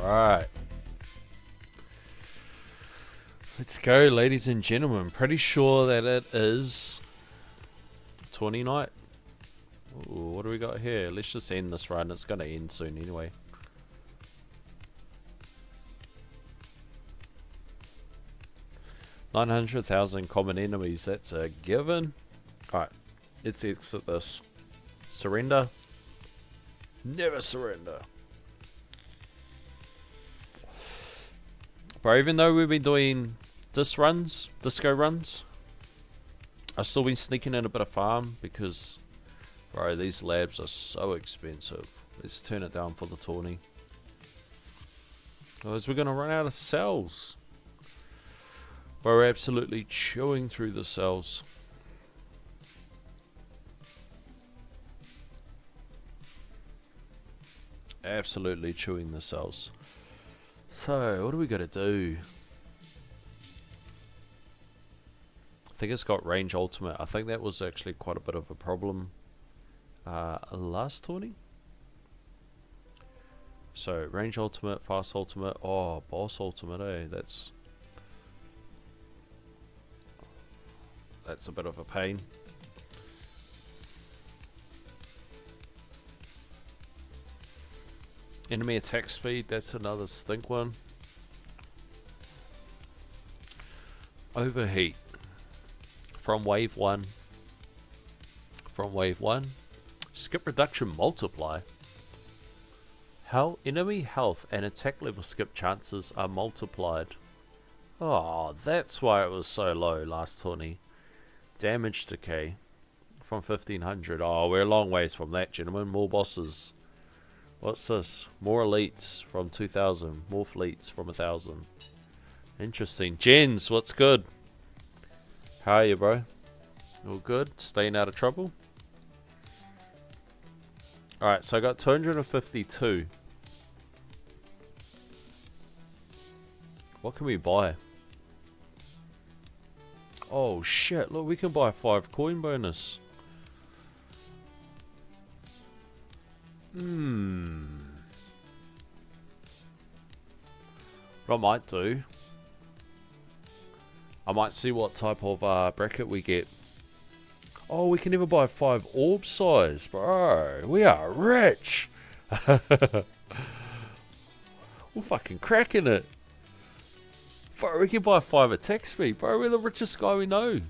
Alright. Let's go, ladies and gentlemen. Pretty sure that it is 20 night. Ooh, what do we got here? Let's just end this run. It's going to end soon anyway. $900,000 common enemies. That's a given. Alright. Let's exit this. Surrender. Never surrender. But even though we've been doing disco runs, I've still been sneaking in a bit of farm because, bro, these labs are so expensive. Let's turn it down for the tourney. Otherwise we're going to run out of cells. We're absolutely chewing through the cells. Absolutely chewing the cells. So, what do we got to do? I think it's got range ultimate. I think that was actually quite a bit of a problem last tourney. So, range ultimate, fast ultimate. Oh, boss ultimate, eh? That's a bit of a pain. Enemy attack speed, that's another stink one. Overheat. From wave 1. Skip reduction multiply. How enemy health and attack level skip chances are multiplied. Oh, that's why it was so low last tourney. Damage decay from 1500. Oh, we're a long ways from that, gentlemen. More bosses. What's this? More elites from 2000. More fleets from 1000. Interesting. Jens, what's good? How are you, bro? All good? Staying out of trouble? Alright, so I got 252. What can we buy? Oh shit, look, we can buy 5 coin bonus. What I might do, I might see what type of bracket we get. Oh, we can even buy 5 orb size, bro. We are rich. We're fucking cracking it. Bro, we can buy 5 attack speed, bro. We're the richest guy we know.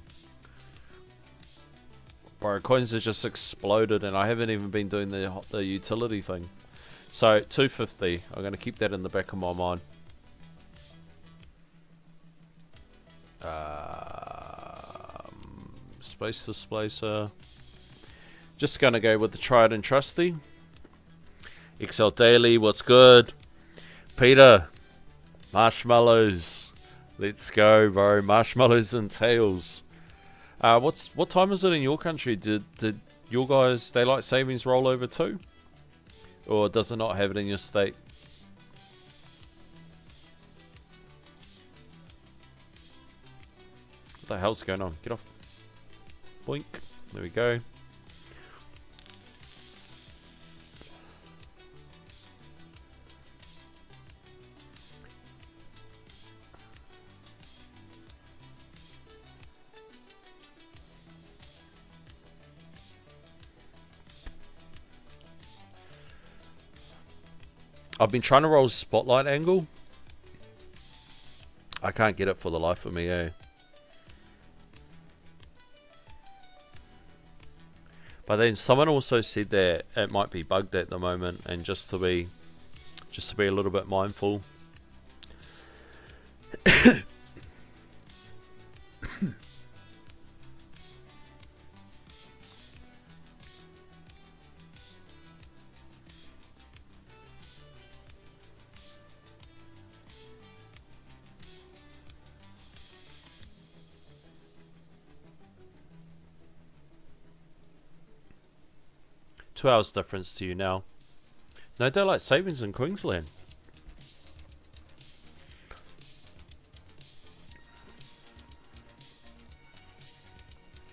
Bro, coins have just exploded and I haven't even been doing the utility thing. So, 250. I'm going to keep that in the back of my mind. Space displacer. Just going to go with the tried and trusty. XL Daily, what's good? Peter. Marshmallows. Let's go, bro. Marshmallows and tails. What time is it in your country? Did your guys daylight savings roll over too, or does it not have it in your state? What the hell's going on? Get off. Boink. There we go. I've been trying to roll spotlight angle. I can't get it for the life of me, eh? But then someone also said that it might be bugged at the moment, and just to be a little bit mindful. 2 hours difference to you now. No daylight savings in Queensland.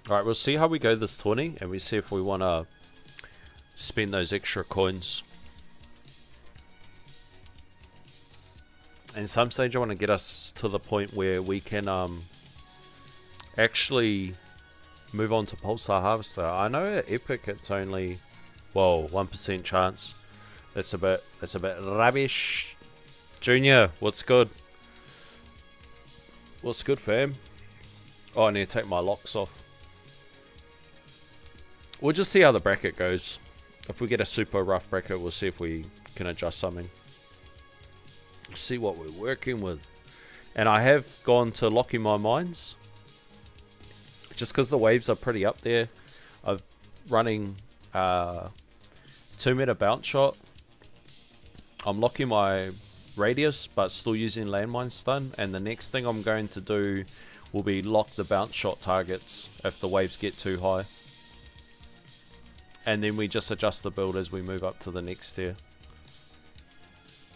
Alright, we'll see how we go this tourney, and we see if we want to spend those extra coins. And some stage I want to get us to the point where we can actually move on to Pulsar Harvester. I know at Epic it's only, whoa, 1% chance. That's a bit rubbish. Junior, what's good? What's good, fam? Oh, I need to take my locks off. We'll just see how the bracket goes. If we get a super rough bracket, we'll see if we can adjust something. See what we're working with. And I have gone to locking my mines. Just because the waves are pretty up there. I'm running 2 meter bounce shot. I'm locking my radius, but still using landmine stun. And the next thing I'm going to do will be lock the bounce shot targets if the waves get too high. And then we just adjust the build as we move up to the next tier.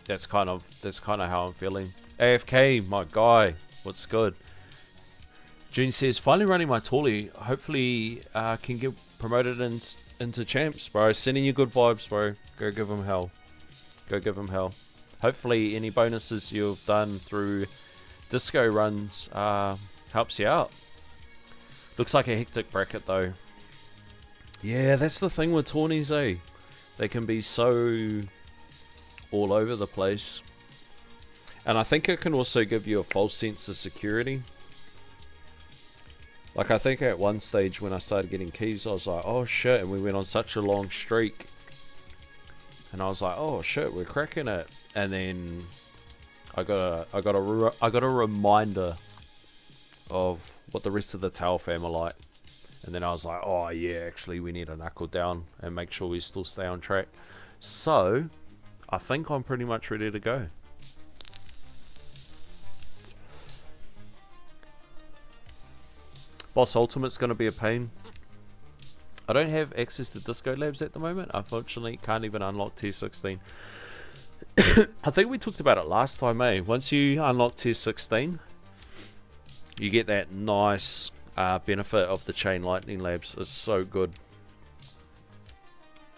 That's kind of how I'm feeling. AFK, my guy, what's good? June says, finally running my Tawley. Hopefully can get promoted into champs, bro. Sending you good vibes, bro. Go give him hell. Go give him hell. Hopefully any bonuses you've done through disco runs helps you out. Looks like a hectic bracket though. Yeah, that's the thing with tourneys, eh? They can be so all over the place. And I think it can also give you a false sense of security. Like I think at one stage when I started getting keys, I was like, oh shit, and we went on such a long streak. And I was like, oh shit, we're cracking it. And then I got a reminder of what the rest of the Tau fam are like. And then I was like, oh yeah, actually we need to knuckle down and make sure we still stay on track. So I think I'm pretty much ready to go. Boss Ultimate's going to be a pain. I don't have access to Disco Labs at the moment. Unfortunately, can't even unlock Tier 16. I think we talked about it last time, eh? Once you unlock Tier 16, you get that nice benefit of the Chain Lightning Labs. It's so good.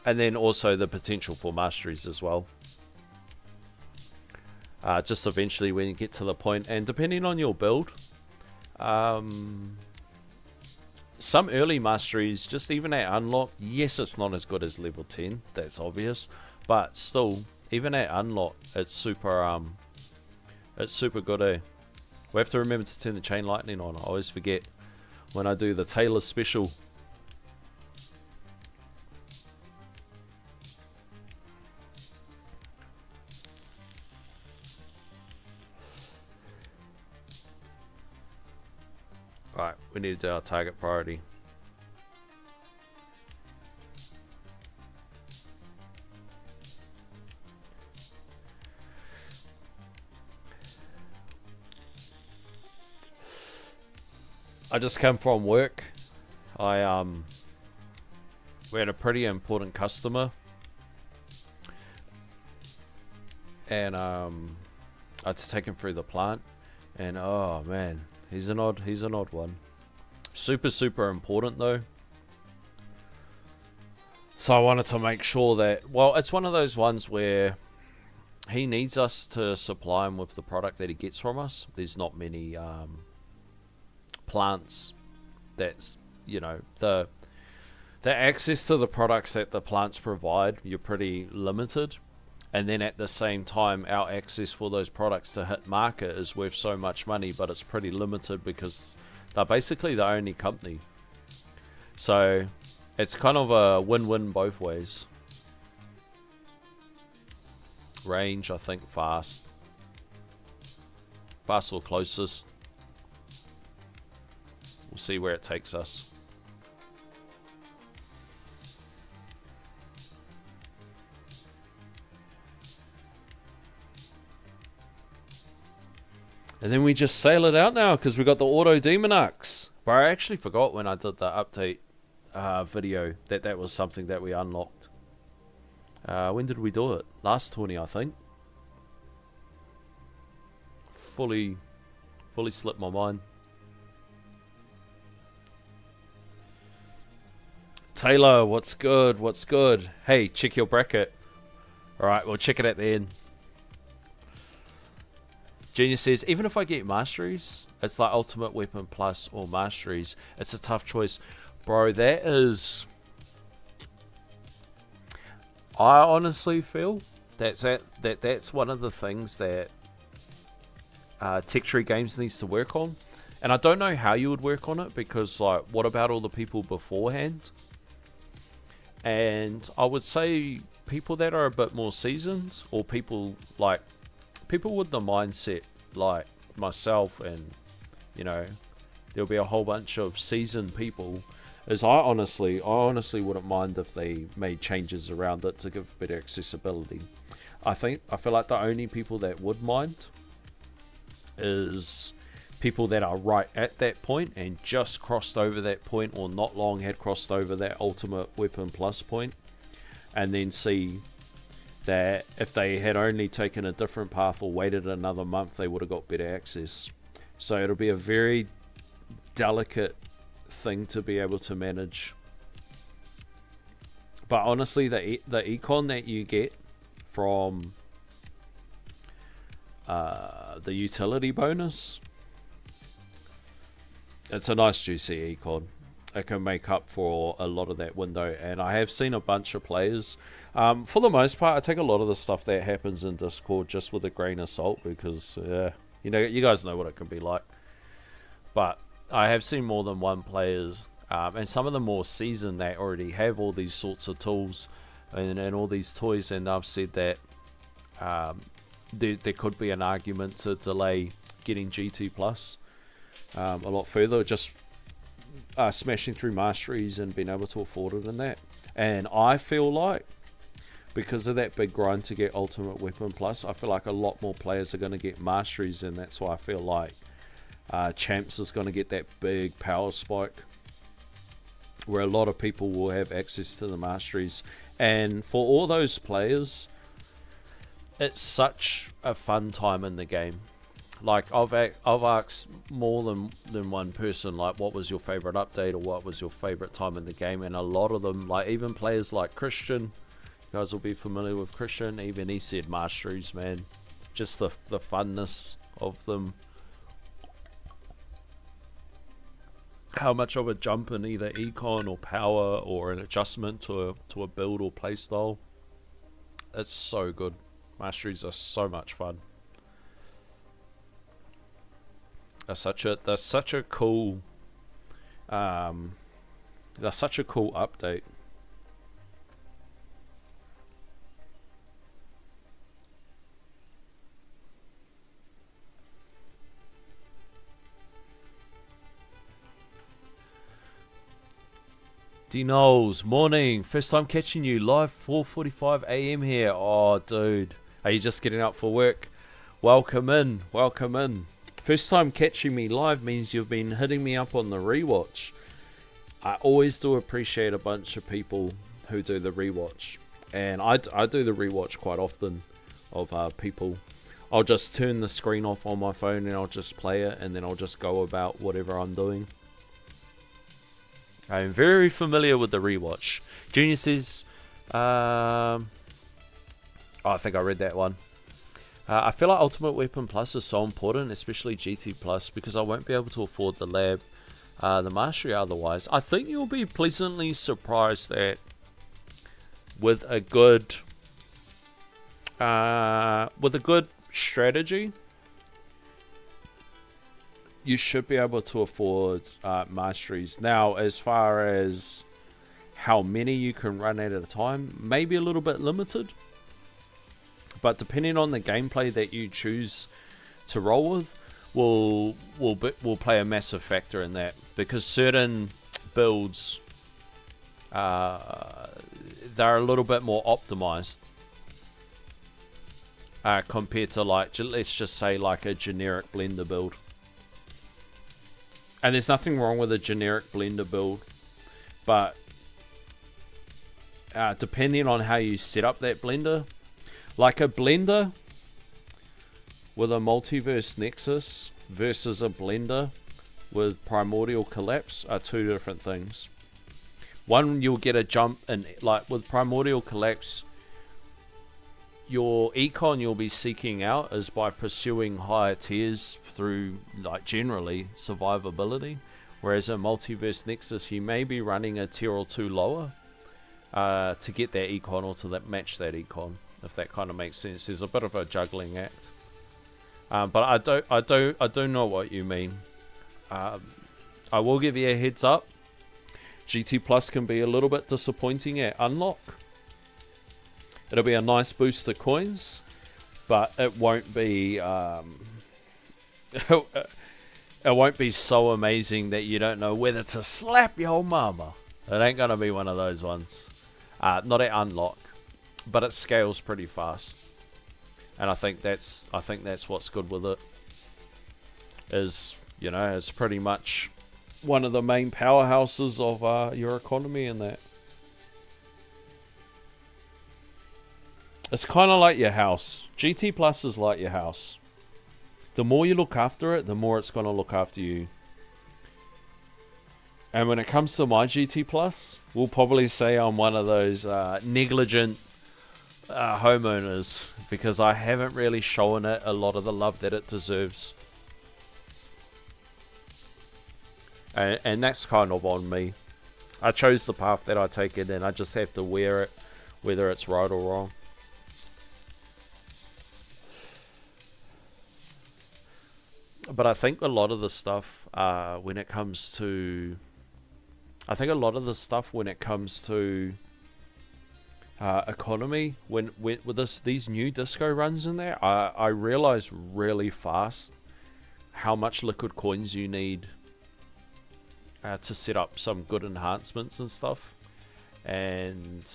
And then also the potential for masteries as well. Just eventually when you get to the point, and depending on your build, some early masteries, just even at unlock, yes, it's not as good as level 10, that's obvious, but still, even at unlock, it's super good, eh? We have to remember to turn the Chain Lightning on. I always forget when I do the Taylor special. Right, we need to do our target priority. I just come from work. We had a pretty important customer, and I had to take him through the plant, and oh man, he's an odd one. Super important though. So I wanted to make sure that, well, it's one of those ones where he needs us to supply him with the product that he gets from us. There's not many plants that's, you know, the access to the products that the plants provide, you're pretty limited. And then at the same time, our access for those products to hit market is worth so much money, but it's pretty limited because they're basically the only company. So it's kind of a win-win both ways. Range, I think fast. Fast or closest. We'll see where it takes us. And then we just sail it out now because we got the Auto Demonux. But I actually forgot when I did the update video that was something that we unlocked. When did we do it? Last 20, I think. Fully slipped my mind. Taylor, what's good? What's good? Hey, check your bracket. Alright, we'll check it at the end. Junior says, even if I get masteries, it's like Ultimate Weapon Plus or masteries. It's a tough choice. Bro, that is... I honestly feel that's one of the things that Tech Tree Games needs to work on. And I don't know how you would work on it, because like, what about all the people beforehand? And I would say people that are a bit more seasoned, or people with the mindset like myself, and you know, there'll be a whole bunch of seasoned people. I honestly wouldn't mind if they made changes around it to give better accessibility. I feel like the only people that would mind is people that are right at that point and just crossed over that point, or not long had crossed over that Ultimate Weapon Plus point, and then see that if they had only taken a different path or waited another month, they would have got better access. So it'll be a very delicate thing to be able to manage. But honestly, the econ that you get from the utility bonus, it's a nice juicy econ. It can make up for a lot of that window, and I have seen a bunch of players. For the most part, I take a lot of the stuff that happens in Discord just with a grain of salt, because you know, you guys know what it can be like. But I have seen more than one players, and some of the more seasoned, they already have all these sorts of tools and all these toys, and I've said that there could be an argument to delay getting GT Plus a lot further, just smashing through masteries and being able to afford it and that. And I feel like, because of that big grind to get Ultimate Weapon Plus, I feel like a lot more players are going to get masteries, and that's why I feel like Champs is going to get that big power spike, where a lot of people will have access to the masteries. And for all those players, it's such a fun time in the game. Like, I've asked more than one person, like, what was your favorite update, or what was your favorite time in the game, and a lot of them, like even players like Christian, you guys will be familiar with Christian, even he said masteries, man. Just the funness of them, how much of a jump in either econ or power or an adjustment to a build or playstyle. It's so good. Masteries are so much fun. They're such a cool update. D Knowles, morning. First time catching you live, 4:45 AM here. Oh, dude. Are you just getting up for work? Welcome in. Welcome in. First time catching me live means you've been hitting me up on the rewatch. I always do appreciate a bunch of people who do the rewatch. And I do the rewatch quite often of people. I'll just turn the screen off on my phone and I'll just play it, and then I'll just go about whatever I'm doing. I'm very familiar with the rewatch. Junior says, I think I read that one. I feel like Ultimate Weapon Plus is so important, especially GT Plus, because I won't be able to afford the lab, the mastery otherwise. I think you'll be pleasantly surprised that with a good strategy, you should be able to afford masteries. Now, as far as how many you can run at a time, maybe a little bit limited. But depending on the gameplay that you choose to roll with, will play a massive factor in that. Because certain builds, they're a little bit more optimized compared to, like, let's just say, like a generic blender build. And there's nothing wrong with a generic blender build, but depending on how you set up that blender, like a blender with a Multiverse Nexus versus a blender with Primordial Collapse are two different things. One, you'll get a jump in, like with Primordial Collapse, your econ you'll be seeking out is by pursuing higher tiers through, like, generally survivability, whereas in Multiverse Nexus you may be running a tier or two lower to get that econ or to match that econ, if that kind of makes sense. There's a bit of a juggling act, but I do know what you mean. I will give you a heads up. GT Plus can be a little bit disappointing at unlock. It'll be a nice boost to coins, but it won't be it won't be so amazing that you don't know whether to slap your mama. It ain't gonna be one of those ones. Not at unlock, but it scales pretty fast, and I think that's what's good with it. Is, you know, it's pretty much one of the main powerhouses of your economy in that. It's kind of like your house. GT Plus is like your house. The more you look after it, the more it's going to look after you. And when it comes to my GT Plus, we'll probably say I'm one of those negligent homeowners, because I haven't really shown it a lot of the love that it deserves. And that's kind of on me. I chose the path that I take it, and I just have to wear it, whether it's right or wrong. But I think a lot of the stuff when it comes to economy, when with these new disco runs in there, I realized really fast how much liquid coins you need to set up some good enhancements and stuff. And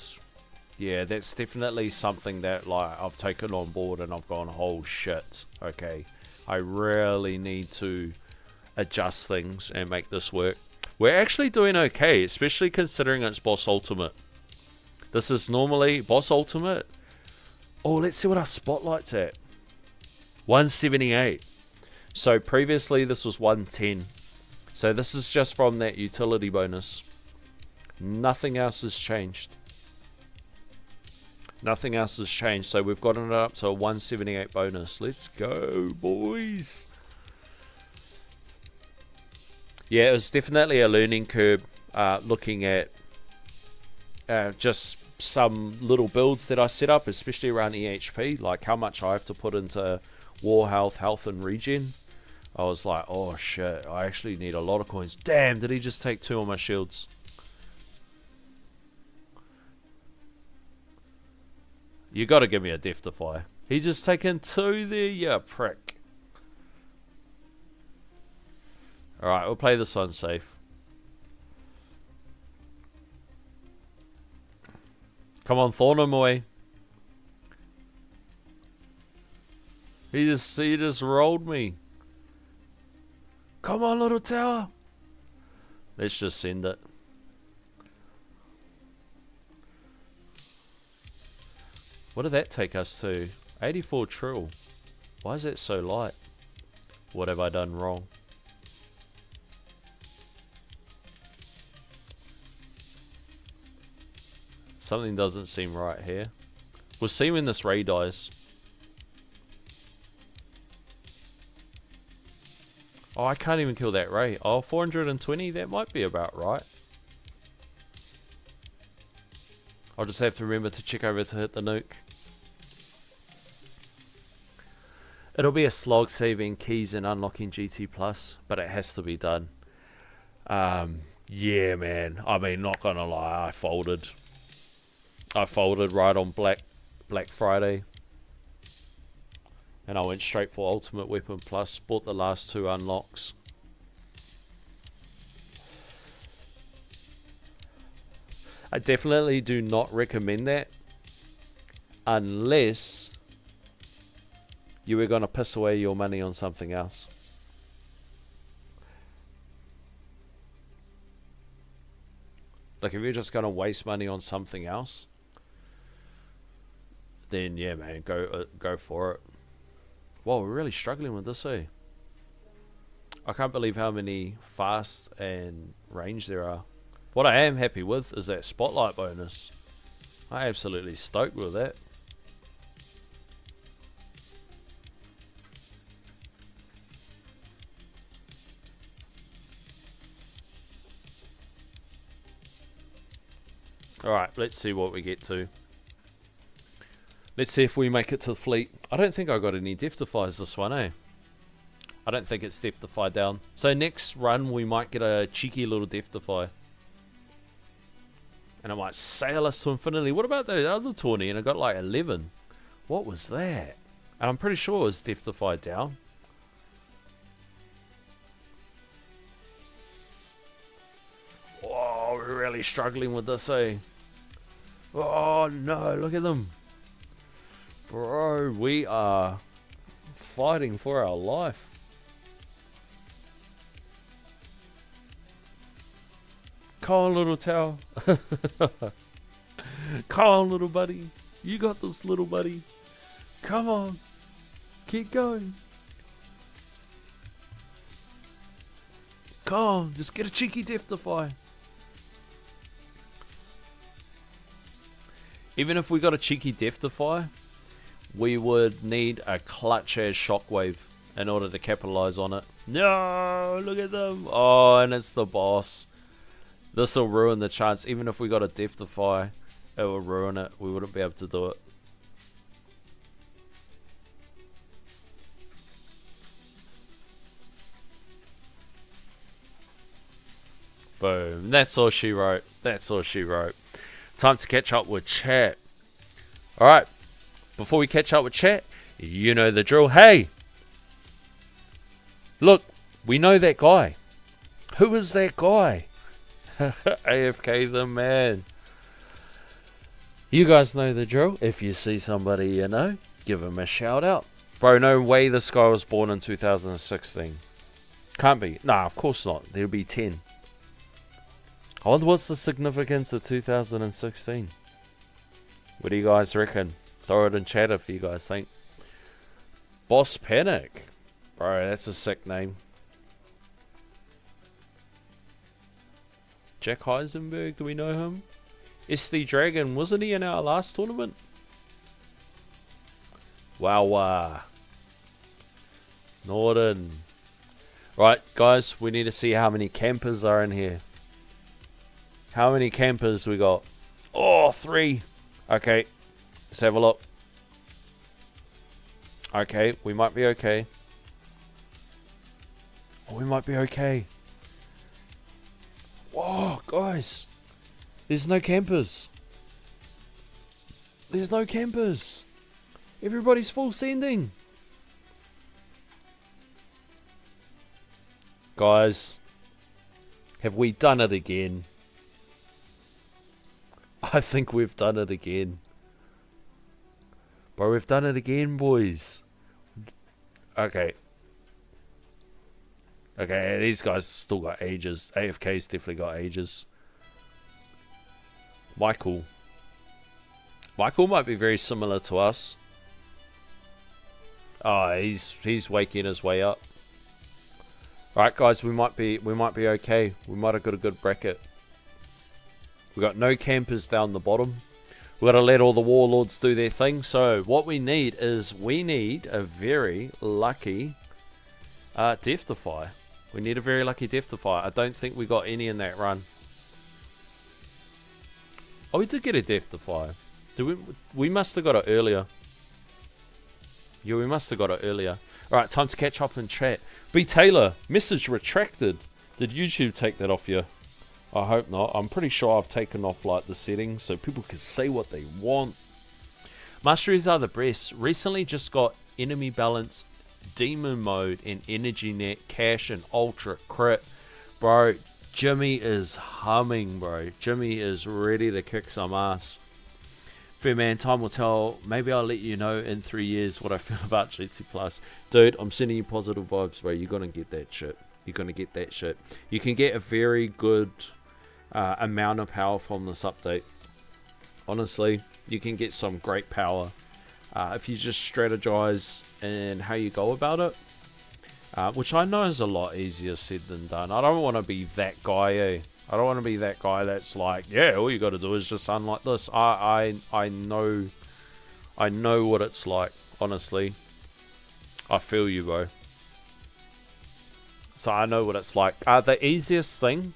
yeah, that's definitely something that, like, I've taken on board, and I've gone, oh shit, okay, I really need to adjust things and make this work. We're actually doing okay, especially considering it's Boss Ultimate. This is normally Boss Ultimate. Oh, let's see what our spotlight's at. 178. So previously this was 110. So this is just from that utility bonus. Nothing else has changed. Nothing else has changed. So we've gotten it up to a 178 bonus. Let's go, boys. Yeah, it was definitely a learning curve, looking at just some little builds that I set up, especially around EHP, like how much I have to put into war health, health and regen. I was like, oh shit, I actually need a lot of coins. Damn, did he just take 2 of my shields? You gotta give me a Death-Defy. He just taken 2 there, you prick. Alright, we'll play this one safe. Come on, thorn him away. He just rolled me. Come on, little tower. Let's just send it. What did that take us to? 84 trill. Why is that so light? What have I done wrong? Something doesn't seem right here. We'll see when this Ray dies. Oh, I can't even kill that Ray. Oh, 420, that might be about right. I'll just have to remember to check over to hit the nuke. It'll be a slog saving keys and unlocking GT Plus, but it has to be done. Yeah, man. I mean, not gonna lie, I folded. I folded right on Black Friday. And I went straight for Ultimate Weapon Plus. Bought the last 2 unlocks. I definitely do not recommend that. Unless you were going to piss away your money on something else. Like, if you're just going to waste money on something else, then yeah, man, go for it. Whoa, we're really struggling with this, eh? I can't believe how many fast and range there are. What I am happy with is that spotlight bonus. I'm absolutely stoked with that. Alright, let's see what we get to. Let's see if we make it to the fleet. I don't think I got any Death-Defies this one, eh? I don't think it's Death-Defy down. So next run, we might get a cheeky little Death-Defy. And it might sail us to infinity. What about the other tourney? And I got like 11. What was that? And I'm pretty sure it was Death-Defy down. Oh, we're really struggling with this, eh? Oh no, look at them. Bro, we are fighting for our life. Come on, little Tau. Come on, little buddy. You got this, little buddy. Come on. Keep going. Come on, just get a cheeky Death-Defy. Even if we got a cheeky Death-Defy, we would need a clutch as Shockwave in order to capitalize on it. No, look at them. Oh, and it's the boss. This will ruin the chance. Even if we got a Death-Defy, it will ruin it. We wouldn't be able to do it. Boom. That's all she wrote. That's all she wrote. Time to catch up with chat. Alright. Before we catch up with chat, you know the drill. Hey! Look, we know that guy. Who is that guy? AFK the man. You guys know the drill. If you see somebody you know, give him a shout out. Bro, no way this guy was born in 2016. Can't be. Nah, of course not. There'll be 10. I wonder what's the significance of 2016. What do you guys reckon? Throw it in chat if you guys think. Boss Panic. Bro, that's a sick name. Jack Heisenberg, do we know him? SD Dragon, wasn't he in our last tournament? Wow. Norden. Right, guys, we need to see how many campers are in here. How many campers we got? Oh, 3. Okay, let's have a look. Okay, we might be okay. Oh, we might be okay. Whoa, guys. There's no campers. There's no campers. Everybody's full sending. Guys, have we done it again? I think we've done it again. Bro, we've done it again, boys. Okay. Okay, these guys still got ages. AFK's definitely got ages. Michael. Michael might be very similar to us. Oh, he's waking his way up. Right, guys, we might be okay. We might have got a good bracket. We got no campers down the bottom. We got to let all the warlords do their thing. So what we need is a very lucky Death-Defy. We need a very lucky Death-Defy. I don't think we got any in that run. Oh, we did get a Death-Defy. We must have got it earlier. Yeah, we must have got it earlier. Alright, time to catch up in chat. B. Taylor, message retracted. Did YouTube take that off you? I hope not. I'm pretty sure I've taken off like the settings so people can say what they want. Masteries are the best. Recently just got enemy balance, demon mode, and energy net, cash, and ultra crit. Bro, Jimmy is humming, bro. Jimmy is ready to kick some ass. Fair man, time will tell. Maybe I'll let you know in 3 years what I feel about GT Plus. Dude, I'm sending you positive vibes, bro. You're gonna get that shit. You're gonna get that shit. You can get a very good amount of power from this update. Honestly, you can get some great power if you just strategize in how you go about it, which I know is a lot easier said than done. I don't want to be that guy, eh? I don't want to be that guy that's like, yeah, all you got to do is just unlock this. I know what it's like. Honestly, I feel you, bro. So I know what it's like. The easiest thing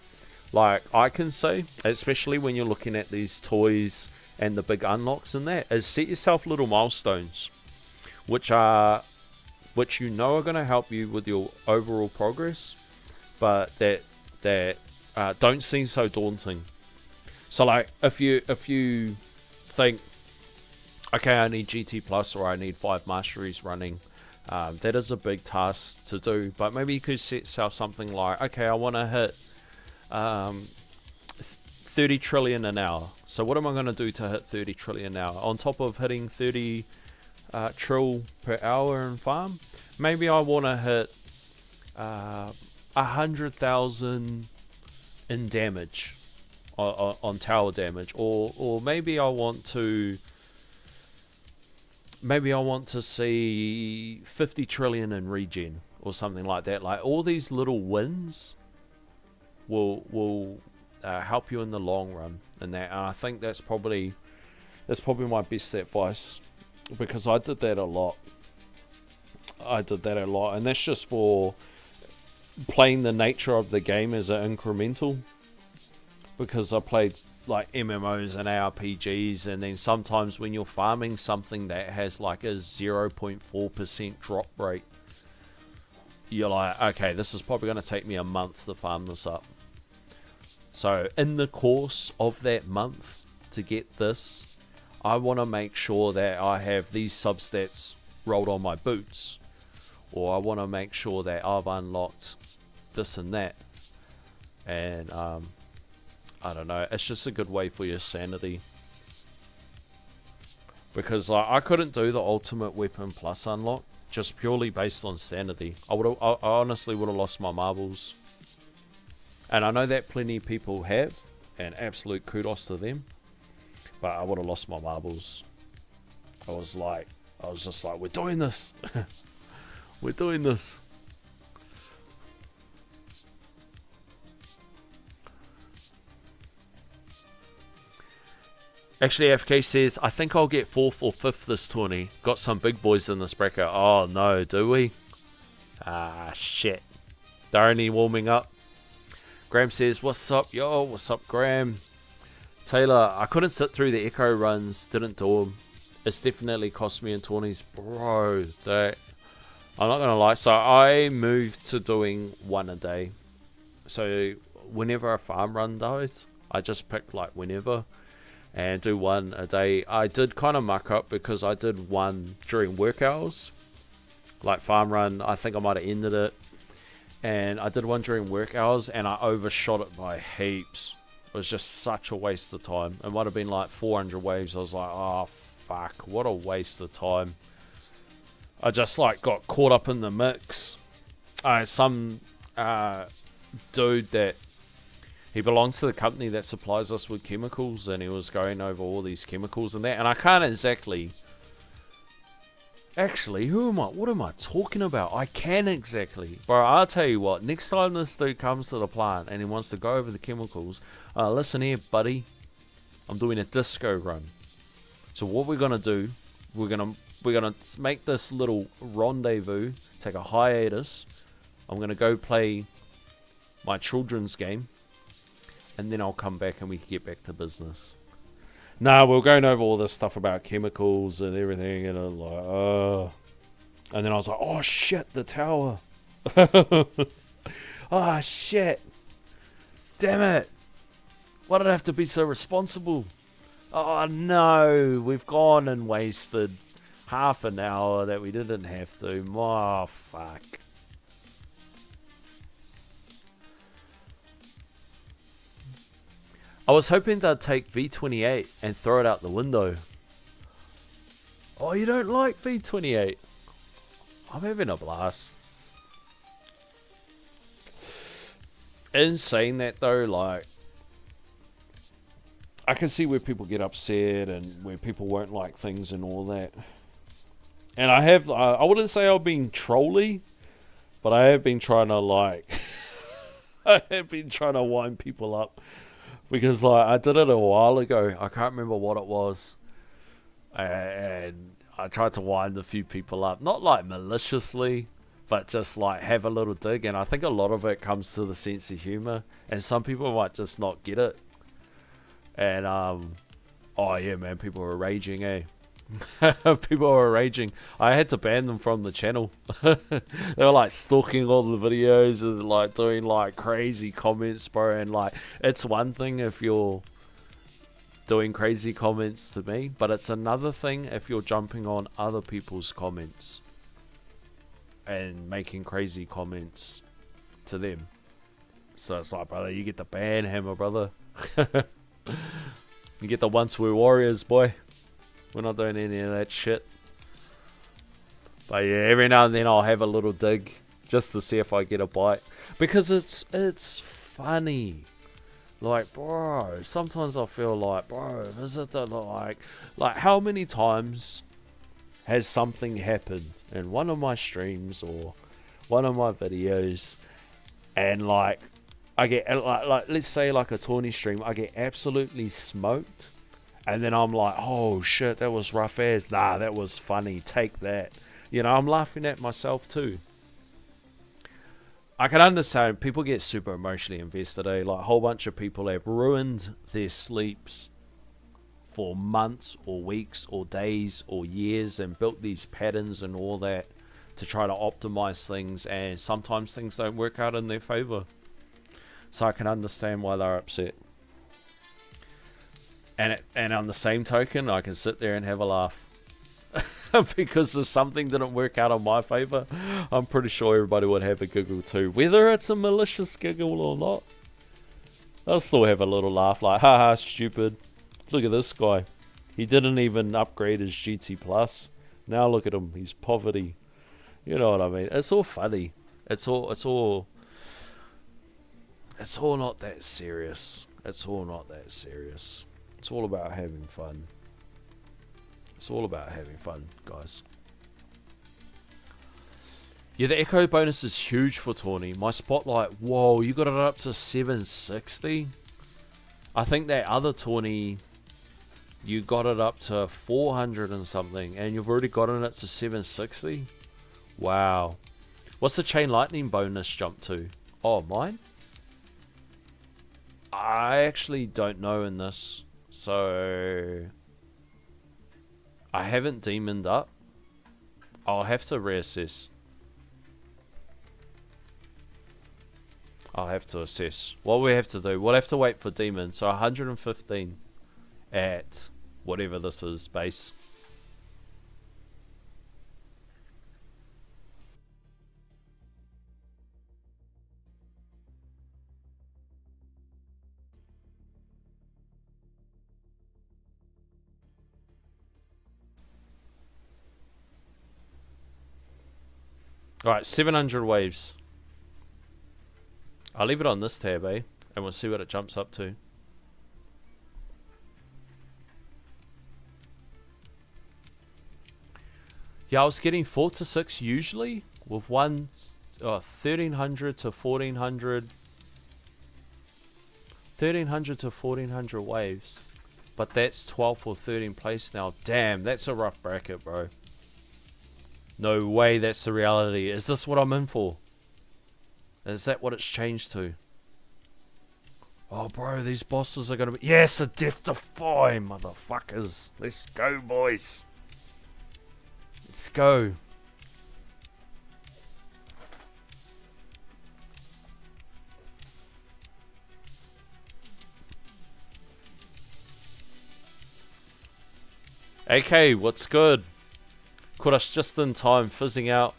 like I can say, especially when you're looking at these toys and the big unlocks and that, is set yourself little milestones, which you know are going to help you with your overall progress, but that don't seem so daunting. So like if you think, okay, I need GT Plus or I need 5 masteries running, that is a big task to do. But maybe you could set yourself something like, okay, I want to hit 30 trillion an hour. So what am I going to do to hit 30 trillion an hour? On top of hitting 30 trill per hour in farm, maybe I want to hit 100,000 in damage on tower damage, or maybe I want to see 50 trillion in regen or something like that. Like all these little wins will help you in the long run, and I think that's probably my best advice, because I did that a lot, and that's just for playing the nature of the game as an incremental, because I played like MMOs and ARPGs, and then sometimes when you're farming something that has like a 0.4% drop rate, you're like, okay, this is probably going to take me a month to farm this up. So in the course of that month to get this, I want to make sure that I have these substats rolled on my boots, or I want to make sure that I've unlocked this and that, and I don't know, it's just a good way for your sanity, because I couldn't do the ultimate weapon plus unlock just purely based on sanity. I honestly would have lost my marbles, and I know that plenty of people have, and absolute kudos to them, but I would have lost my marbles. I was just like, we're doing this. We're doing this. Actually, FK says, I think I'll get 4th or 5th this tourney. Got some big boys in this bracket. Oh no, do we? Ah, shit. They're only warming up. Graham says, what's up, yo? What's up, Graham? Taylor, I couldn't sit through the echo runs. Didn't do them. It's definitely cost me in tourneys. Bro, I'm not going to lie. So I moved to doing one a day. So whenever a farm run dies, I just pick like whenever and do one a day. I did kind of muck up because I did one during work hours. Like farm run, I think I might have ended it. And I did one during work hours and I overshot it by heaps. It was just such a waste of time. It might have been like 400 waves. I was like, oh fuck, what a waste of time. I just like got caught up in the mix. Some dude that he belongs to the company that supplies us with chemicals, and he was going over all these chemicals and that, and I can't exactly. Actually, what am I talking about? I can exactly. Bro, I'll tell you what, next time this dude comes to the plant and he wants to go over the chemicals, listen here, buddy. I'm doing a disco run. So what we're gonna do, we're gonna make this little rendezvous, take a hiatus. I'm gonna go play my children's game, and then I'll come back and we can get back to business. Nah, we're going over all this stuff about chemicals and everything, and I'm like, and then I was like, oh shit, the tower. Oh shit. Damn it. Why did I have to be so responsible? Oh no, we've gone and wasted half an hour that we didn't have to. Oh fuck. I was hoping they'd take V28 and throw it out the window. Oh, you don't like V28? I'm having a blast. In saying that though, like, I can see where people get upset and where people won't like things and all that. And I wouldn't say I've been trolly, but I have been trying to like, I have been trying to wind people up. Because like I did it a while ago. I can't remember what it was. And I tried to wind a few people up. Not like maliciously, but just like have a little dig. And I think a lot of it comes to the sense of humor, and some people might just not get it. And oh yeah, man, people were raging, eh? People were raging. I had to ban them from the channel. They were like stalking all the videos and like doing like crazy comments, bro. And like, it's one thing if you're doing crazy comments to me, but it's another thing if you're jumping on other people's comments and making crazy comments to them. So it's like, brother, you get the ban hammer, brother. You get the once we're warriors, boy. We're not doing any of that shit. But yeah, every now and then I'll have a little dig just to see if I get a bite, because it's funny. Like, bro, sometimes I feel like, bro, is it the like how many times has something happened in one of my streams or one of my videos, and like I get like let's say like a Tawny stream, I get absolutely smoked. And then I'm like, oh shit, that was rough as. Nah, that was funny. Take that. You know, I'm laughing at myself too. I can understand people get super emotionally invested. Like a whole bunch of people have ruined their sleeps for months or weeks or days or years and built these patterns and all that to try to optimize things. And sometimes things don't work out in their favor. So I can understand why they're upset. And on the same token, I can sit there and have a laugh. Because if something didn't work out in my favor, I'm pretty sure everybody would have a giggle too. Whether it's a malicious giggle or not, I'll still have a little laugh like, haha, stupid. Look at this guy. He didn't even upgrade his GT Plus. Now look at him, he's poverty. You know what I mean? It's all funny. It's all not that serious. It's all not that serious. It's all about having fun. It's all about having fun, guys. Yeah, the echo bonus is huge for Tawny. My spotlight, whoa, you got it up to 760? I think that other Tawny, you got it up to 400 and something, and you've already gotten it to 760? Wow. What's the chain lightning bonus jump to? Oh, mine? I actually don't know in this. So I haven't demoned up. I'll have to reassess. I'll have to assess what we have to do. We'll have to wait for demon. So 115 at whatever this is, base. Alright, 700 waves. I'll leave it on this tab, eh? And we'll see what it jumps up to. Yeah, I was getting 4 to 6 usually, with 1300 to 1400. 1300 to 1400 waves. But that's 12th or 13th place now. Damn, that's a rough bracket, bro. No way that's the reality. Is this what I'm in for? Is that what it's changed to? Oh, bro, these bosses are going to be... Yes, a Death Defy, motherfuckers. Let's go, boys. Let's go. AK, what's good? Caught us just in time, fizzing out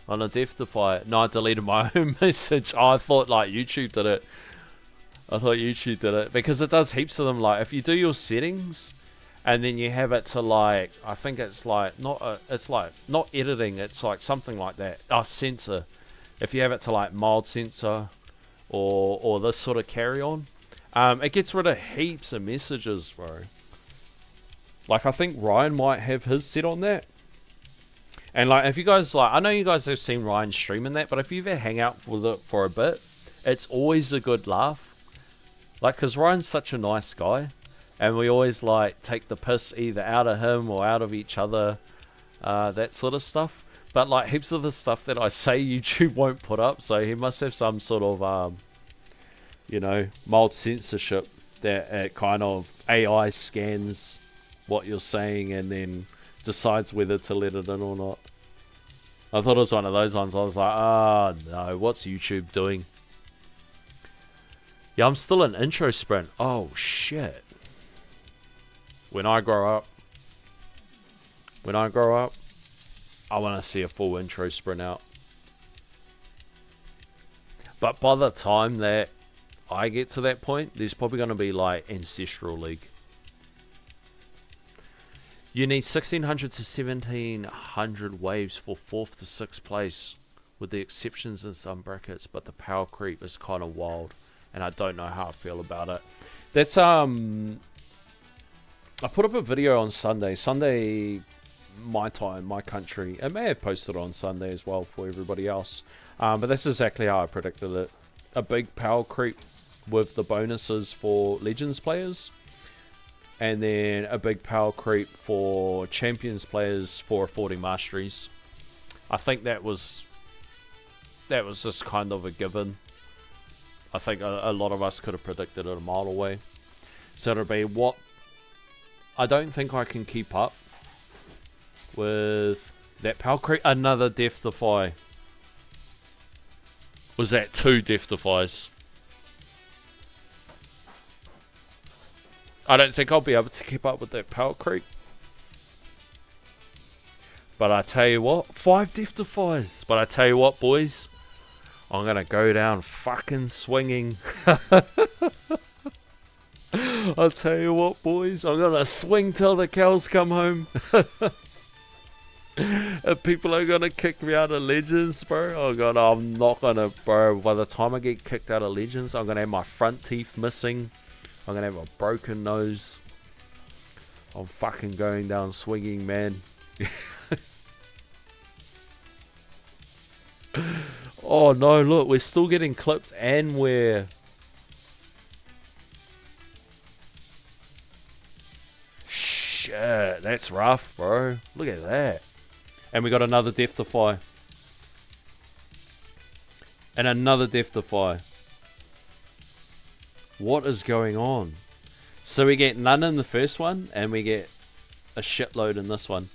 on a Death Defy. No, I deleted my own message. Oh, I thought like YouTube did it. I thought YouTube did it. Because it does heaps of them. Like, if you do your settings, and then you have it to like, I think it's like, it's like, not editing, it's like something like that. Oh, censor. If you have it to like mild censor, or this sort of carry on, it gets rid of heaps of messages, bro. Like, I think Ryan might have his set on that. And like, if you guys like, I know you guys have seen Ryan stream in that, but if you ever hang out with it for a bit, it's always a good laugh. Like, cause Ryan's such a nice guy, and we always like take the piss either out of him or out of each other, that sort of stuff. But like heaps of the stuff that I say YouTube won't put up, so he must have some sort of you know, mild censorship that it kind of AI scans what you're saying and then decides whether to let it in or not. I thought it was one of those ones. I was like, oh no, what's YouTube doing? Yeah, I'm still in intro sprint. Oh shit. When I grow up, I want to see a full intro sprint out. But by the time that I get to that point, there's probably going to be like Ancestral League. You need 1600 to 1700 waves for 4th to 6th place, with the exceptions in some brackets, but the power creep is kind of wild, and I don't know how I feel about it. That's, I put up a video on Sunday, my time, my country. I may have posted it on Sunday as well for everybody else, but that's exactly how I predicted it. A big power creep with the bonuses for Legends players, and then a big power creep for Champions players for affording masteries. I think that was just kind of a given. I think a lot of us could have predicted it a mile away. So it'll be what I don't think I can keep up with that power creep. Another Death Defy. Was that 2 Death Defies? I don't think I'll be able to keep up with that power creep. But I tell you what, 5 Death Defies. But I tell you what, boys, I'm going to go down fucking swinging. I'll tell you what, boys, I'm going to swing till the cows come home. If people are going to kick me out of Legends, bro, oh god, I'm not going to, bro. By the time I get kicked out of Legends, I'm going to have my front teeth missing. I'm going to have a broken nose. I'm fucking going down swinging, man. Oh no, look, we're still getting clipped and we're... Shit, that's rough, bro. Look at that. And we got another Death Defy. And another Death Defy. What is going on? So we get none in the first one, and we get a shitload in this one.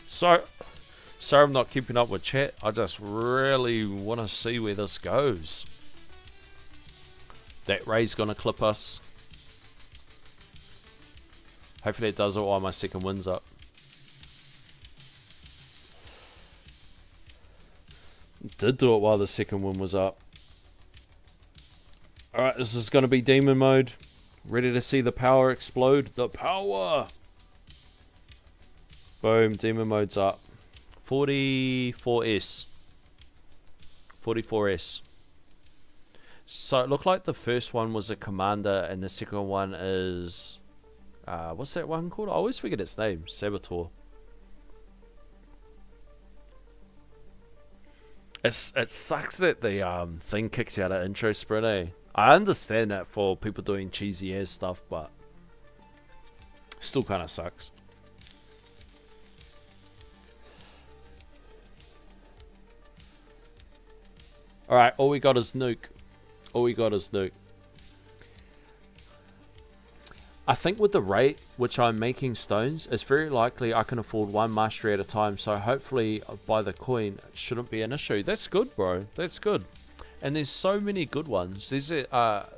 So, sorry I'm not keeping up with chat. I just really want to see where this goes. That Ray's gonna clip us. Hopefully it does it while my second win's up. Did do it while the second one was up. Alright, this is going to be demon mode. Ready to see the power explode. The power! Boom, demon mode's up. 44S. 44S. So it looked like the first one was a commander and the second one is... what's that one called? I always forget its name. Saboteur. It sucks that the thing kicks you out of intro sprint, eh? I understand that for people doing cheesy ass stuff, but still kind of sucks. Alright, all we got is nuke. All we got is nuke. I think with the rate which I'm making stones, it's very likely I can afford one mastery at a time, so hopefully by the coin it shouldn't be an issue. That's good, bro. That's good. And there's so many good ones. There's a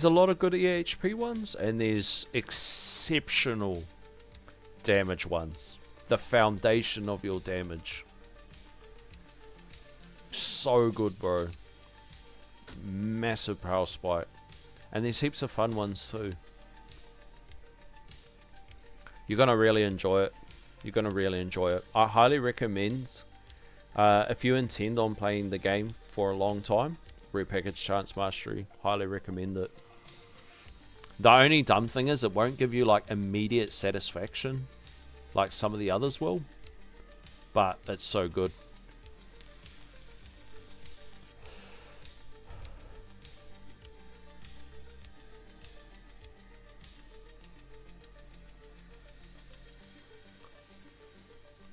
lot of good EHP ones, and there's exceptional damage ones. The foundation of your damage. So good, bro. Massive power spike. And there's heaps of fun ones too. You're going to really enjoy it. You're going to really enjoy it. I highly recommend, if you intend on playing the game for a long time, Repackaged Chance Mastery. Highly recommend it. The only dumb thing is it won't give you like immediate satisfaction like some of the others will. But it's so good.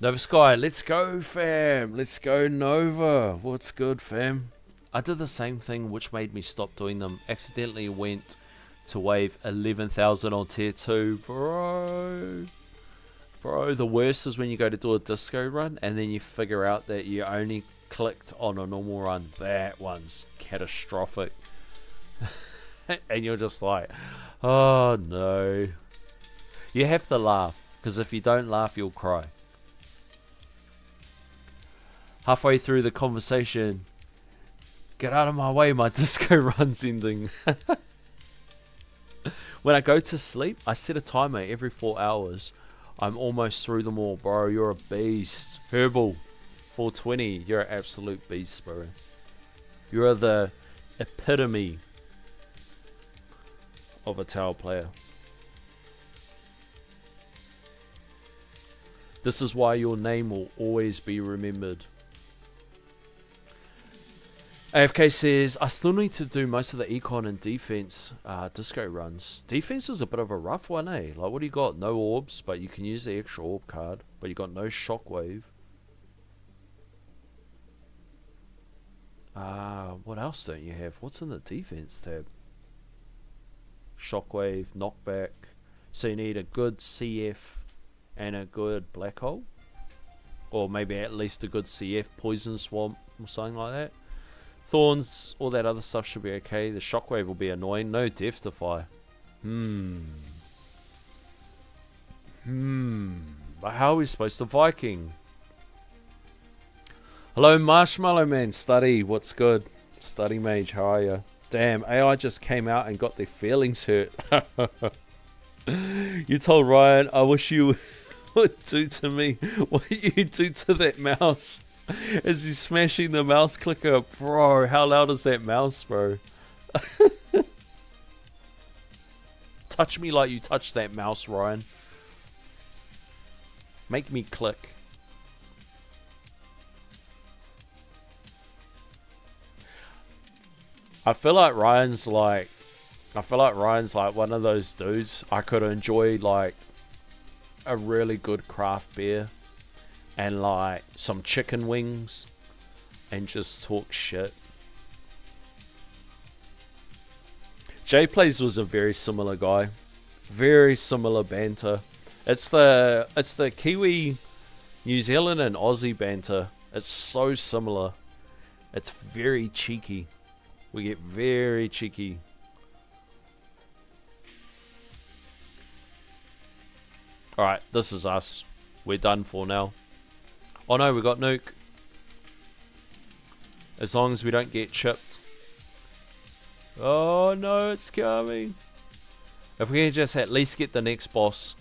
Nova Sky, let's go, fam. Let's go, Nova. What's good, fam? I did the same thing, which made me stop doing them. Accidentally went to wave 11,000 on tier 2. Bro, the worst is when you go to do a disco run and then you figure out that you only clicked on a normal run. That one's catastrophic. And you're just like, oh no. You have to laugh, because if you don't laugh, you'll cry. Halfway through the conversation, get out of my way, my disco run's ending. When I go to sleep, I set a timer every 4 hours. I'm almost through them all, bro. You're a beast. Herbal, 420. You're an absolute beast, bro. You're the epitome of a tower player. This is why your name will always be remembered. AFK says, I still need to do most of the econ and defense disco runs. Defense is a bit of a rough one, eh? Like, what do you got? No orbs, but you can use the extra orb card. But you got no shockwave. What else don't you have? What's in the defense tab? Shockwave, knockback. So you need a good CF and a good black hole. Or maybe at least a good CF, poison swamp, or something like that. Thorns, all that other stuff should be okay. The shockwave will be annoying. No death defy. But how are we supposed to Viking? Hello, Marshmallow Man. Study, what's good? Study Mage, how are you? Damn, AI just came out and got their feelings hurt. You told Ryan, I wish you would do to me what you do to that mouse. As he's smashing the mouse clicker. Bro, how loud is that mouse, bro? Touch me like you touched that mouse, Ryan. Make me click. I feel like Ryan's like one of those dudes I could enjoy like a really good craft beer and like some chicken wings and just talk shit. J-Plays was a very similar guy. Very similar banter. It's the Kiwi, New Zealand and Aussie banter. It's so similar. It's very cheeky. We get very cheeky. Alright, this is us. We're done for now. Oh no, we got nuke. As long as we don't get chipped. Oh no, it's coming. If we can just at least get the next boss.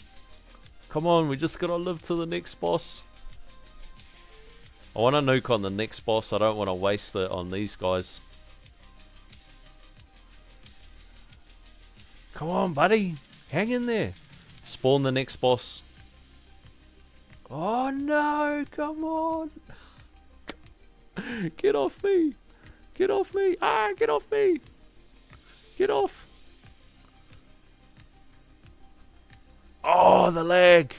Come on, we just gotta live to the next boss. I want to nuke on the next boss. I don't want to waste it on these guys. Come on, buddy. Hang in there. Spawn the next boss. Oh no, come on. Get off me. Get off me. Ah, get off me. Get off. Oh, the lag.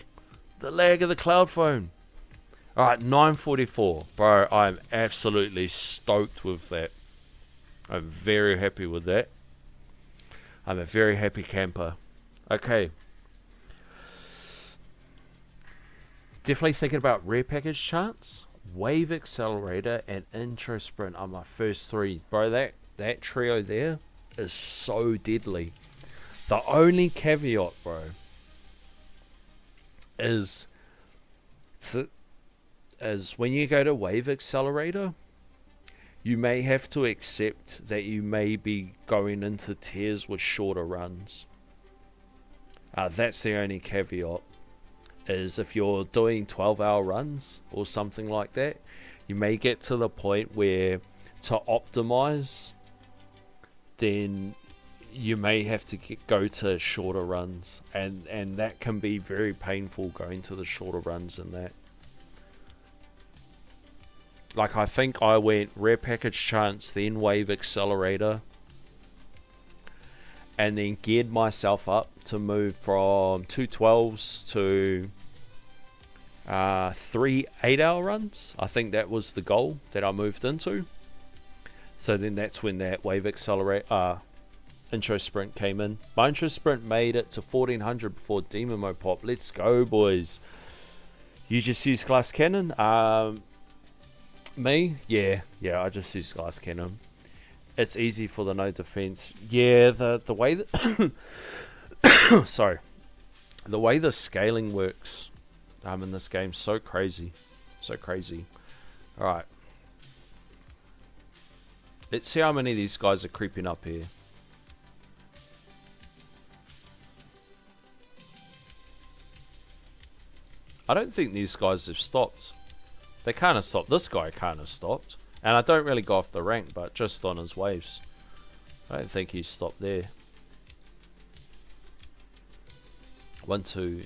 The lag of the cloud phone. Alright, 944. Bro, I'm absolutely stoked with that. I'm very happy with that. I'm a very happy camper. Okay. Definitely thinking about rare package chance. Wave Accelerator and Intro Sprint are my first three. Bro, that trio there is so deadly. The only caveat, bro, is when you go to Wave Accelerator, you may have to accept that you may be going into tiers with shorter runs. That's the only caveat. Is if you're doing 12-hour runs or something like that, you may get to the point where to optimize, then you may have to go to shorter runs, and that can be very painful, going to the shorter runs and that. Like, I think I went rare package chance, then Wave Accelerator, and then geared myself up to move from 212s to 3 8-hour runs. I think that was the goal that I moved into. So then that's when that wave accelerate intro sprint came in. My intro sprint made it to 1400 before demon mode pop. Let's go, boys. You just use glass cannon? Me? Yeah, I just use glass cannon. It's easy for the no defense. Yeah, the way that sorry. The way the scaling works in this game, so crazy. So crazy. Alright. Let's see how many of these guys are creeping up here. I don't think these guys have stopped. They kind of stopped. This guy kind of stopped. And I don't really go off the rank, but just on his waves. I don't think he's stopped there. 1, 2.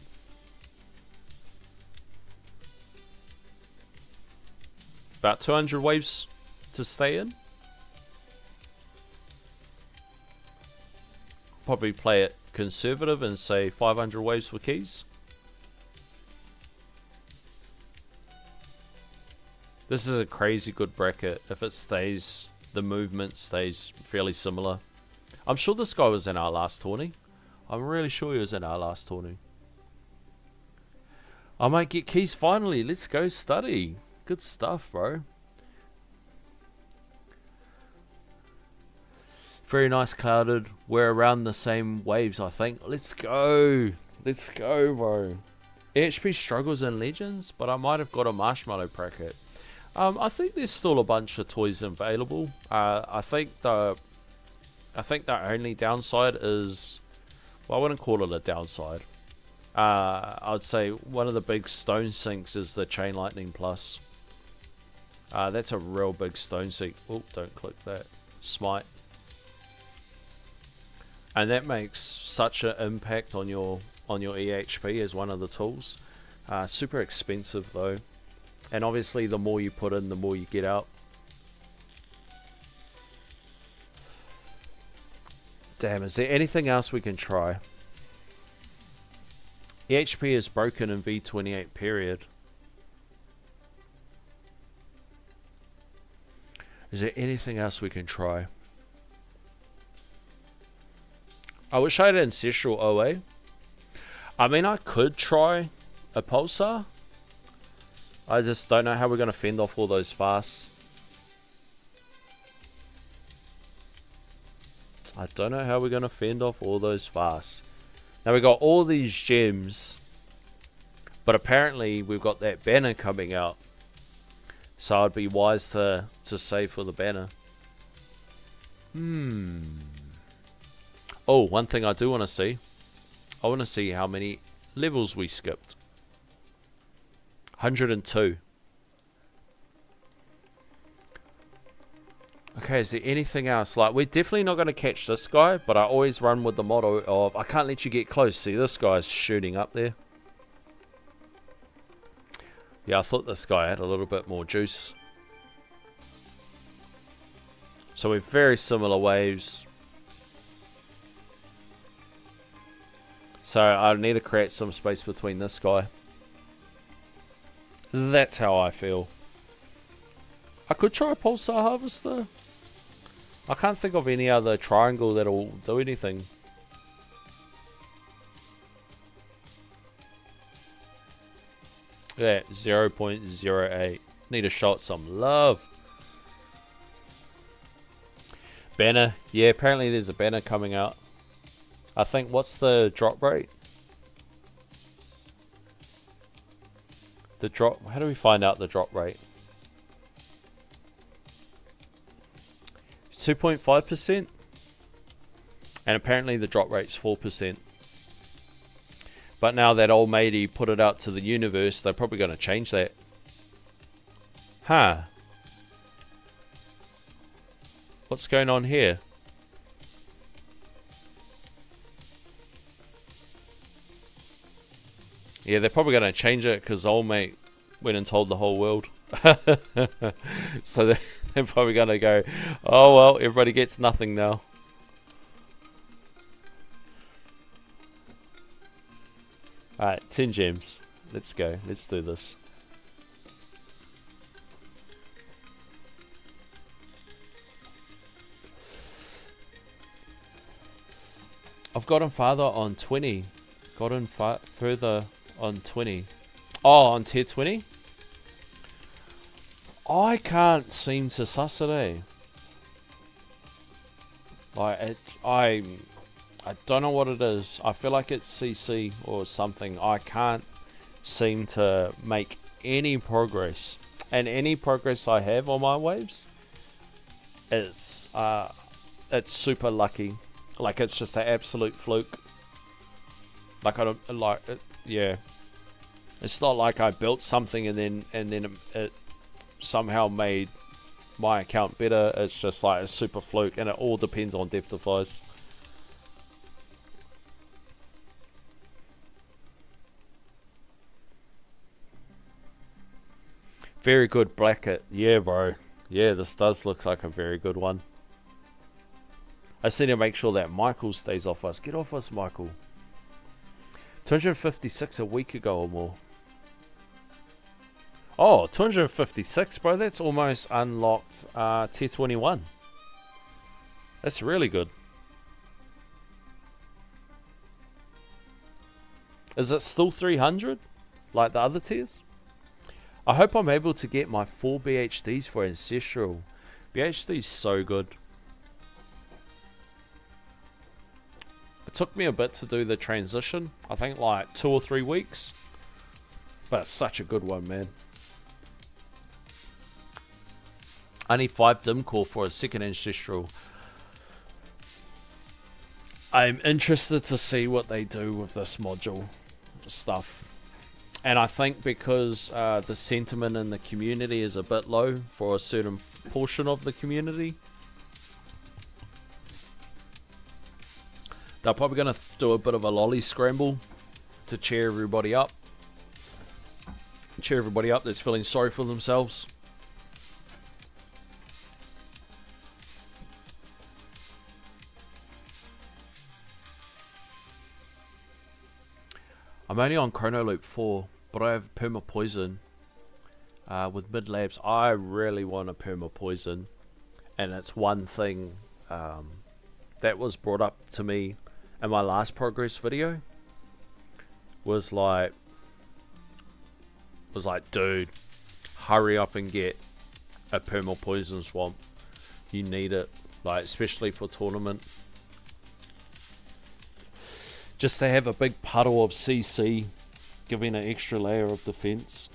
About 200 waves to stay in. Probably play it conservative and say 500 waves for keys. This is a crazy good bracket. If it stays, the movement stays fairly similar. I'm sure this guy was in our last tourney. I'm really sure he was in our last tourney. I might get keys finally. Let's go study. Good stuff, bro. Very nice clouded. We're around the same waves, I think. Let's go. Let's go, bro. HP struggles in Legends, but I might have got a Marshmallow bracket. I think there's still a bunch of toys available. I think the only downside is, well, I wouldn't call it a downside. I'd say one of the big stone sinks is the Chain Lightning Plus. That's a real big stone sink. Oh, don't click that. Smite. And that makes such an impact on your EHP as one of the tools. Super expensive though. And obviously the more you put in, the more you get out. Damn, is there anything else we can try? EHP is broken in V28 period. Is there anything else we can try? I wish I had Ancestral OA. I mean, I could try a Pulsar. I just don't know how we're going to fend off all those fasts. I don't know how we're going to fend off all those fasts. Now we got all these gems. But apparently we've got that banner coming out. So I'd be wise to save for the banner. Oh, one thing I do want to see. I want to see how many levels we skipped. 102. Okay, is there anything else? Like, we're definitely not going to catch this guy, but I always run with the motto of, I can't let you get close. See, this guy's shooting up there. Yeah, I thought this guy had a little bit more juice. So we're very similar waves. So I need to create some space between this guy. That's how I feel. I could try a Pulsar Harvester. I can't think of any other triangle that'll do anything. Yeah, 0.08. Need to shot some love. Banner. Yeah, apparently there's a banner coming out. I think, what's the drop rate? The drop, how do we find out the drop rate? 2.5%. And apparently the drop rate's 4%. But now that old matey put it out to the universe, they're probably going to change that. Huh. What's going on here? Yeah, they're probably going to change it because old mate went and told the whole world. So they're probably going to go, oh well, everybody gets nothing now. Alright, 10 gems. Let's go. Let's do this. I've gotten farther on 20. Gotten further on 20. Oh, on tier 20? I can't seem to suss it, eh? Like, I don't know what it is. I feel like it's CC or something. I can't seem to make any progress. And any progress I have on my waves, it's super lucky. Like, it's just an absolute fluke. Like, I don't like it. Yeah, it's not like I built something and then it somehow made my account better. It's just like a super fluke, and it all depends on Death Defies. Very good bracket. Yeah, bro. Yeah, this does look like a very good one. I just need to make sure that Michael stays off us. Get off us, Michael. 256 a week ago or more. Oh, 256, bro. That's almost unlocked tier 21. That's really good. Is it still 300? Like the other tiers? I hope I'm able to get my 4 BHDs for Ancestral. BHD's so good. It took me a bit to do the transition. I think like 2 or 3 weeks. But it's such a good one, man. I need 5 dim core for a second Ancestral. I'm interested to see what they do with this module stuff. And I think because the sentiment in the community is a bit low for a certain portion of the community, they're probably going to do a bit of a lolly scramble to cheer everybody up. Cheer everybody up that's feeling sorry for themselves. I'm only on Chrono Loop 4, but I have Perma Poison with Mid Labs. I really want a Perma Poison, and it's one thing that was brought up to me in my last progress video. Was like, dude, hurry up and get a Perma Poison Swamp. You need it, like especially for tournament. Just to have a big puddle of CC, giving an extra layer of defense.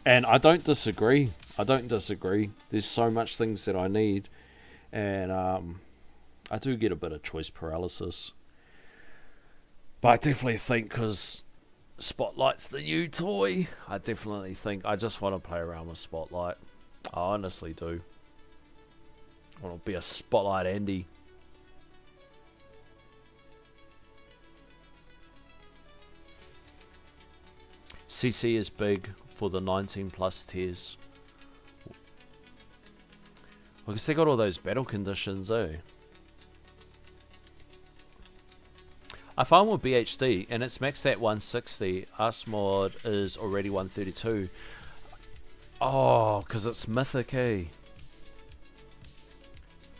And I don't disagree. There's so much things that I need. And I do get a bit of choice paralysis. But I definitely think because Spotlight's the new toy, I definitely think I just want to play around with Spotlight. I honestly do. I want to be a Spotlight Andy. CC is big for the 19 plus tiers. I guess they got all those battle conditions, eh? I found with BHD, and it's maxed at 160. Us mod is already 132. Oh, because it's Mythic, eh?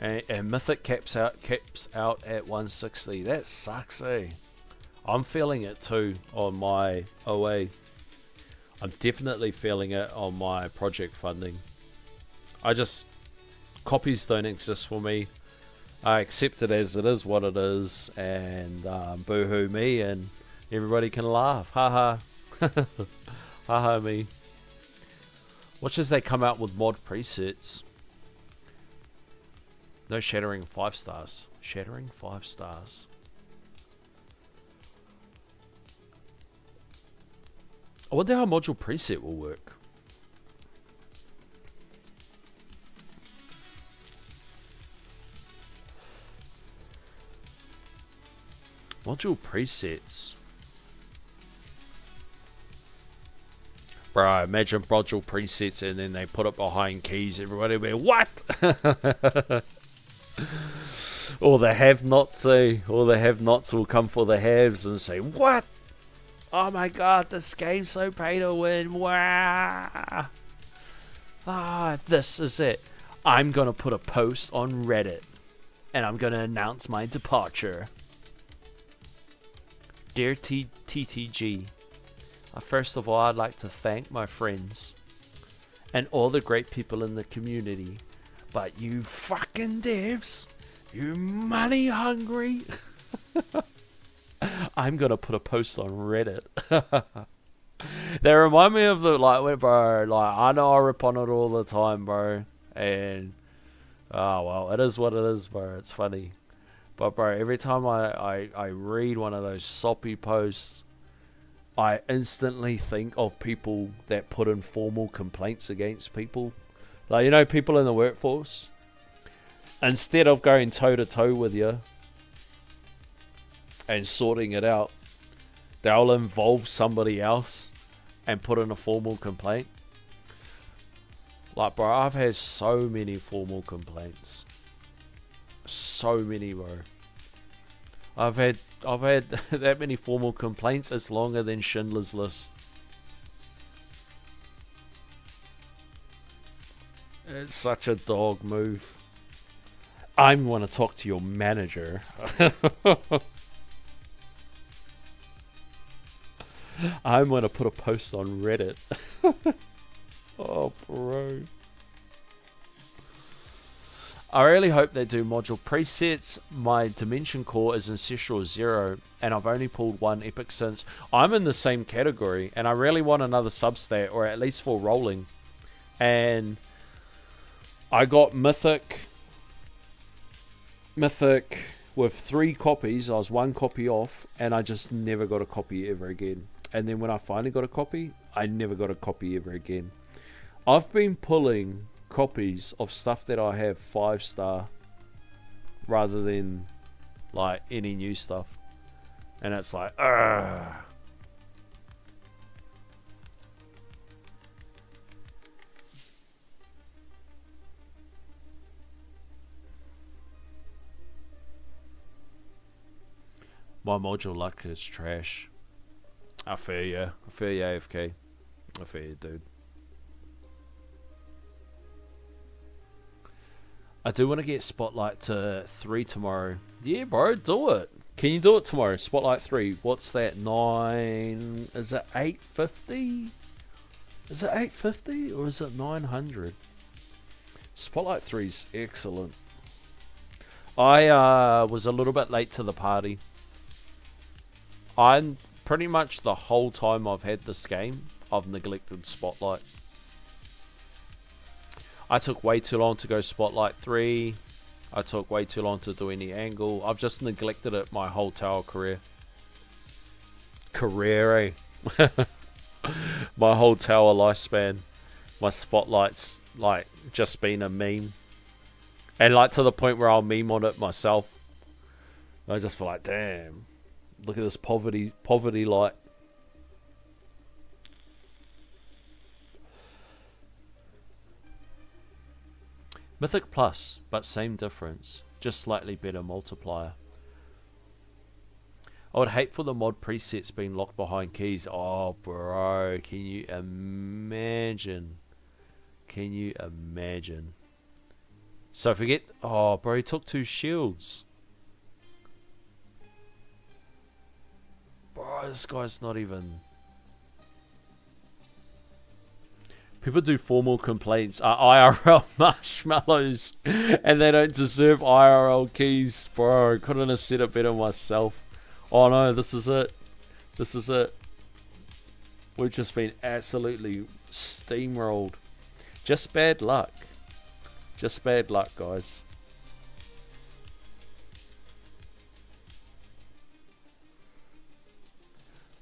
And Mythic caps out at 160. That sucks, eh? I'm feeling it too on my OA. I'm definitely feeling it on my project funding. Copies don't exist for me. I accept it as it is what it is, and boo-hoo me, and everybody can laugh. Haha. Haha me. Watch as they come out with mod presets. No shattering 5 stars. Shattering 5 stars. I wonder how module preset will work. Module presets. Bro, imagine module presets and then they put it behind keys. Everybody will be, what? Or the have-nots, eh? Or the have-nots will come for the haves and say, what? Oh my god, this game's so pay to win. Wow. Ah, this is it. I'm gonna put a post on Reddit. And I'm gonna announce my departure. Dear TTG, first of all, I'd like to thank my friends and all the great people in the community. But you fucking devs, you money hungry. I'm gonna put a post on Reddit. They remind me of the, like, bro, like, I know I rip on it all the time, bro. And, oh, well, it is what it is, bro. It's funny. But, bro, every time I read one of those soppy posts, I instantly think of people that put in formal complaints against people. Like, you know, people in the workforce. Instead of going toe-to-toe with you and sorting it out, they'll involve somebody else and put in a formal complaint. Like, bro, I've had so many formal complaints. So many, bro. I've had that many formal complaints. It's longer than Schindler's List. It's such a dog move. I'm going to talk to your manager. I'm going to put a post on Reddit. Oh, bro. I really hope they do module presets. My Dimension Core is Ancestral 0, and I've only pulled one epic since. I'm in the same category, and I really want another substat, or at least for rolling. And I got Mythic with 3 copies. I was 1 copy off, and I just never got a copy ever again. And then when I finally got a copy, I never got a copy ever again. I've been pulling copies of stuff that I have 5-star rather than like any new stuff, and it's like, ugh. My module luck is trash. I feel ya. I feel ya, AFK. I feel ya, dude. I do want to get Spotlight to 3 tomorrow. Yeah, bro, do it. Can you do it tomorrow? Spotlight 3. What's that? 9... Is it 850? Is it 850 or is it 900? Spotlight 3's excellent. I was a little bit late to the party. I'm pretty much the whole time I've had this game, I've neglected Spotlight. I took way too long to go Spotlight 3. I took way too long to do any angle. I've just neglected it my whole tower career. Career, eh? My whole tower lifespan. My Spotlight's like just been a meme. And like to the point where I'll meme on it myself. I just feel like, damn. Look at this poverty light. Mythic Plus, but same difference. Just slightly better multiplier. I would hate for the mod presets being locked behind keys. Oh, bro. Can you imagine? Can you imagine? So forget... Oh, bro, he took 2 shields. Bro, this guy's not even... People do formal complaints, IRL marshmallows, and they don't deserve IRL keys. Bro, couldn't have said it better myself. Oh no, this is it. This is it. We've just been absolutely steamrolled. Just bad luck. Just bad luck, guys.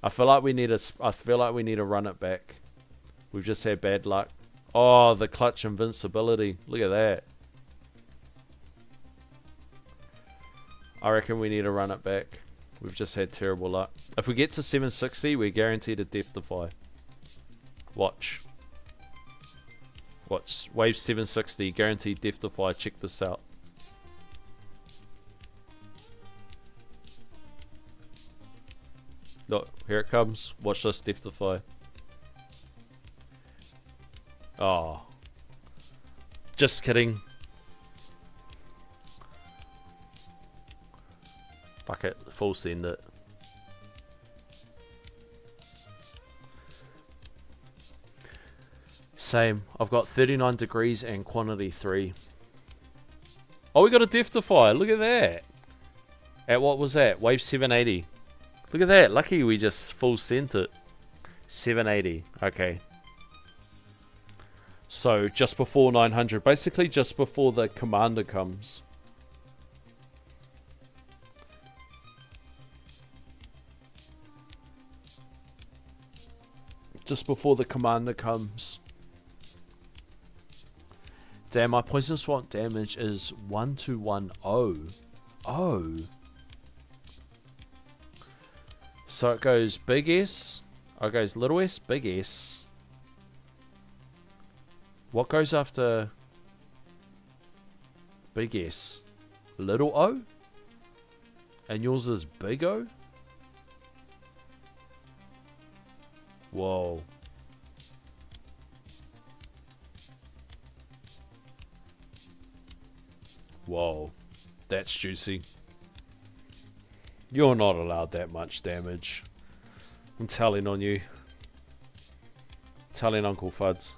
I feel like we need to run it back. We've just had bad luck. Oh, the clutch invincibility. Look at that. I reckon we need to run it back. We've just had terrible luck. If we get to 760, we're guaranteed a Death Defy. Watch. Watch. Wave 760, guaranteed Death Defy. Check this out. Look, here it comes. Watch this Deathify. Oh. Just kidding. Fuck it. Full send it. Same. I've got 39 degrees and quantity 3. Oh, we got a Deathify. Look at that. At what was that? Wave 780. Look at that. Lucky we just full sent it. 780. Okay. So, just before 900. Basically, just before the commander comes. Just before the commander comes. Damn, my poison swamp damage is 1210. Oh. So it goes big S. Oh, it goes little s, big S. What goes after big S? Little O? And yours is big O? Whoa. Whoa, that's juicy. You're not allowed that much damage. I'm telling on you. Telling Uncle Fuds.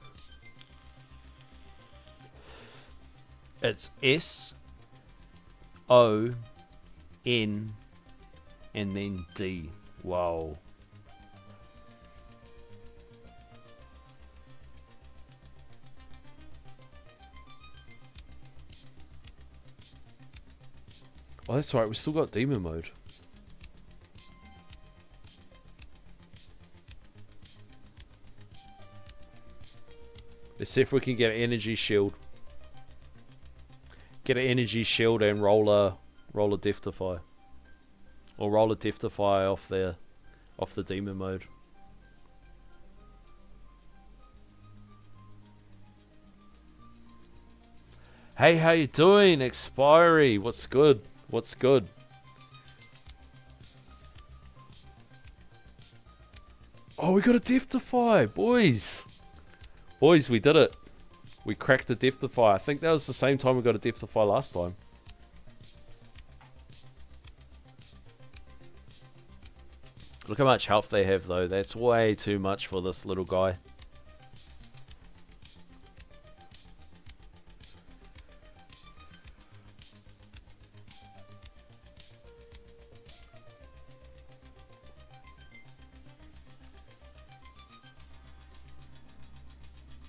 It's S O N and then D. Wow. Oh, that's right. We still got demon mode. Let's see if we can get an energy shield. Get an energy shield and roll a Deathify. Or roll a Deathify off the demon mode. Hey, how you doing? Expiry. What's good? What's good? Oh, we got a Deathify, boys. Boys, we did it. We cracked a Deathify. I think that was the same time we got a Deathify last time. Look how much health they have, though. That's way too much for this little guy.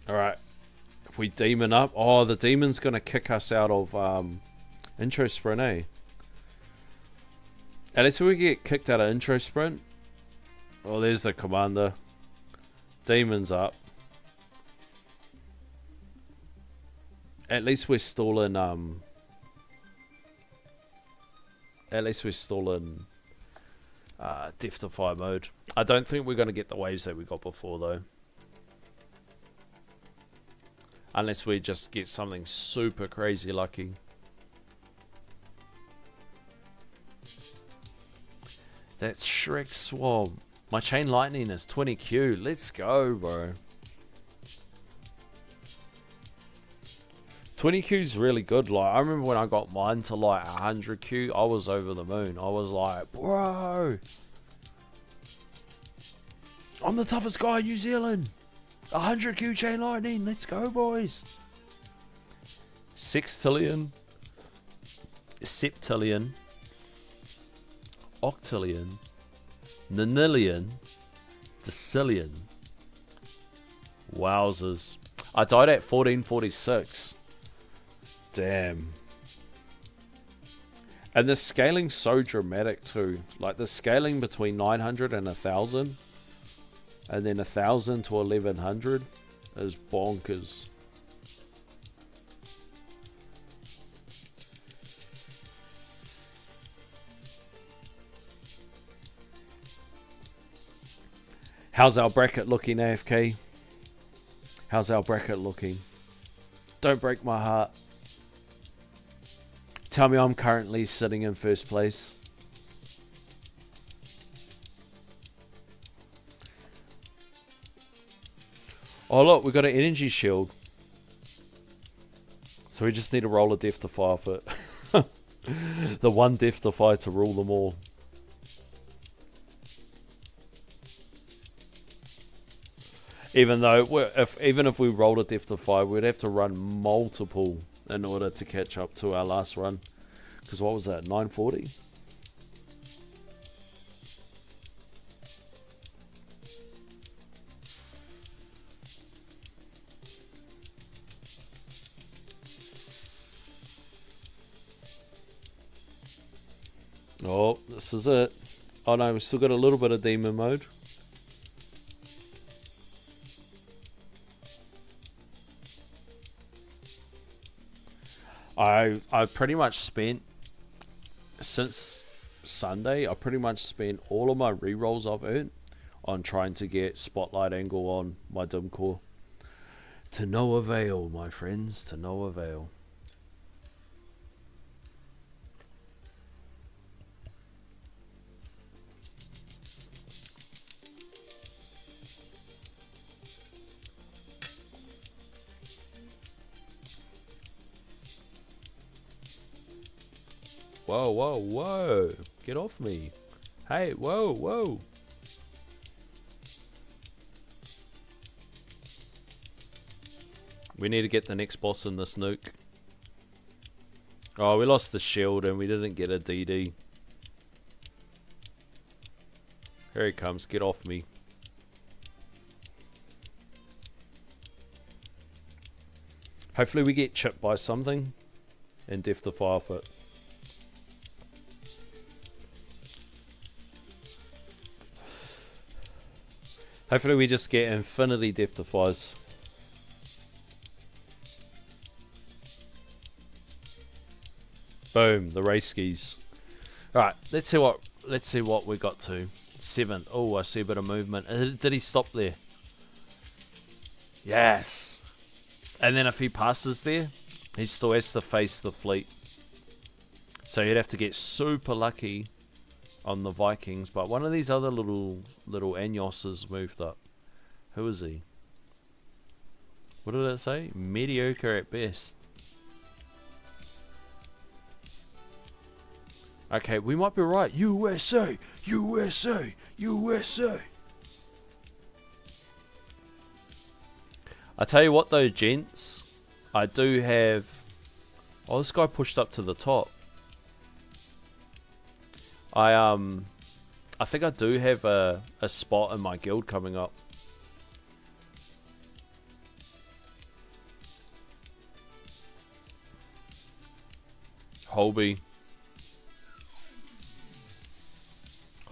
Alright. If we demon up... Oh, the demon's going to kick us out of intro sprint, eh? At least we get kicked out of intro sprint. Oh, there's the commander. Demon's up. At least we're still in... At least we're still in... Deathify mode. I don't think we're going to get the waves that we got before, though. Unless we just get something super crazy lucky. That's Shrek Swamp. My Chain Lightning is 20Q. Let's go, bro. 20Q is really good. Like, I remember when I got mine to like 100Q, I was over the moon. I was like, bro, I'm the toughest guy in New Zealand. 100Q Chain Lightning. Let's go, boys. Sextillion. Septillion. Octillion. Nonillion. Decillion. Wowzers. I died at 1446. Damn. And the scaling's so dramatic too. Like the scaling between 900 and 1000. And then 1000 to 1100 is bonkers. How's our bracket looking, AFK? How's our bracket looking? Don't break my heart. Tell me I'm currently sitting in first place. Oh look, we got an energy shield. So we just need to roll a Death Defy off it. The one Death Defy to rule them all. Even though, even if we rolled a Death Defy, we'd have to run multiple in order to catch up to our last run. Because what was that, 940? Oh, this is it. Oh no, we still got a little bit of demon mode. I pretty much spent, since Sunday, I pretty much spent all of my rerolls I've earned on trying to get spotlight angle on my dim core. To no avail, my friends, to no avail. Whoa, whoa, whoa. Get off me. Hey, whoa, whoa. We need to get the next boss in this nuke. Oh, we lost the shield and we didn't get a DD. Here he comes. Get off me. Hopefully we get chipped by something and Death Defy off it. Hopefully we just get infinity Death Defies. Boom, the race skis. Alright, let's see what we got to. 7. Oh, I see a bit of movement. Did he stop there? Yes. And then if he passes there, he still has to face the fleet. So you'd have to get super lucky on the Vikings, but one of these other little Anyoses moved up. Who is he? What did it say? Mediocre at best. Okay, we might be right. USA! USA! USA! I tell you what though, gents. I do have... Oh, this guy pushed up to the top. I think I do have a spot in my guild coming up. Holby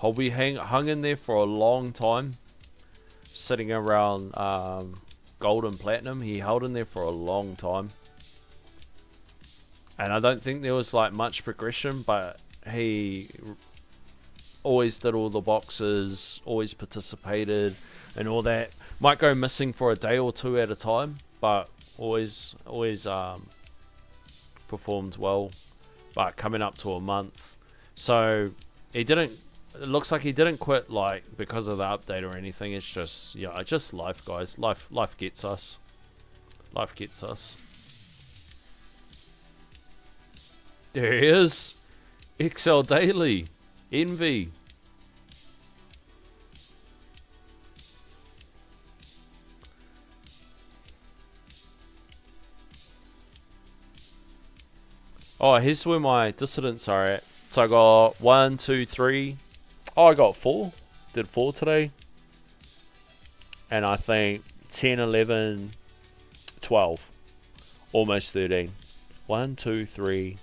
hung in there for a long time, sitting around gold and platinum. He held in there for a long time, and I don't think there was like much progression, but he always did all the boxes, always participated and all that. Might go missing for a day or two at a time, but always performed well. But coming up to a month, so he didn't. It looks like he didn't quit like because of the update or anything. It's just, yeah, just life, guys. Life gets us. Life gets us. There he is. XL Daily. Envy. Oh, here's where my dissidents are at. So I got 1, 2, 3. Oh, I got 4. Did 4 today. And I think 10, 11, 12. Almost 13. 1, 2, 3,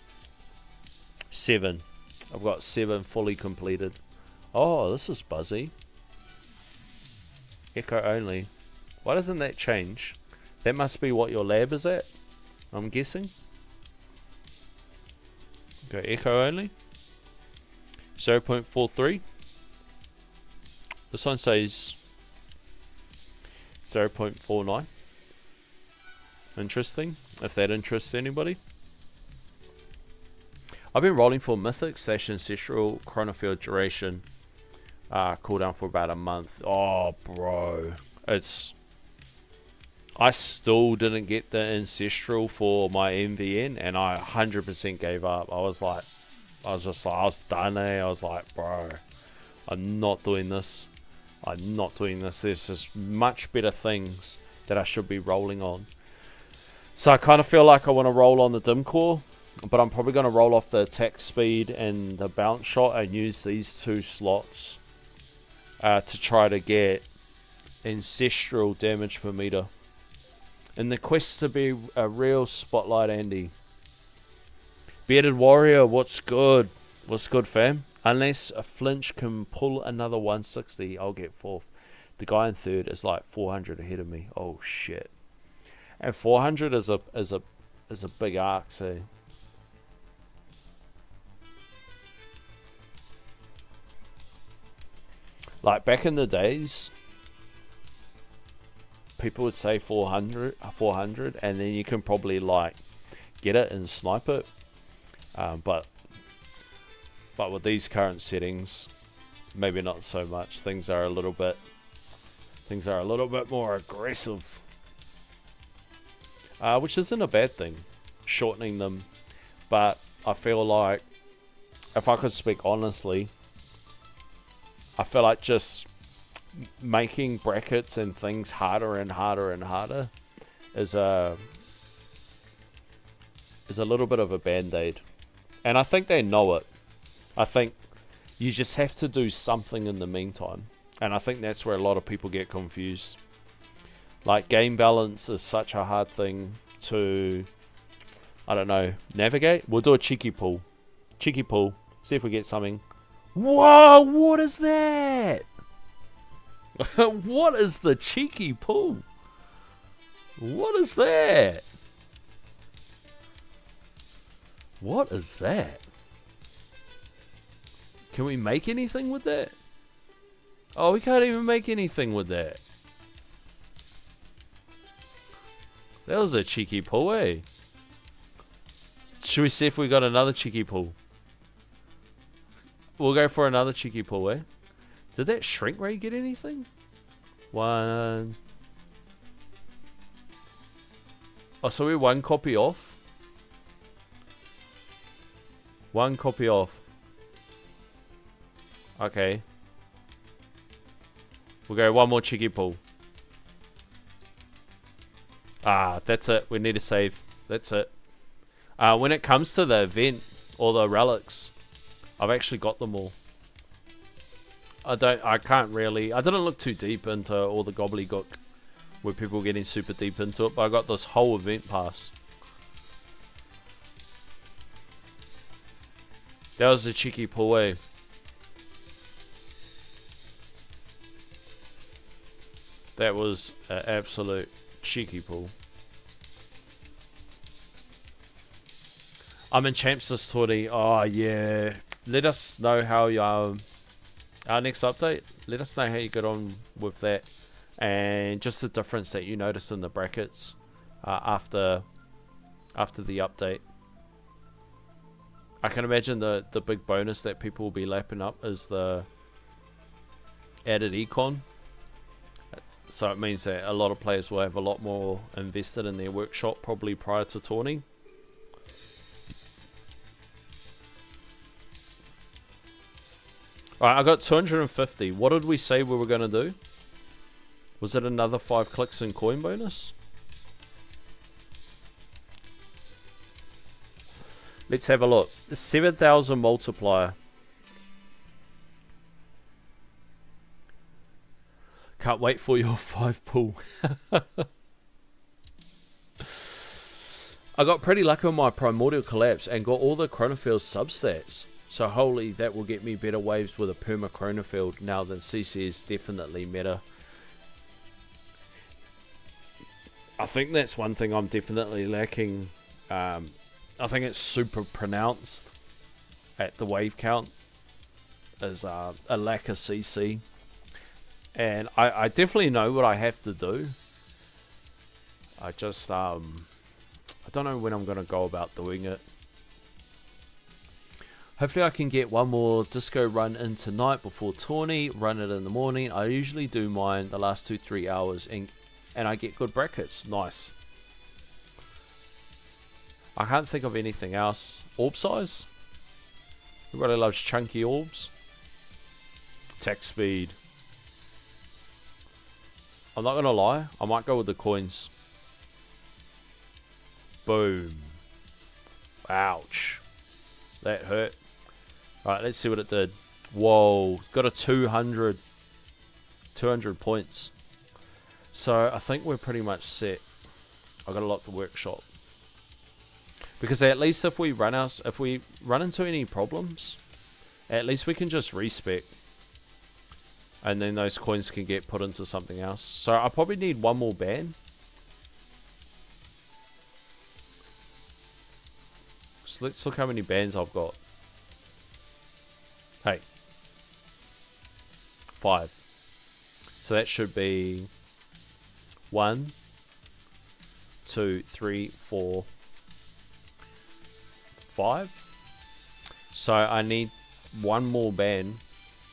7. I've got 7 fully completed. Oh, this is buzzy. Echo only. Why doesn't that change? That must be what your lab is at, I'm guessing. Go echo only. 0.43. This one says 0.49. Interesting, if that interests anybody. I've been rolling for Mythic, Slash Ancestral, Chronofield Duration. Cooldown for about a month. Oh, bro. It's I still didn't get the Ancestral for my MVN, and I 100% gave up. I was done, eh? I was like, bro, I'm not doing this. I'm not doing this. There's just much better things that I should be rolling on. So I kind of feel like I want to roll on the dim core, but I'm probably going to roll off the attack speed and the bounce shot and use these 2 slots to try to get Ancestral damage per meter. In the quest to be a real spotlight Andy. Bearded Warrior, what's good? What's good, fam? Unless a flinch can pull another 160, I'll get 4th. The guy in 3rd is like 400 ahead of me. Oh shit. And 400 is a big arc, so. Like back in the days, people would say 400, and then you can probably like get it and snipe it. But with these current settings, maybe not so much. Things are a little bit more aggressive, which isn't a bad thing, shortening them. But I feel like, if I could speak honestly, I feel like just making brackets and things harder and harder and harder is a little bit of a band-aid. And I think they know it. I think you just have to do something in the meantime. And I think that's where a lot of people get confused. Like, game balance is such a hard thing to, I don't know, navigate. We'll do a cheeky pull. Cheeky pull. See if we get something. Whoa, what is that? What is the cheeky pull? What is that? What is that? Can we make anything with that? Oh, we can't even make anything with that. That was a cheeky pull, eh? Should we see if we got another cheeky pull? We'll go for another cheeky pull, eh? Did that shrink ray get anything? 1. Oh, so we're 1 copy off. 1 copy off. Okay. We'll go 1 more cheeky pull. Ah, that's it. We need to save. That's it. When it comes to the event or the relics, I've actually got them all. I didn't look too deep into all the gobbledygook where people are getting super deep into it, but I got this whole event pass. That was a cheeky pull, eh? That was an absolute cheeky pull. I'm in champs this tourney. Oh yeah. Let us know how our next update. Let us know how you got on with that, and just the difference that you notice in the brackets after the update. I can imagine the big bonus that people will be lapping up is the added econ. So it means that a lot of players will have a lot more invested in their workshop probably prior to tourney. Alright, I got 250. What did we say we were going to do? Was it another 5 clicks and coin bonus? Let's have a look. 7,000 multiplier. Can't wait for your 5 pull. I got pretty lucky on my Primordial Collapse and got all the Chronofield substats. So holy, that will get me better waves with a perma Chronofield now that CC is definitely meta. I think that's one thing I'm definitely lacking. I think it's super pronounced at the wave count is a lack of CC. And I definitely know what I have to do. I just, I don't know when I'm going to go about doing it. Hopefully I can get one more disco run in tonight before tourney, run it in the morning. I usually do mine the last 2-3 hours and I get good brackets. Nice. I can't think of anything else. Orb size? Everybody loves chunky orbs. Attack speed. I'm not gonna lie, I might go with the coins. Boom. Ouch. That hurt. Alright, let's see what it did. Whoa, got a 200 points. So I think we're pretty much set. I gotta lock the workshop. Because at least if we run into any problems, at least we can just respec. And then those coins can get put into something else. So I probably need one more ban. So let's look how many bans I've got. Hey. 5. So that should be 1, 2, 3, 4, 5. So I need one more ban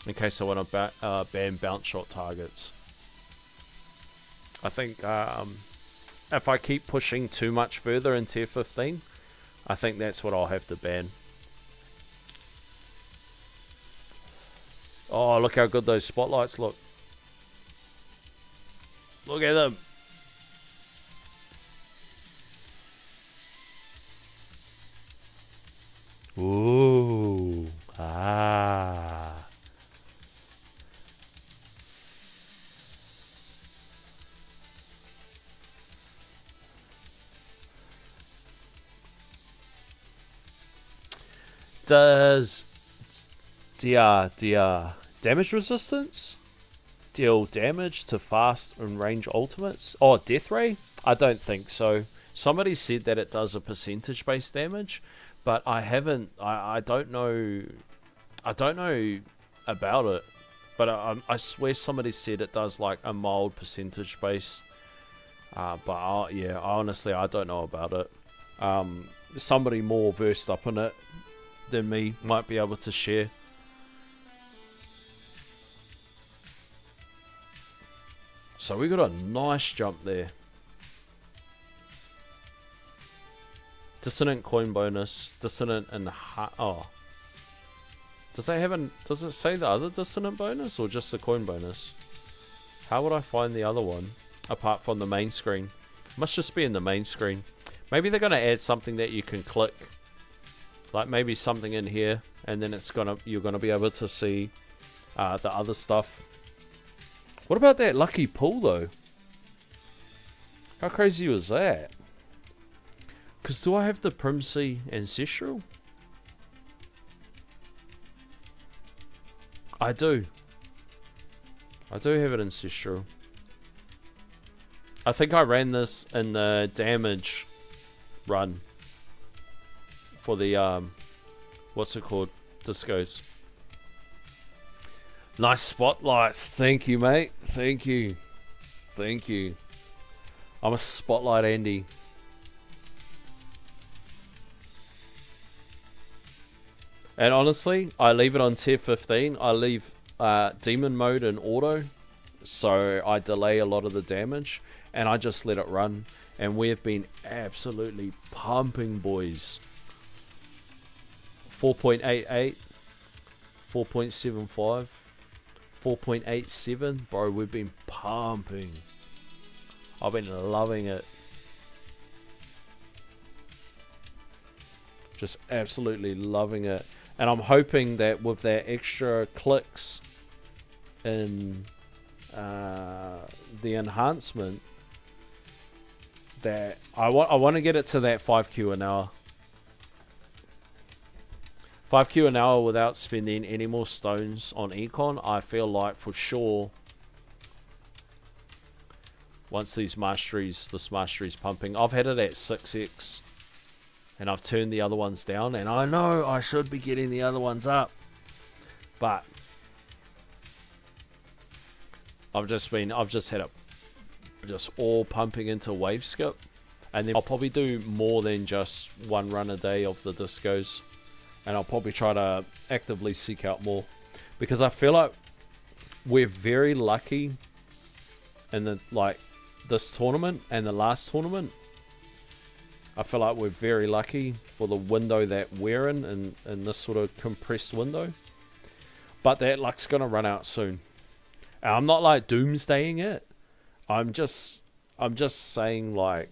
in case I want to ban bounce shot targets. I think if I keep pushing too much further in tier 15, I think that's what I'll have to ban. Oh, look how good those spotlights look. Look at them. Ooh. Ah. Does damage resistance deal damage to fast and range ultimates? Oh, Death Ray? I don't think so. Somebody said that it does a percentage based damage, but I haven't. I don't know. I don't know about it, but I swear somebody said it does like a mild percentage base. But yeah, honestly, I don't know about it. Somebody more versed up in it than me might be able to share. So we got a nice jump there. Dissonant coin bonus, dissonant and oh. Does it say the other dissonant bonus or just the coin bonus? How would I find the other one apart from the main screen? Must just be in the main screen. Maybe they're gonna add something that you can click. Like maybe something in here, and then you're gonna be able to see the other stuff. What about that lucky pull though? How crazy was that? Because do I have the Primsea Ancestral? I do. I do have it Ancestral. I think I ran this in the damage run. For the, what's it called? Discos. Nice spotlights. Thank you, mate. Thank you. Thank you. I'm a spotlight Andy. And honestly, I leave it on tier 15. I leave demon mode in auto. So I delay a lot of the damage. And I just let it run. And we have been absolutely pumping, boys. 4.88, 4.75, 4.87. Bro, we've been pumping. I've been loving it. Just absolutely loving it. And I'm hoping that with that extra clicks in the enhancement, that I want to get it to that 5Q an hour. 5Q an hour without spending any more stones on Econ. I feel like for sure once this mastery's pumping. I've had it at 6x and I've turned the other ones down, and I know I should be getting the other ones up, but I've just had it just all pumping into wave skip, and then I'll probably do more than just one run a day of the discos. And I'll probably try to actively seek out more. Because I feel like we're very lucky in the, like, this tournament and the last tournament. I feel like we're very lucky for the window that we're in this sort of compressed window. But that luck's going to run out soon. And I'm not like doomsdaying it. I'm just saying, like,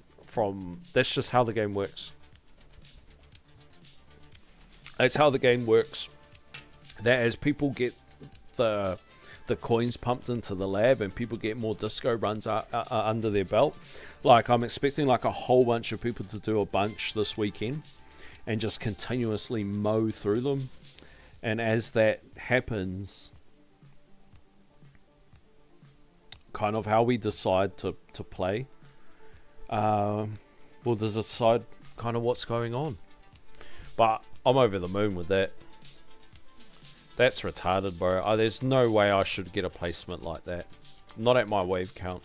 that's just how the game works. That's how the game works. That as people get the coins pumped into the lab and people get more disco runs under their belt, like, I'm expecting like a whole bunch of people to do a bunch this weekend and just continuously mow through them. And as that happens, kind of how we decide to play, we'll decide kind of what's going on. But I'm over the moon with that. That's retarded, bro. There's no way I should get a placement like that. Not at my wave count.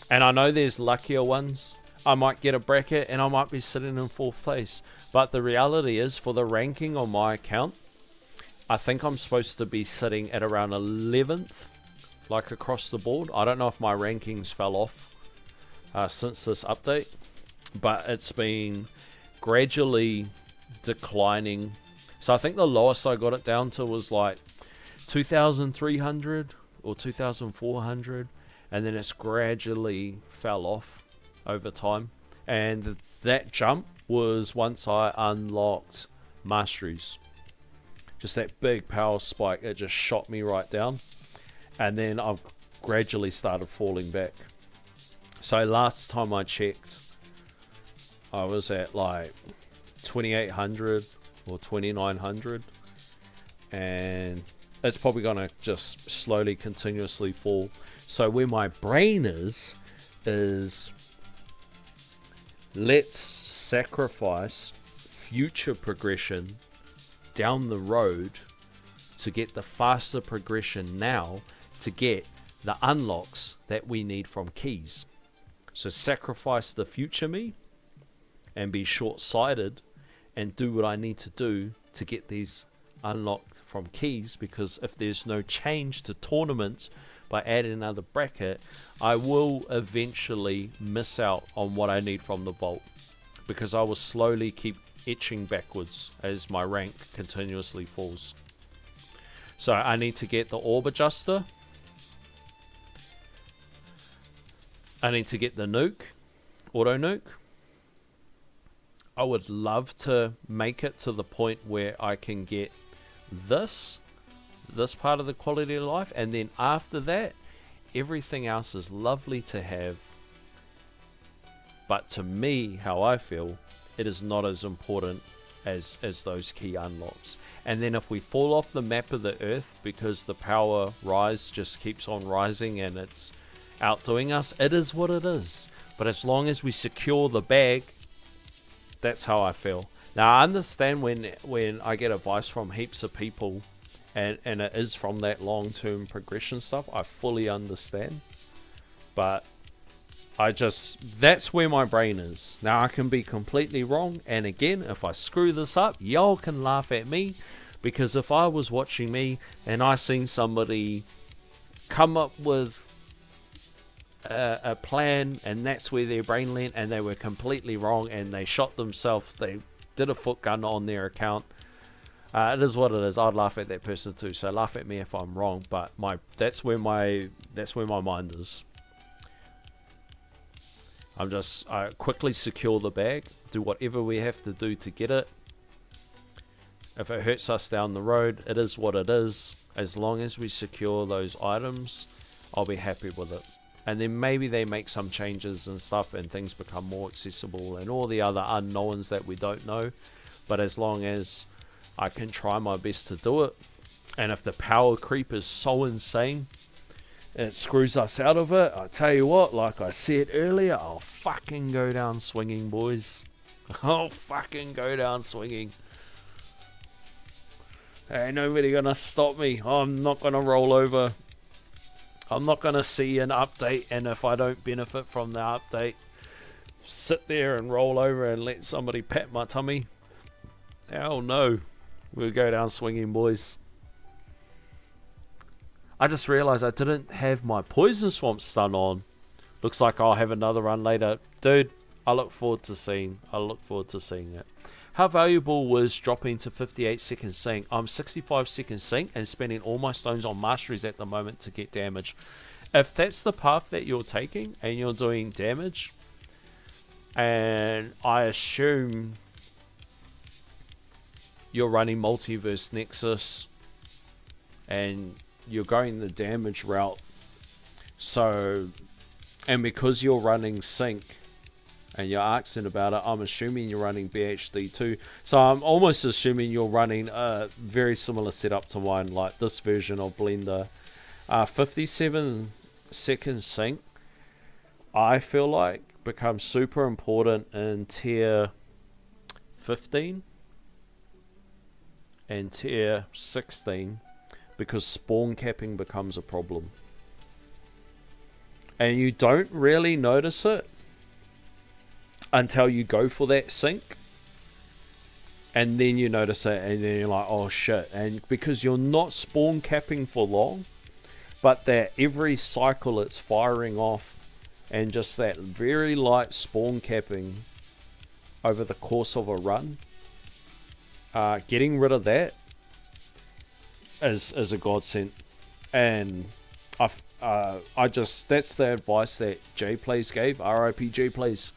And I know there's luckier ones. I might get a bracket and I might be sitting in 4th place. But the reality is, for the ranking on my account, I think I'm supposed to be sitting at around 11th, like across the board. I don't know if my rankings fell off since this update, but it's been gradually declining. So I think the lowest I got it down to was like 2,300 or 2,400, and then it's gradually fell off over time. And that jump was once I unlocked Masteries. Just that big power spike, it just shot me right down. And then I've gradually started falling back. So last time I checked, I was at like 2,800 or 2,900, and it's probably gonna just slowly, continuously fall. So where my brain is let's sacrifice future progression down the road to get the faster progression now to get the unlocks that we need from keys. So sacrifice the future me and be short-sighted and do what I need to do to get these unlocked from keys, because if there's no change to tournaments by adding another bracket, I will eventually miss out on what I need from the vault, because I will slowly keep etching backwards as my rank continuously falls. So I need to get the orb adjuster. I need to get the nuke, auto nuke. I would love to make it to the point where I can get this part of the quality of life, and then after that, everything else is lovely to have. But to me, how I feel, it is not as important as those key unlocks. And then if we fall off the map of the earth because the power rise just keeps on rising and it's outdoing us, it is what it is. But as long as we secure the bag, that's how I feel. Now I understand when I get advice from heaps of people and it is from that long-term progression stuff, I fully understand. But that's where my brain is. Now I can be completely wrong, and again, if I screw this up, y'all can laugh at me, because if I was watching me and I seen somebody come up with a plan and that's where their brain went and they were completely wrong and they shot themselves, they did a foot gun on their account, it is what it is. I'd laugh at that person too, so laugh at me if I'm wrong, but that's where my mind is. I quickly secure the bag, do whatever we have to do to get it. If it hurts us down the road, it is what it is. As long as we secure those items, I'll be happy with it. And then maybe they make some changes and stuff and things become more accessible and all the other unknowns that we don't know. But as long as I can try my best to do it, and if the power creep is so insane and it screws us out of it, I tell you what, like I said earlier, I'll fucking go down swinging, boys. I'll fucking go down swinging. Ain't nobody gonna stop me. I'm not gonna roll over. I'm not going to see an update, and if I don't benefit from the update, sit there and roll over and let somebody pat my tummy. Hell no. We'll go down swinging, boys. I just realised I didn't have my Poison Swamp stun on. Looks like I'll have another run later. Dude, I look forward to seeing it. How valuable was dropping to 58 second sync? I'm 65 second sync and spending all my stones on masteries at the moment to get damage. If that's the path that you're taking and you're doing damage, and I assume you're running Multiverse Nexus and you're going the damage route, so, and because you're running sync and you're asking about it, I'm assuming you're running BHD too. So I'm almost assuming you're running a very similar setup to mine, like this version of Blender. 57 second sync, I feel like, becomes super important in tier 15 and tier 16 because spawn capping becomes a problem. And you don't really notice it until you go for that sync, and then you notice it, and then you're like, oh shit. And because you're not spawn capping for long, but that every cycle it's firing off, and just that very light spawn capping over the course of a run, getting rid of that is a godsend. And I just, that's the advice that J-Plays gave, RIP J-Plays.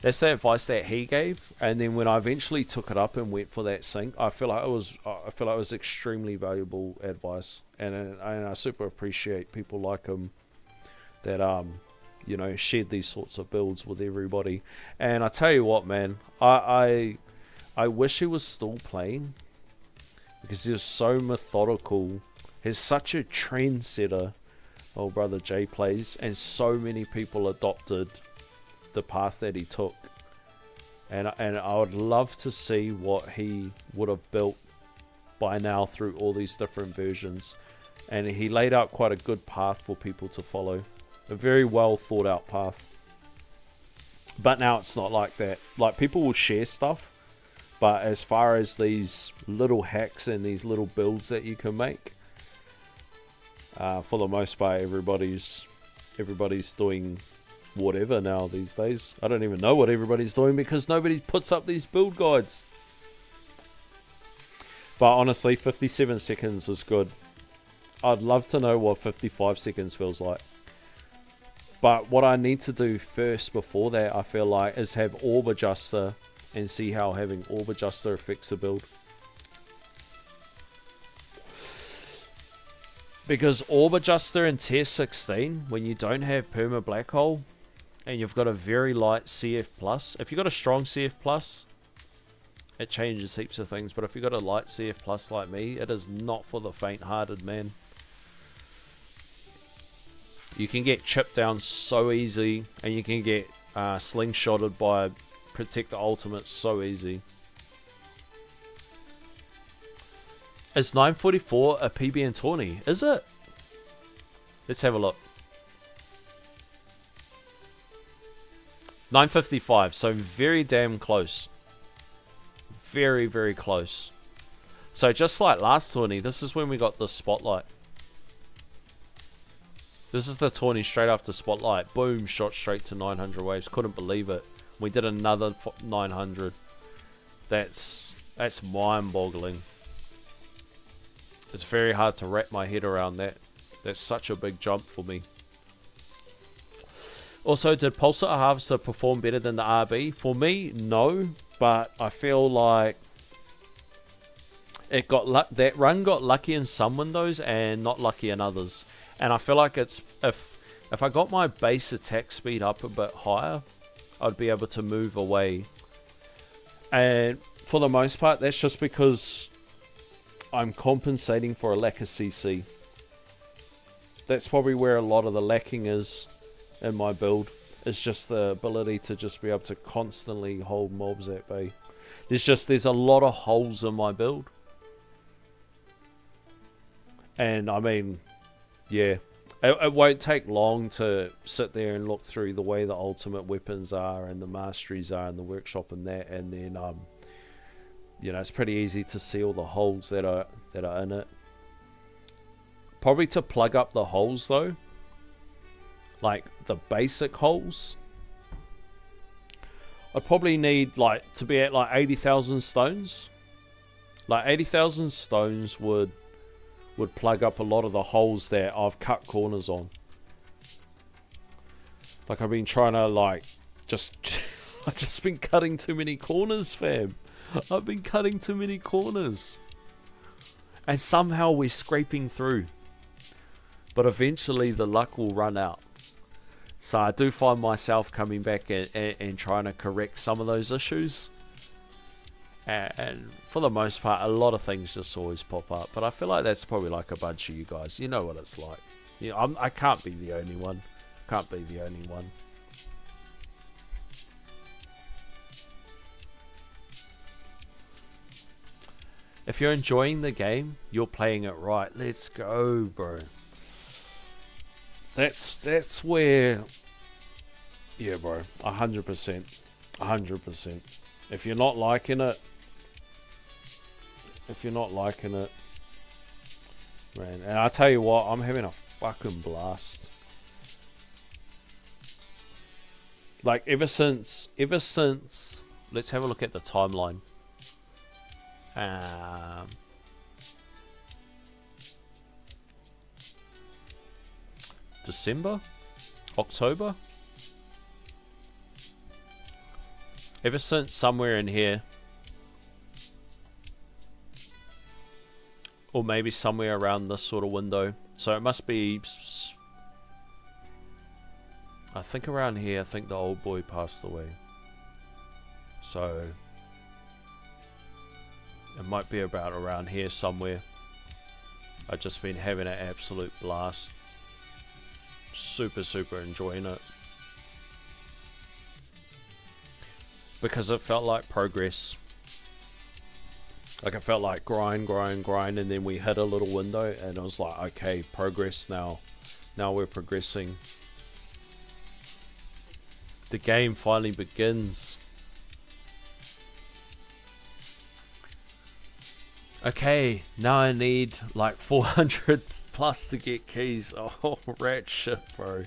That's the advice that he gave, and then when I eventually took it up and went for that sync, I feel like it was extremely valuable advice, and I super appreciate people like him that you know, shared these sorts of builds with everybody. And I tell you what, man, I wish he was still playing because he was so methodical. He's such a trendsetter, old brother J-Plays, and so many people adopted the path that he took, and I would love to see what he would have built by now through all these different versions. And he laid out quite a good path for people to follow, a very well thought out path. But now it's not like that. Like, people will share stuff, but as far as these little hacks and these little builds that you can make, for the most part, everybody's doing whatever now these days. I don't even know what everybody's doing because nobody puts up these build guides. But honestly, 57 seconds is good. I'd love to know what 55 seconds feels like. But what I need to do first before that, I feel like, is have Orb Adjuster and see how having Orb Adjuster affects the build. Because Orb Adjuster in tier 16, when you don't have Perma Black Hole, and you've got a very light CF+, if you've got a strong CF+, it changes heaps of things. But if you've got a light CF+ like me, it is not for the faint-hearted, man. You can get chipped down so easy, and you can get slingshotted by Protector Ultimate so easy. Is 944 a PB and tourney? Is it? Let's have a look. 955, so very damn close. Very, very close. So just like last tourney, this is when we got the Spotlight. This is the tourney straight after Spotlight. Boom, shot straight to 900 waves. Couldn't believe it. We did another 900. That's mind-boggling. It's very hard to wrap my head around that. That's such a big jump for me. Also, did Pulsar Harvester perform better than the RB? For me, no. But I feel like it got that run got lucky in some windows and not lucky in others. And I feel like it's if I got my base attack speed up a bit higher, I'd be able to move away. And for the most part, that's just because I'm compensating for a lack of CC. That's probably where a lot of the lacking is in my build. It's just the ability to just be able to constantly hold mobs at bay. There's a lot of holes in my build. And I mean, yeah, it won't take long to sit there and look through the way the ultimate weapons are and the masteries are in the workshop and that, and then you know, it's pretty easy to see all the holes that are in it. Probably to plug up the holes though, like the basic holes, I'd probably need like to be at like 80,000 stones. Like 80,000 stones would plug up a lot of the holes that I've cut corners on. Like I've been trying to like I've just been cutting too many corners, fam. I've been cutting too many corners. And somehow we're scraping through. But eventually the luck will run out. So I do find myself coming back and trying to correct some of those issues. And for the most part, a lot of things just always pop up. But I feel like that's probably like a bunch of you guys. You know what it's like. You know, I can't be the only one. Can't be the only one. If you're enjoying the game, you're playing it right. Let's go, bro. That's where... Yeah, bro. 100%. 100%. If you're not liking it... Man, and I tell you what, I'm having a fucking blast. Like, ever since... Let's have a look at the timeline. December? October? Ever since somewhere in here, or maybe somewhere around this sort of window, so it must be, I think around here, I think the old boy passed away, so it might be about around here somewhere. I've just been having an absolute blast. Super enjoying it. Because it felt like progress. Like it felt like grind, and then we hit a little window and it was like, okay, progress now. Now we're progressing. The game finally begins. Okay, now I need like 400 plus to get keys. Oh, rat shit, bro.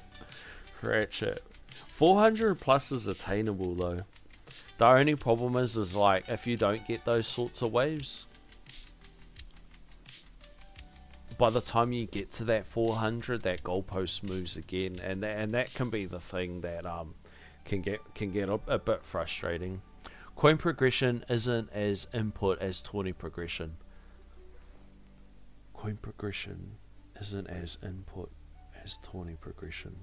Rat shit. 400 plus is attainable though. The only problem is like if you don't get those sorts of waves, by the time you get to that 400, that goalpost moves again, and that can be the thing that can get a bit frustrating. Coin progression isn't as input as tourney progression. Coin progression isn't as input as tourney progression.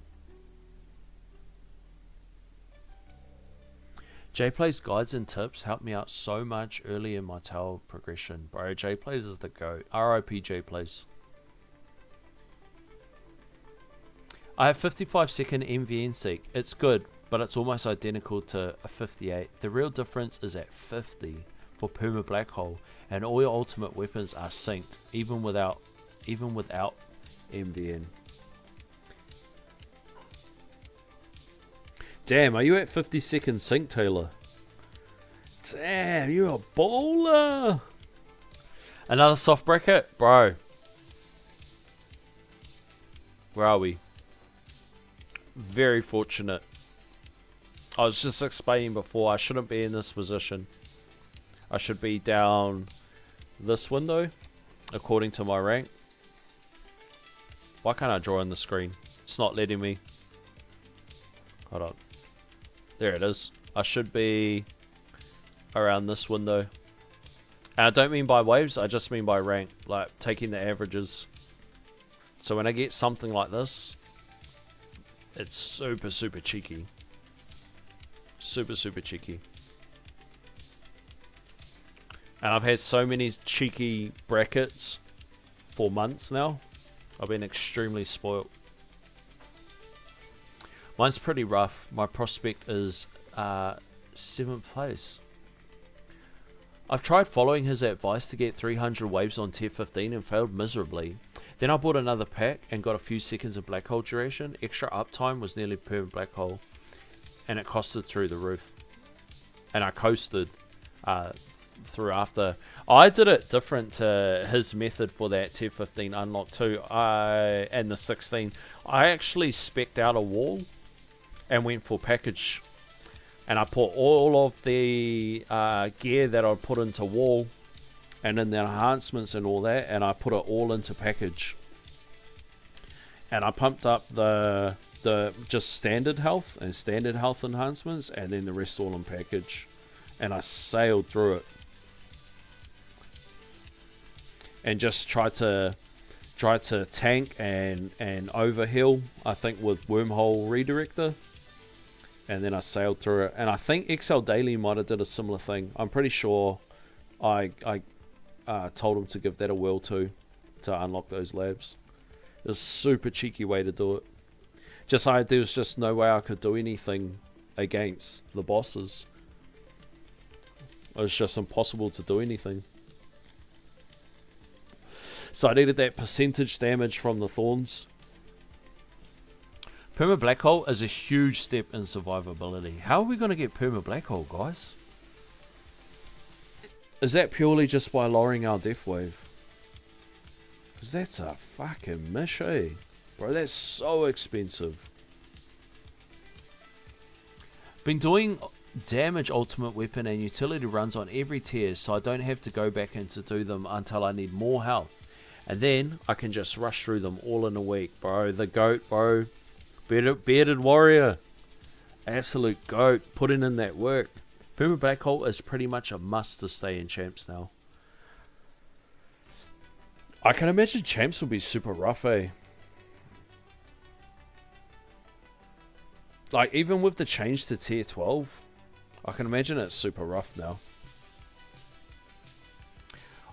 JPlay's guides and tips helped me out so much early in my tower progression. Bro, JPlays is the GOAT. RIP JPlays. I have 55-second MVN seek. It's good, but it's almost identical to a 58. The real difference is at 50 for Perma Black Hole, and all your ultimate weapons are synced, even without MVN. Damn, are you at 50-second sync, Taylor? Damn, you a baller! Another soft bracket? Bro. Where are we? Very fortunate. I was just explaining before, I shouldn't be in this position. I should be down this window, according to my rank. Why can't I draw on the screen? It's not letting me. Hold on. There it is. I should be around this window. And I don't mean by waves, I just mean by rank. Like, taking the averages. So when I get something like this, it's super cheeky. Super cheeky. And I've had so many cheeky brackets for months now. I've been extremely spoilt. Mine's pretty rough. My prospect is 7th place. I've tried following his advice to get 300 waves on tier 15 and failed miserably. Then I bought another pack and got a few seconds of black hole duration. Extra uptime was nearly per black hole. And it costed through the roof. And I coasted through after. I did it different to his method for that Tier 15 unlock too. And the 16. I actually specced out a wall and went for package. And I put all of the gear that I'd put into wall and in the enhancements and all that, and I put it all into package. And I pumped up the just standard health and standard health enhancements, and then the rest all in package. And I sailed through it. And just tried to tank and overheal, I think, with Wormhole Redirector. And then I sailed through it. And I think XL Daily might have did a similar thing. I'm pretty sure I told him to give that a whirl too, to unlock those labs. It was a super cheeky way to do it. There was just no way I could do anything against the bosses. It was just impossible to do anything. So I needed that percentage damage from the thorns. Perma Black Hole is a huge step in survivability. How are we going to get Perma Black Hole, guys? Is that purely just by lowering our death wave? Because that's a fucking mish, eh? Bro, that's so expensive. Been doing damage ultimate weapon and utility runs on every tier, so I don't have to go back in to do them until I need more health. And then I can just rush through them all in a week, bro. The GOAT, bro. Bearded Warrior. Absolute GOAT. Putting in that work. Perma Black Hole is pretty much a must to stay in Champs now. I can imagine Champs will be super rough, eh? Like, even with the change to tier 12, I can imagine it's super rough now.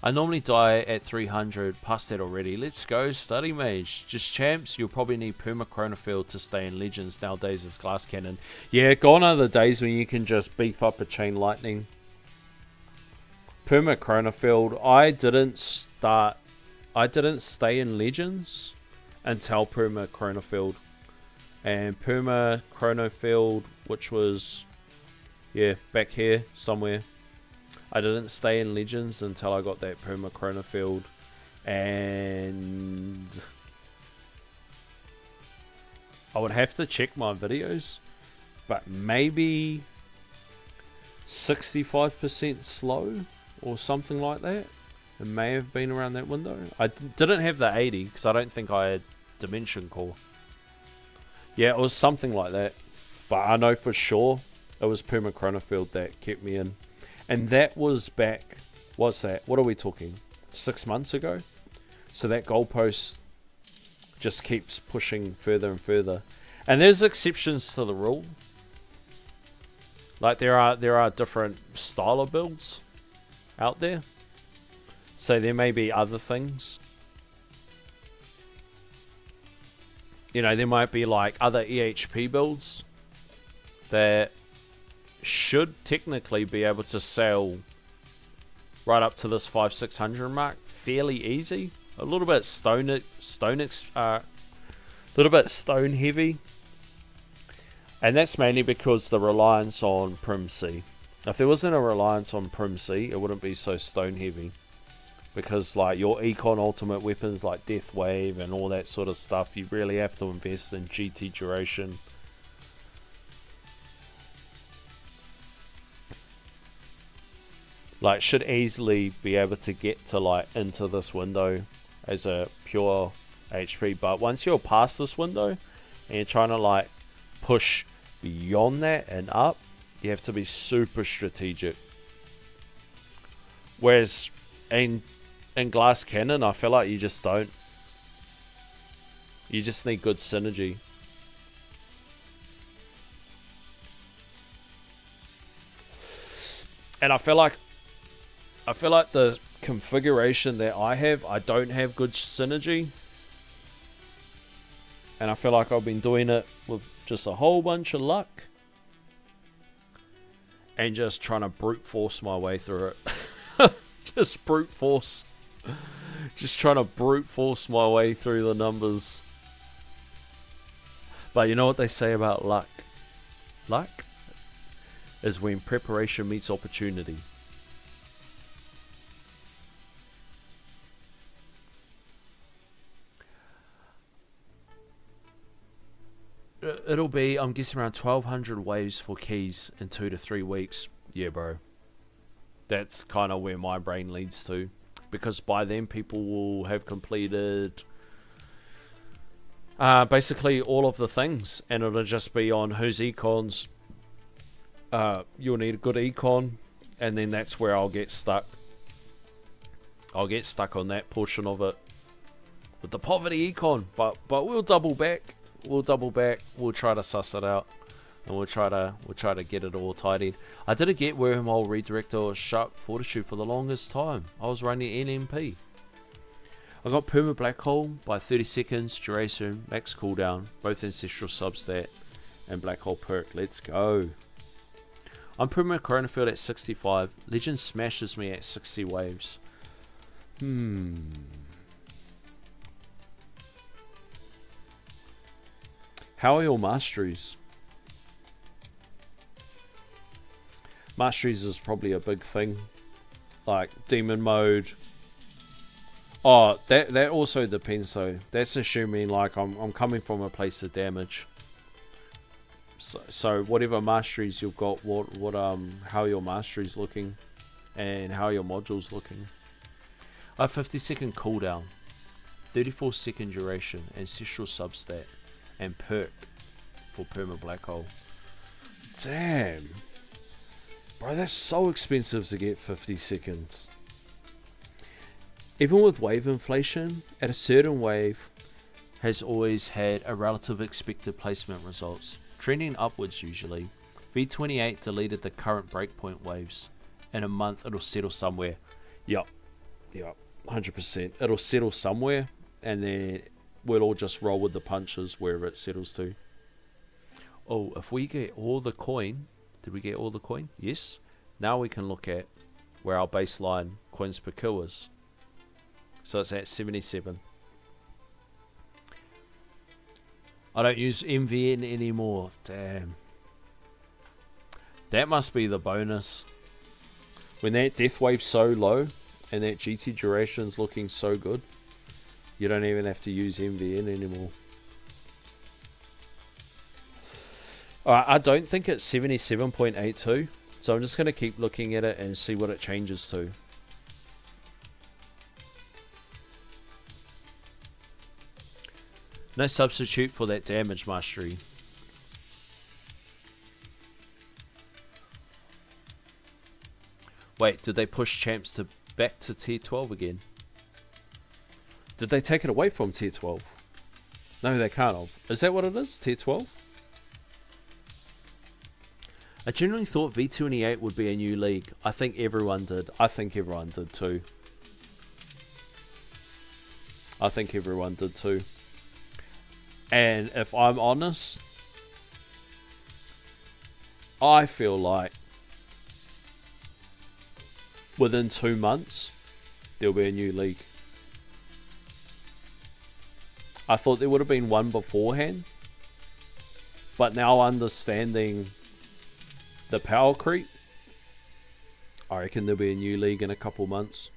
I normally die at 300, past that already. Let's go, Study Mage. Just Champs, you'll probably need Perma Chronofield to stay in Legends nowadays as Glass Cannon. Yeah, gone are the days when you can just beef up a Chain Lightning. Perma Chronofield, I didn't stay in Legends until Perma Chronofield. And Perma Chronofield, which was, yeah, back here somewhere. I didn't stay in Legends until I got that Perma Chronofield, and I would have to check my videos, but maybe 65% slow or something like that. It may have been around that window. I didn't have the 80 because I don't think I had Dimension Core. Yeah, it was something like that, but I know for sure it was Perma Chronofield that kept me in. And that was back, what's that? What are we talking? 6 months ago? So that goalpost just keeps pushing further and further. And there's exceptions to the rule. Like there are different style of builds out there. So there may be other things. You know, there might be like other EHP builds that should technically be able to sell right up to this 500-600 mark fairly easy. A little bit stone heavy, and that's mainly because the reliance on Prim C. If there wasn't a reliance on Prim C, it wouldn't be so stone heavy, because like your econ ultimate weapons like Death Wave and all that sort of stuff, you really have to invest in GT duration. Like, should easily be able to get to like into this window as a pure HP, but once you're past this window and you're trying to like push beyond that and up, you have to be super strategic. Whereas in Glass Cannon, I feel like you just don't. You just need good synergy. And I feel like the configuration that I have, I don't have good synergy. And I feel like I've been doing it with just a whole bunch of luck. And just trying to brute force my way through it. Just brute force. Just trying to brute force my way through the numbers. But you know what they say about luck? Luck is when preparation meets opportunity. it'll be, I'm guessing, around 1,200 waves for keys in 2 to 3 weeks. Yeah, bro. That's kind of where my brain leads to. Because by then people will have completed basically all of the things. And it'll just be on whose econs you'll need a good econ. And then that's where I'll get stuck. I'll get stuck on that portion of it. With the poverty econ. But we'll double back. We'll try to suss it out. And we'll try to get it all tidied. I didn't get Wormhole Redirector or Sharp Fortitude for the longest time. I was running NMP. I got Perma Black Hole by 30 seconds, duration, max cooldown, both Ancestral Substat and Black Hole perk. Let's go. I'm Perma Chronofield at 65. Legend smashes me at 60 waves. How are your masteries? Masteries is probably a big thing. Like demon mode. Oh, that also depends though. That's assuming like I'm coming from a place of damage. So whatever masteries you've got, how your masteries looking, and how your modules looking. A 50-second cooldown, 34-second duration, Ancestral Substat, and perk for Perma Black Hole. Damn. Bro, that's so expensive to get 50 seconds. Even with wave inflation, at a certain wave has always had a relative expected placement results, trending upwards usually. V28 deleted the current breakpoint waves. In a month it'll settle somewhere. Yup, 100%. It'll settle somewhere and then we'll all just roll with the punches wherever it settles to. Oh, if we get all the coin... Did we get all the coin? Yes. Now we can look at where our baseline coins per kill is. So it's at 77. I don't use MVN anymore. Damn. That must be the bonus. When that death wave's so low and that GT duration's looking so good, you don't even have to use MVN anymore. Alright, I don't think it's 77.82, so I'm just going to keep looking at it and see what it changes to. No substitute for that damage mastery. Wait, did they push champs back to tier 12 again? Did they take it away from tier 12? No, they can't have. Is that what it is? Tier 12? I genuinely thought V28 would be a new league. I think everyone did. I think everyone did too. And if I'm honest, I feel like within 2 months, there'll be a new league. I thought there would have been one beforehand. But now understanding the power creep, I reckon there'll be a new league in a couple months.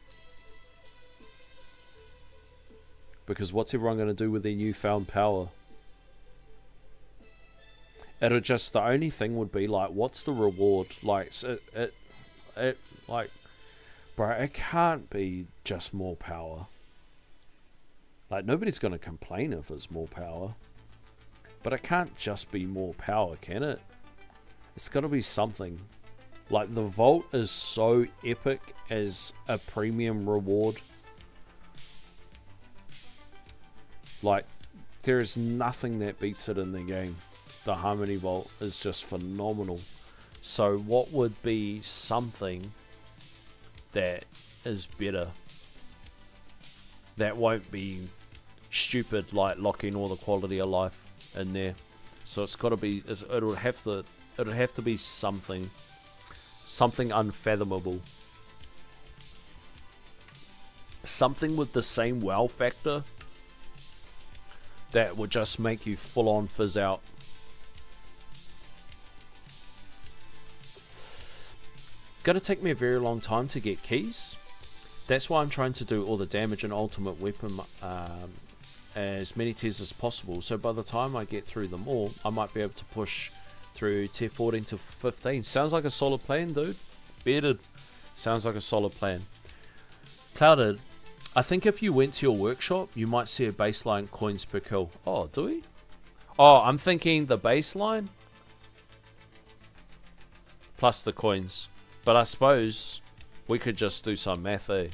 Because what's everyone going to do with their newfound power? It'll just, the only thing would be like, what's the reward? Like, like, bro, it can't be just more power. Like, nobody's going to complain if it's more power. But it can't just be more power, can it? It's got to be something. Like, the Vault is so epic as a premium reward. Like, there is nothing that beats it in the game. The Harmony Vault is just phenomenal. So what would be something that is better? That won't be stupid, like locking all the quality of life in there. So it's got to be, it'll have to be something unfathomable. Something with the same wow factor that would just make you full on fizz out. Gonna take me a very long time to get keys. That's why I'm trying to do all the damage and ultimate weapon as many tiers as possible. So by the time I get through them all, I might be able to push through tier 14 to 15. Sounds like a solid plan, dude. Bearded. Sounds like a solid plan. Clouded. I think if you went to your workshop, you might see a baseline coins per kill. Oh, do we? Oh, I'm thinking the baseline plus the coins. But I suppose we could just do some math, eh?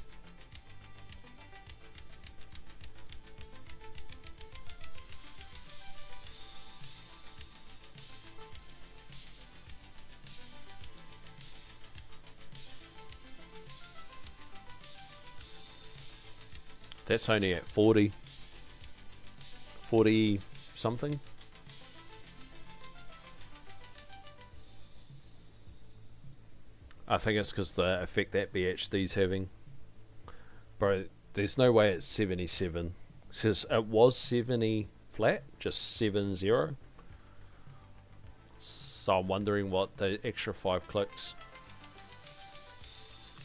That's only at 40 something. I think it's because the effect that BHD's having. Bro, there's no way it's 77. It says it was 70 flat, just 70. So I'm wondering what the extra 5 clicks.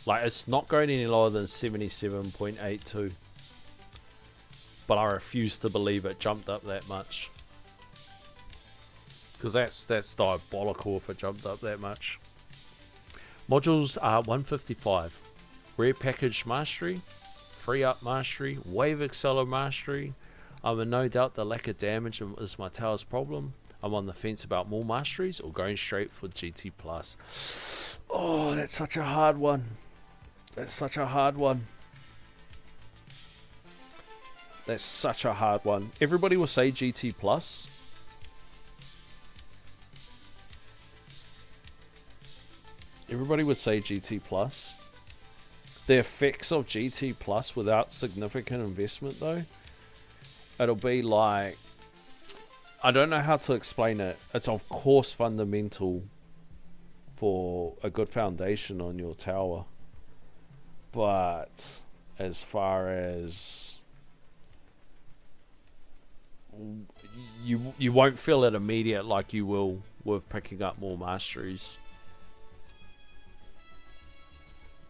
Like, it's not going any lower than 77.82. But I refuse to believe it jumped up that much. Because that's diabolical if it jumped up that much. Modules are 155. Rare Package Mastery, Free Up Mastery, Wave Acceler Mastery. I'm in no doubt the lack of damage is my tower's problem. I'm on the fence about more masteries or going straight for GT+. Oh, that's such a hard one. That's such a hard one. That's such a hard one. Everybody will say GT+. Everybody would say GT+. The effects of GT+ without significant investment, though, it'll be like, I don't know how to explain it. It's of course fundamental for a good foundation on your tower. But as far as you won't feel it immediate like you will with picking up more masteries.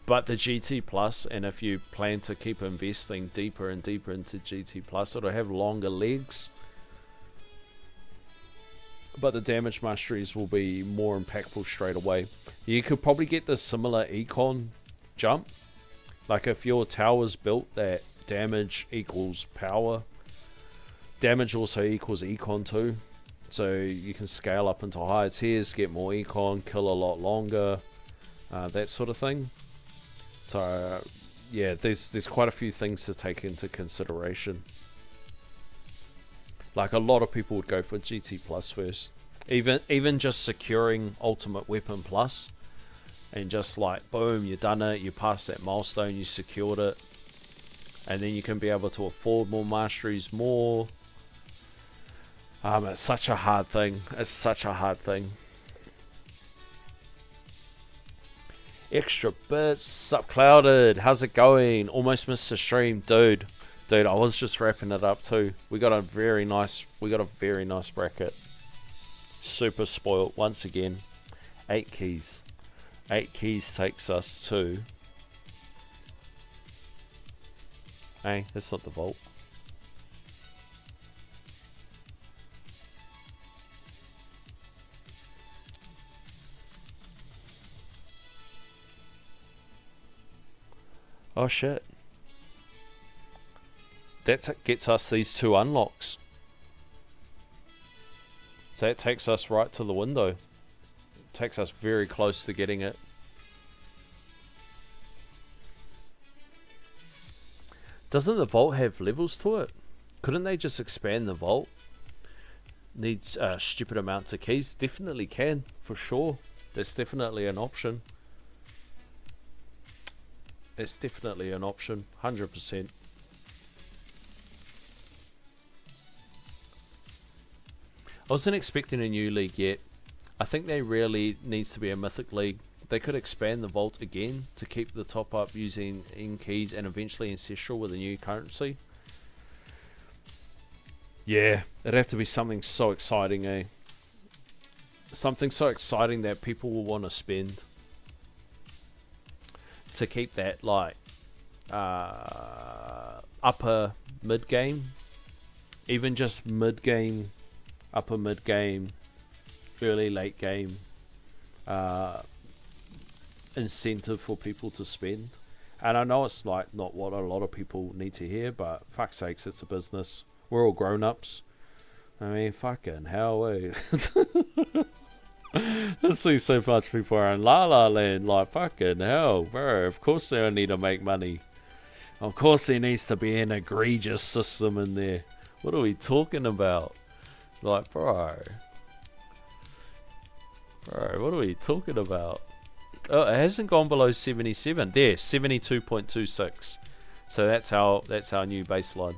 But the GT Plus, and if you plan to keep investing deeper and deeper into GT Plus, it'll have longer legs. But the damage masteries will be more impactful straight away. You could probably get the similar econ jump. Like if your tower's built that damage equals power, damage also equals econ too. So you can scale up into higher tiers, get more econ, kill a lot longer, that sort of thing. So yeah, there's quite a few things to take into consideration. Like a lot of people would go for GT Plus first. Even just securing Ultimate Weapon Plus and just like boom, you done it, you passed that milestone, you secured it, and then you can be able to afford more masteries more. It's such a hard thing. It's such a hard thing. Extra bits, sup Clouded, how's it going? Almost missed a stream, dude, I was just wrapping it up too. We got a very nice bracket. Super spoilt once again. 8 keys takes us to, hey, that's not the vault. Oh shit. That gets us these 2 unlocks. So that takes us right to the window. It takes us very close to getting it. Doesn't the vault have levels to it? Couldn't they just expand the vault? Needs stupid amounts of keys? Definitely can, for sure. That's definitely an option. It's definitely an option, 100%. I wasn't expecting a new league yet. I think there really needs to be a mythic league. They could expand the vault again to keep the top up using in keys and eventually ancestral with a new currency. Yeah, it'd have to be something so exciting, eh? Something so exciting that people will want to spend to keep that like upper mid game even just mid-game, upper mid-game, early late game incentive for people to spend. And I know it's like not what a lot of people need to hear, but fuck's sakes, it's a business. We're all grown-ups. I mean, fucking hell, eh? I see so much people are in La La Land, like, fucking hell, bro. Of course they need to make money. Of course there needs to be an egregious system in there. What are we talking about? Like, bro, what are we talking about? Oh, it hasn't gone below 77. There, 72.26. So that's our new baseline.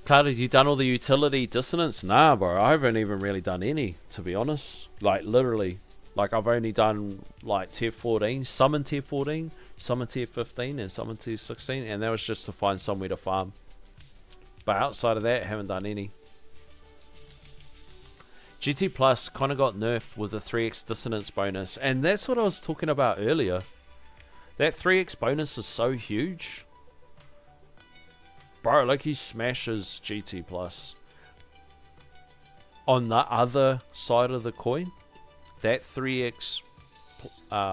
Carter, you done all the utility dissonance? Nah, bro. I haven't even really done any, to be honest. Like, literally. Like, I've only done, like, tier 14. Some in tier 14, some in tier 15, and some in tier 16. And that was just to find somewhere to farm. But outside of that, I haven't done any. GT Plus kind of got nerfed with the 3x dissonance bonus. And that's what I was talking about earlier. That 3x bonus is so huge. Bro, like he smashes GT Plus. On the other side of the coin, that 3x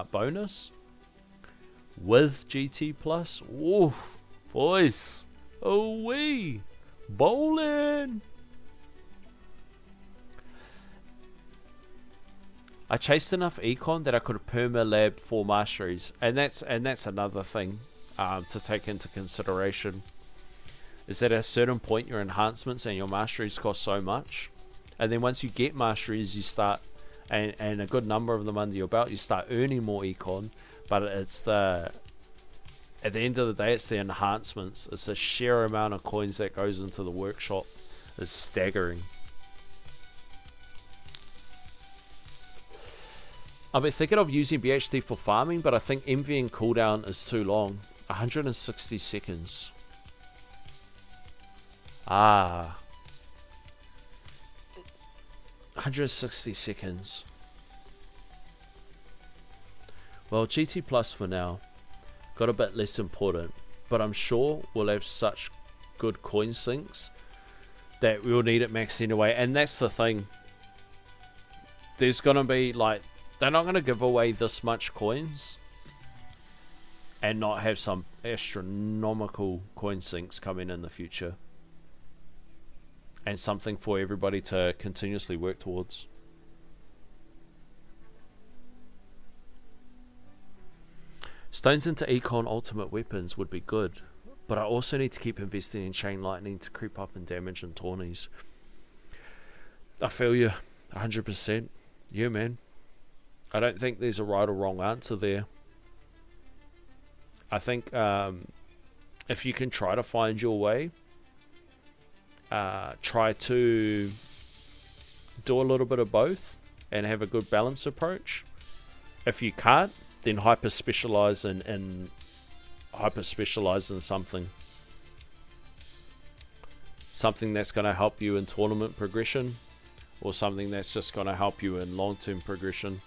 bonus with GT Plus, ooh, boys, oh wee, bowling. I chased enough econ that I could perma lab 4 masteries, and that's another thing to take into consideration. Is that at a certain point your enhancements and your masteries cost so much, and then once you get masteries you start, and a good number of them under your belt, you start earning more econ, but it's at the end of the day it's the enhancements, it's the sheer amount of coins that goes into the workshop is staggering. I've been thinking of using BHD for farming, but I think envying cooldown is too long. 160 seconds. 160 seconds. Well, GT Plus for now got a bit less important, but I'm sure we'll have such good coin sinks that we'll need it maxed anyway. And that's the thing. There's gonna be like, they're not gonna give away this much coins and not have some astronomical coin sinks coming in the future. And something for everybody to continuously work towards. Stones into Econ ultimate weapons would be good, but I also need to keep investing in Chain Lightning to creep up in damage and tourneys. I feel you, 100%. Yeah, man. I don't think there's a right or wrong answer there. I think if you can try to find your way, try to do a little bit of both and have a good balanced approach. If you can't, then hyper specialize in something that's going to help you in tournament progression, or something that's just going to help you in long-term progression.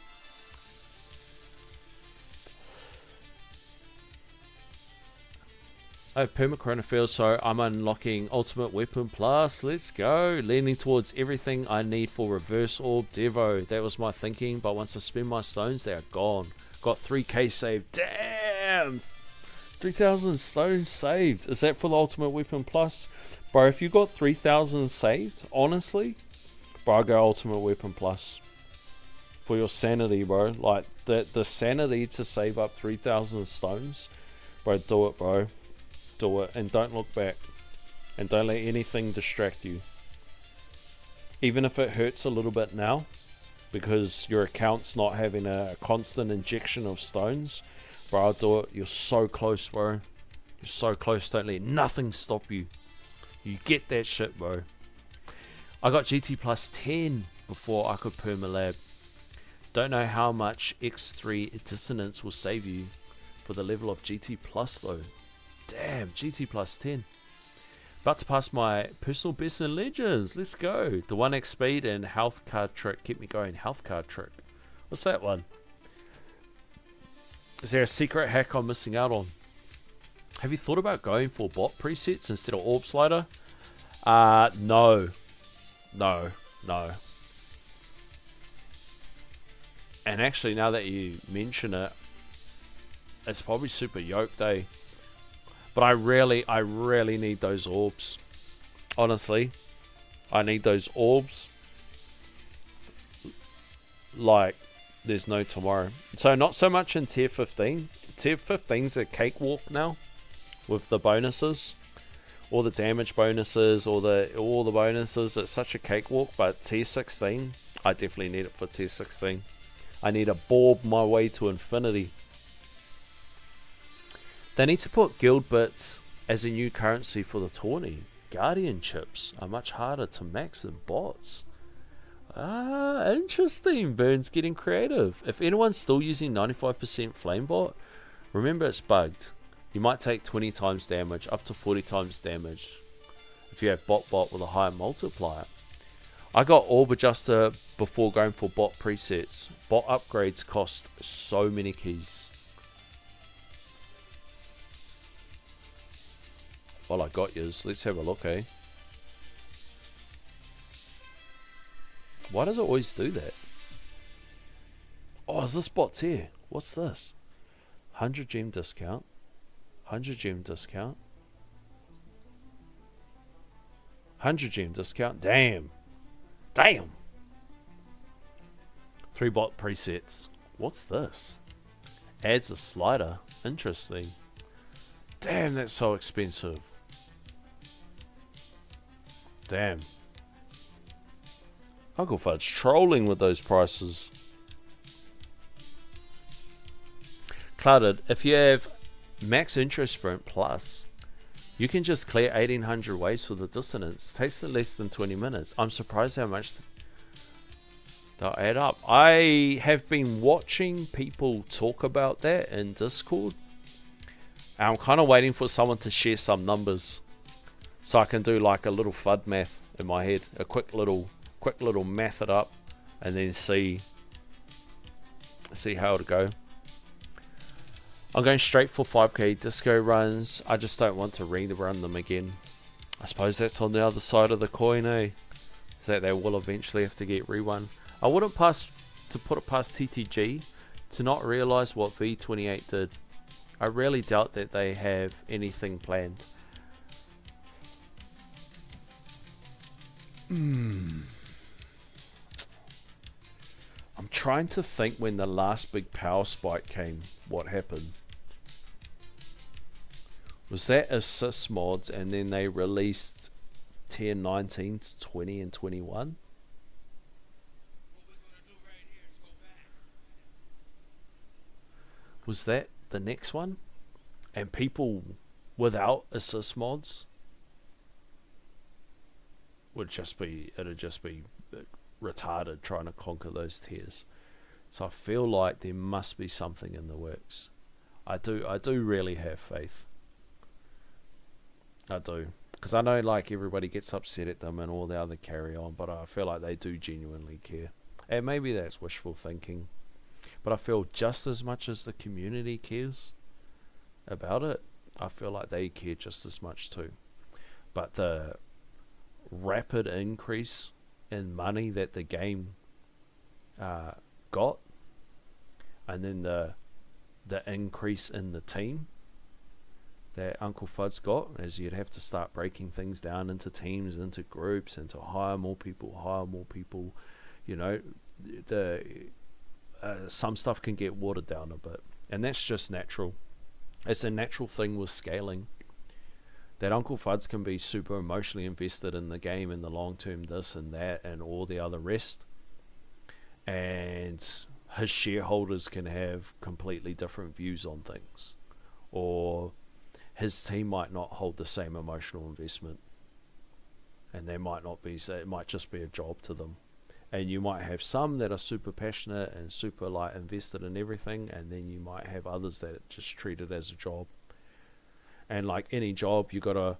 Oh, Permachrona feels so. I'm unlocking Ultimate Weapon Plus. Let's go. Leaning towards everything I need for Reverse Orb Devo. That was my thinking, but once I spend my stones, they are gone. Got 3k saved. Damn! 3,000 stones saved. Is that for the Ultimate Weapon Plus? Bro, if you got 3,000 saved, honestly, bro, go Ultimate Weapon Plus. For your sanity, bro. Like, the sanity to save up 3,000 stones. Bro, do it, bro. Do it, and don't look back, and don't let anything distract you, even if it hurts a little bit now because your account's not having a constant injection of stones. Bro, I'll do it. You're so close, bro. You're so close. Don't let nothing stop you. You get that shit, bro. I got GT plus 10 before I could permalab. Don't know how much X3 dissonance will save you for the level of GT plus though. Damn, GT plus 10. About to pass my personal best in Legends. Let's go. The 1x speed and health card trick. Keep me going. Health card trick. What's that one? Is there a secret hack I'm missing out on? Have you thought about going for bot presets instead of orb slider? No. No. And actually, now that you mention it, it's probably super yoked, eh? But I really need those orbs. Honestly, I need those orbs like there's no tomorrow. So not so much in tier 15. Tier 15's a cakewalk now with the bonuses, all the damage bonuses, all the bonuses. It's such a cakewalk. But tier 16, I definitely need it for tier 16. I need to borb my way to infinity. They need to put guild bits as a new currency for the tourney. Guardian chips are much harder to max than bots. Interesting. Burns getting creative. If anyone's still using 95% flamebot, remember it's bugged. You might take 20 times damage, up to 40 times damage if you have bot with a higher multiplier. I got orb adjuster before going for bot presets. Bot upgrades cost so many keys. Well, I got yours. Let's have a look, eh? Why does it always do that? Oh, is this bot tier? What's this? 100 gem discount. 100 gem discount. 100 gem discount. Damn. 3 bot presets. What's this? Adds a slider. Interesting. Damn, that's so expensive. Damn. Uncle Fudge trolling with those prices. Clouded, if you have max intro sprint plus, you can just clear 1800 waves for the dissonance. Takes less than 20 minutes. I'm surprised how much they'll add up. I have been watching people talk about that in Discord. I'm kind of waiting for someone to share some numbers so I can do like a little FUD math in my head, a quick little math it up, and then see how to go. I'm going straight for 5k disco runs. I just don't want to rerun them again. I suppose that's on the other side of the coin, eh? Is that they will eventually have to get rerun. I wouldn't put it past TTG to not realise what V28 did. I really doubt that they have anything planned. I'm trying to think when the last big power spike came, what happened. Was that assist mods and then they released tier 19 to 20 and 21? Was that the next one? And people without assist mods it'd just be retarded trying to conquer those tiers. So I feel like there must be something in the works. I do really have faith. I do. Because I know like everybody gets upset at them and all the other carry on, but I feel like they do genuinely care. And maybe that's wishful thinking. But I feel just as much as the community cares about it, I feel like they care just as much too. But the rapid increase in money that the game got, and then the increase in the team that Uncle Fud's got, as you'd have to start breaking things down into teams, into groups, and to hire more people, you know, some stuff can get watered down a bit, and that's just natural. It's a natural thing with scaling, that Uncle Fuds can be super emotionally invested in the game in the long term, this and that and all the other rest, and his shareholders can have completely different views on things, or his team might not hold the same emotional investment, and they might not be, so it might just be a job to them. And you might have some that are super passionate and super like invested in everything, and then you might have others that just treat it as a job. And like any job, you gotta,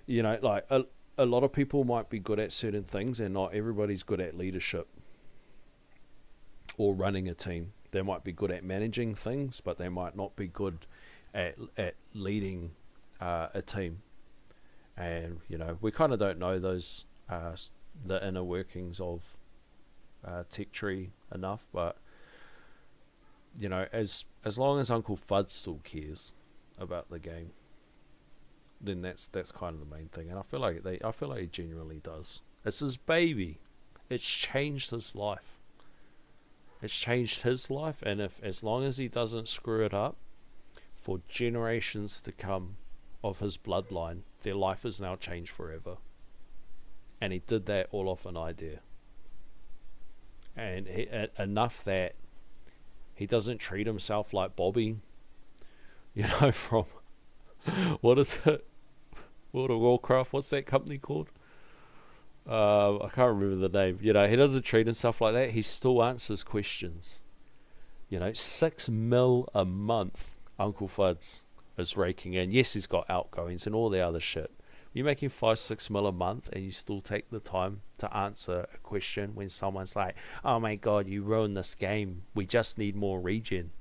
you know, like a lot of people might be good at certain things, and not everybody's good at leadership or running a team. They might be good at managing things, but they might not be good at leading a team. And we kind of don't know those the inner workings of Tech Tree enough, but as long as Uncle Fudd still cares about the game, then that's kind of the main thing. And I feel like he genuinely does. It's his baby. It's changed his life. It's changed his life, and as long as he doesn't screw it up for generations to come of his bloodline, their life is now changed forever. And he did that all off an idea. And enough that he doesn't treat himself like Bobby, from what is it? World of Warcraft. What's that company called? I can't remember the name. He doesn't treat himself like that. He still answers questions. 6 mil a month Uncle Fudd's is raking in. Yes, he's got outgoings and all the other shit. You're making 5-6 mil a month, and you still take the time to answer a question when someone's like, "Oh my god, you ruined this game. We just need more regen,"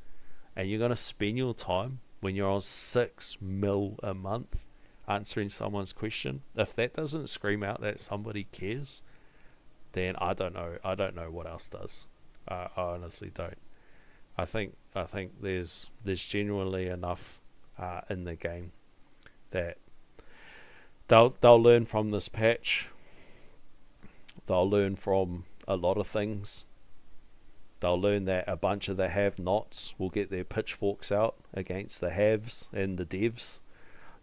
and you're gonna spend your time when you're on 6 mil a month answering someone's question. If that doesn't scream out that somebody cares, then I don't know what else does. I honestly don't. I think there's genuinely enough in the game that they'll learn from this patch. They'll learn from a lot of things. They'll learn that a bunch of the have-nots will get their pitchforks out against the haves and the devs,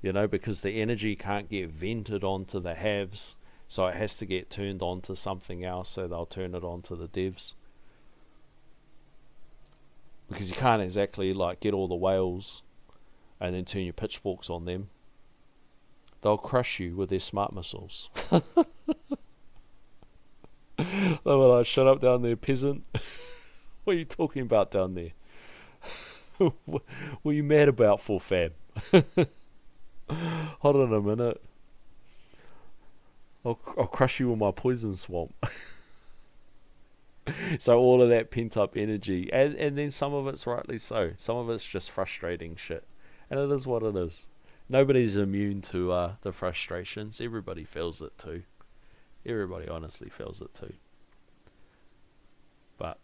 because the energy can't get vented onto the haves, so it has to get turned onto something else, so they'll turn it onto the devs. Because you can't exactly get all the whales and then turn your pitchforks on them. They'll crush you with their smart missiles. They were like, "Shut up down there, peasant." What are you talking about down there? What are you mad about for, fam? Hold on a minute. I'll crush you with my poison swamp. So all of that pent up energy, and then some of it's rightly so. Some of it's just frustrating shit, and it is what it is. Nobody's immune to the frustrations. Everybody feels it too. Everybody honestly feels it too. But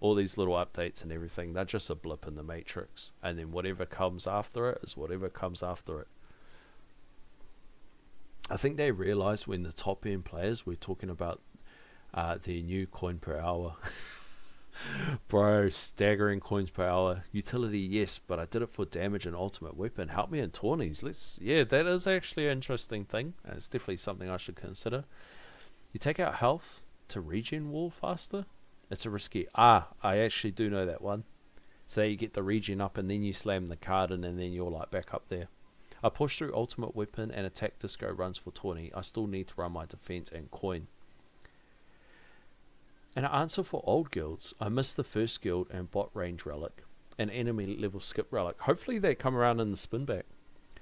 all these little updates and everything, they're just a blip in the matrix, and then whatever comes after it is whatever comes after it. I think they realized when the top end players were talking about their new coin per hour. Bro, staggering coins per hour. Utility, yes, but I did it for damage and ultimate weapon. Help me in tourneys. That is actually an interesting thing, and it's definitely something I should consider. You take out health to regen wall faster. It's a risky. I actually do know that one. So you get the regen up, and then you slam the card in, and then you're back up there. I push through ultimate weapon and attack disco runs for tourney. I still need to run my defense and coin. And I answer for old guilds. I missed the first guild and bot range relic, an enemy level skip relic. Hopefully they come around in the spin back.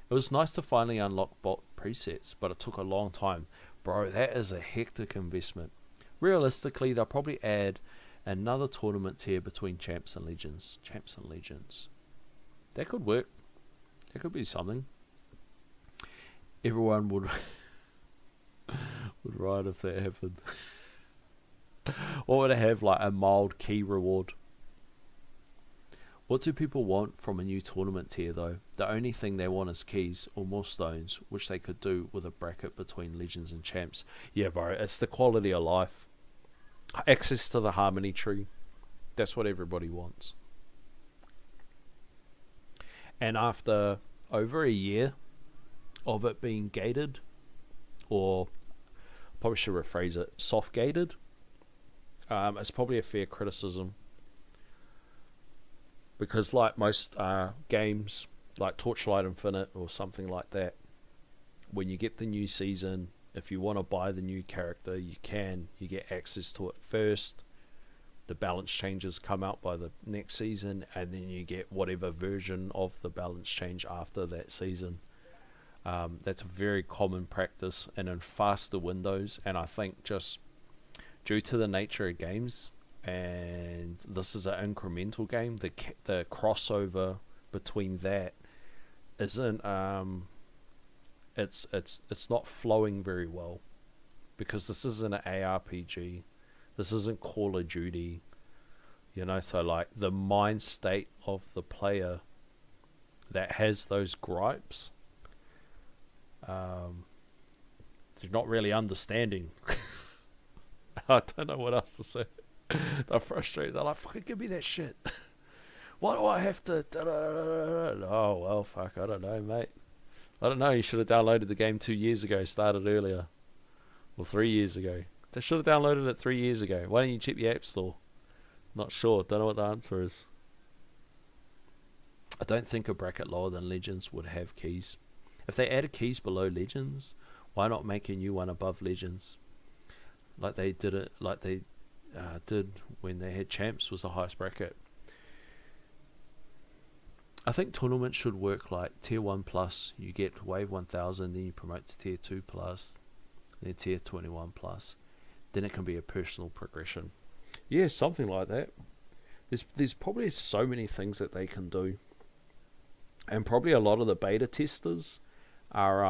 It was nice to finally unlock bot presets, but it took a long time. Bro, that is a hectic investment. Realistically, they'll probably add another tournament tier between champs and legends. That could work. That could be something. Everyone would ride if that happened. Or would it have a mild key reward? What do people want from a new tournament tier though? The only thing they want is keys or more stones, which they could do with a bracket between legends and champs. Yeah, bro, it's the quality of life. Access to the harmony tree. That's what everybody wants. And after over a year of it being gated, or probably should rephrase it, soft gated, it's probably a fair criticism, because most games like Torchlight Infinite or something like that, when you get the new season, if you want to buy the new character, you get access to it first. The balance changes come out by the next season, and then you get whatever version of the balance change after that season. That's a very common practice and in faster windows, and I think just due to the nature of games, and this is an incremental game, the crossover between that isn't it's not flowing very well, because this isn't an ARPG, this isn't Call of Duty, you know. So like the mind state of the player that has those gripes, they're not really understanding. I don't know what else to say. They're frustrated. They're like, fucking give me that shit. Why do I have to? Oh, well, fuck, I don't know, mate. I don't know. You should have downloaded the game 2 years ago, started earlier. Or 3 years ago. They should have downloaded it 3 years ago. Why don't you check the App Store? Not sure. Don't know what the answer is. I don't think a bracket lower than Legends would have keys. If they added keys below Legends, why not make a new one above Legends? Like they did it, like they did when they had Champs was the highest bracket. I think tournaments should work like Tier 1 plus, you get Wave 1000, then you promote to Tier 2 plus, then Tier 21 plus. Then it can be a personal progression. Yeah, something like that. There's probably so many things that they can do. And probably a lot of the beta testers are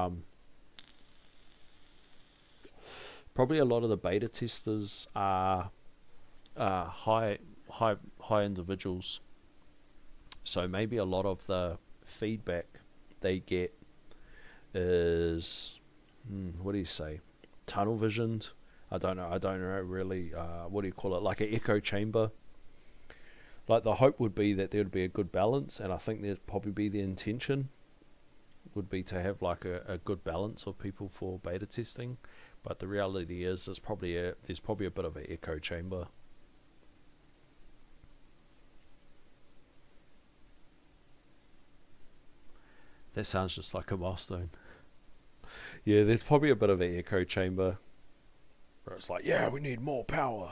high individuals. So maybe a lot of the feedback they get is, what do you say, tunnel visioned. I don't know really, what do you call it, like an echo chamber. Like the hope would be that there would be a good balance, and I think there'd probably be the intention would be to have like a good balance of people for beta testing. But the reality is there's probably a bit of an echo chamber. That sounds just like a milestone. Yeah, there's probably a bit of an echo chamber where it's like, yeah, we need more power.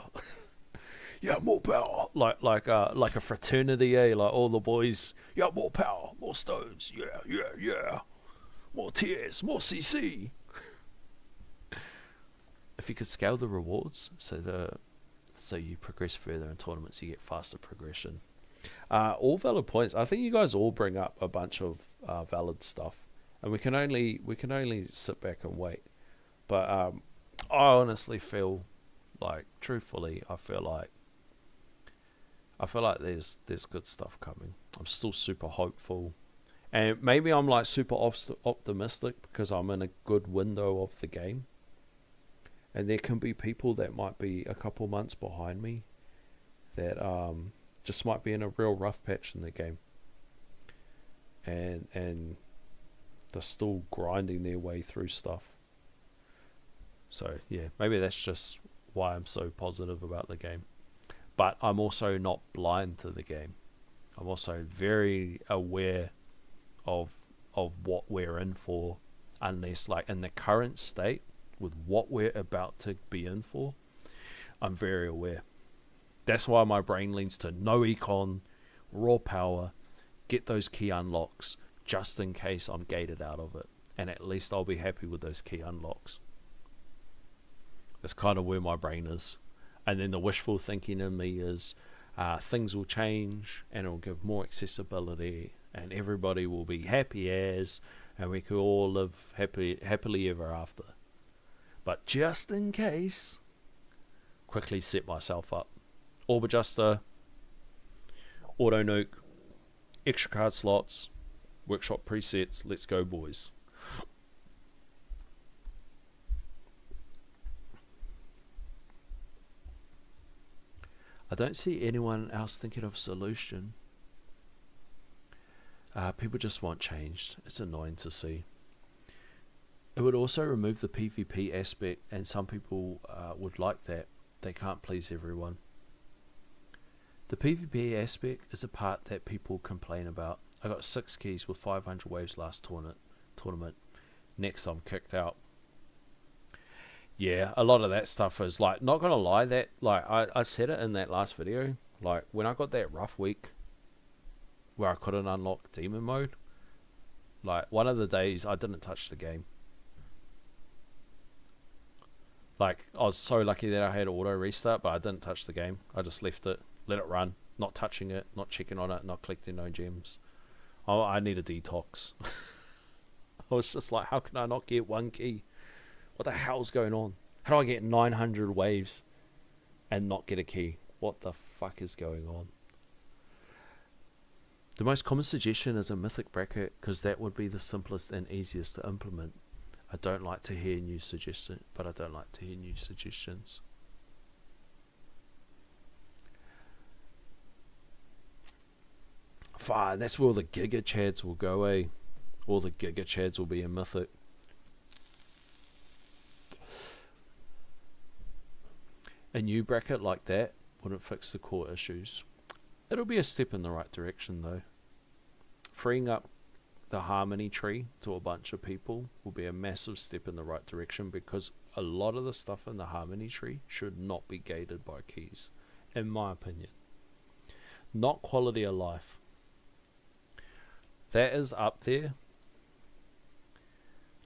Yeah, more power. Like a fraternity, like all the boys, yeah, more power, more stones, yeah. More TS, more CC. If you could scale the rewards so you progress further in tournaments, you get faster progression. All valid points. I think you guys all bring up a bunch of valid stuff, and we can only sit back and wait. But I honestly feel like, truthfully, I feel like there's good stuff coming. I'm still super hopeful, and maybe I'm like super optimistic because I'm in a good window of the game, and there can be people that might be a couple months behind me that just might be in a real rough patch in the game, and they're still grinding their way through stuff. So yeah, maybe that's just why I'm so positive about the game. But I'm also not blind to the game. I'm also very aware of what we're in for, unless, like, in the current state with what we're about to be in for, I'm very aware. That's why my brain leans to no econ, raw power, get those key unlocks just in case I'm gated out of it, and at least I'll be happy with those key unlocks. That's kind of where my brain is. And then the wishful thinking in me is things will change and it'll give more accessibility and everybody will be happy as, and we could all live happily ever after. But just in case, quickly set myself up. Orb adjuster, auto nuke, extra card slots, workshop presets, let's go boys. I don't see anyone else thinking of a solution. People just want changed. It's annoying to see. It would also remove the PvP aspect, and some people would like that. They can't please everyone. The PvP aspect is a part that people complain about. I got 6 keys with 500 waves last tournament. Next I'm kicked out. Yeah, a lot of that stuff is like, not gonna lie, that like I said it in that last video, like when I got that rough week where I couldn't unlock demon mode, like one of the days I didn't touch the game. Like I was so lucky that I had auto restart, but I didn't touch the game. I just left it, let it run, not touching it, not checking on it, not collecting no gems. Oh, I need a detox. I was just like, how can I not get one key? What the hell's going on? How do I get 900 waves and not get a key? What the fuck is going on? The most common suggestion is a mythic bracket, because that would be the simplest and easiest to implement. I don't like to hear new suggestions, but I don't like to hear new suggestions. Fine, that's where all the Giga Chads will go, eh? All the Giga Chads will be a mythic. A new bracket like that wouldn't fix the core issues. It'll be a step in the right direction though. Freeing up the harmony tree to a bunch of people will be a massive step in the right direction, because a lot of the stuff in the harmony tree should not be gated by keys, in my opinion. Not quality of life. That is up there.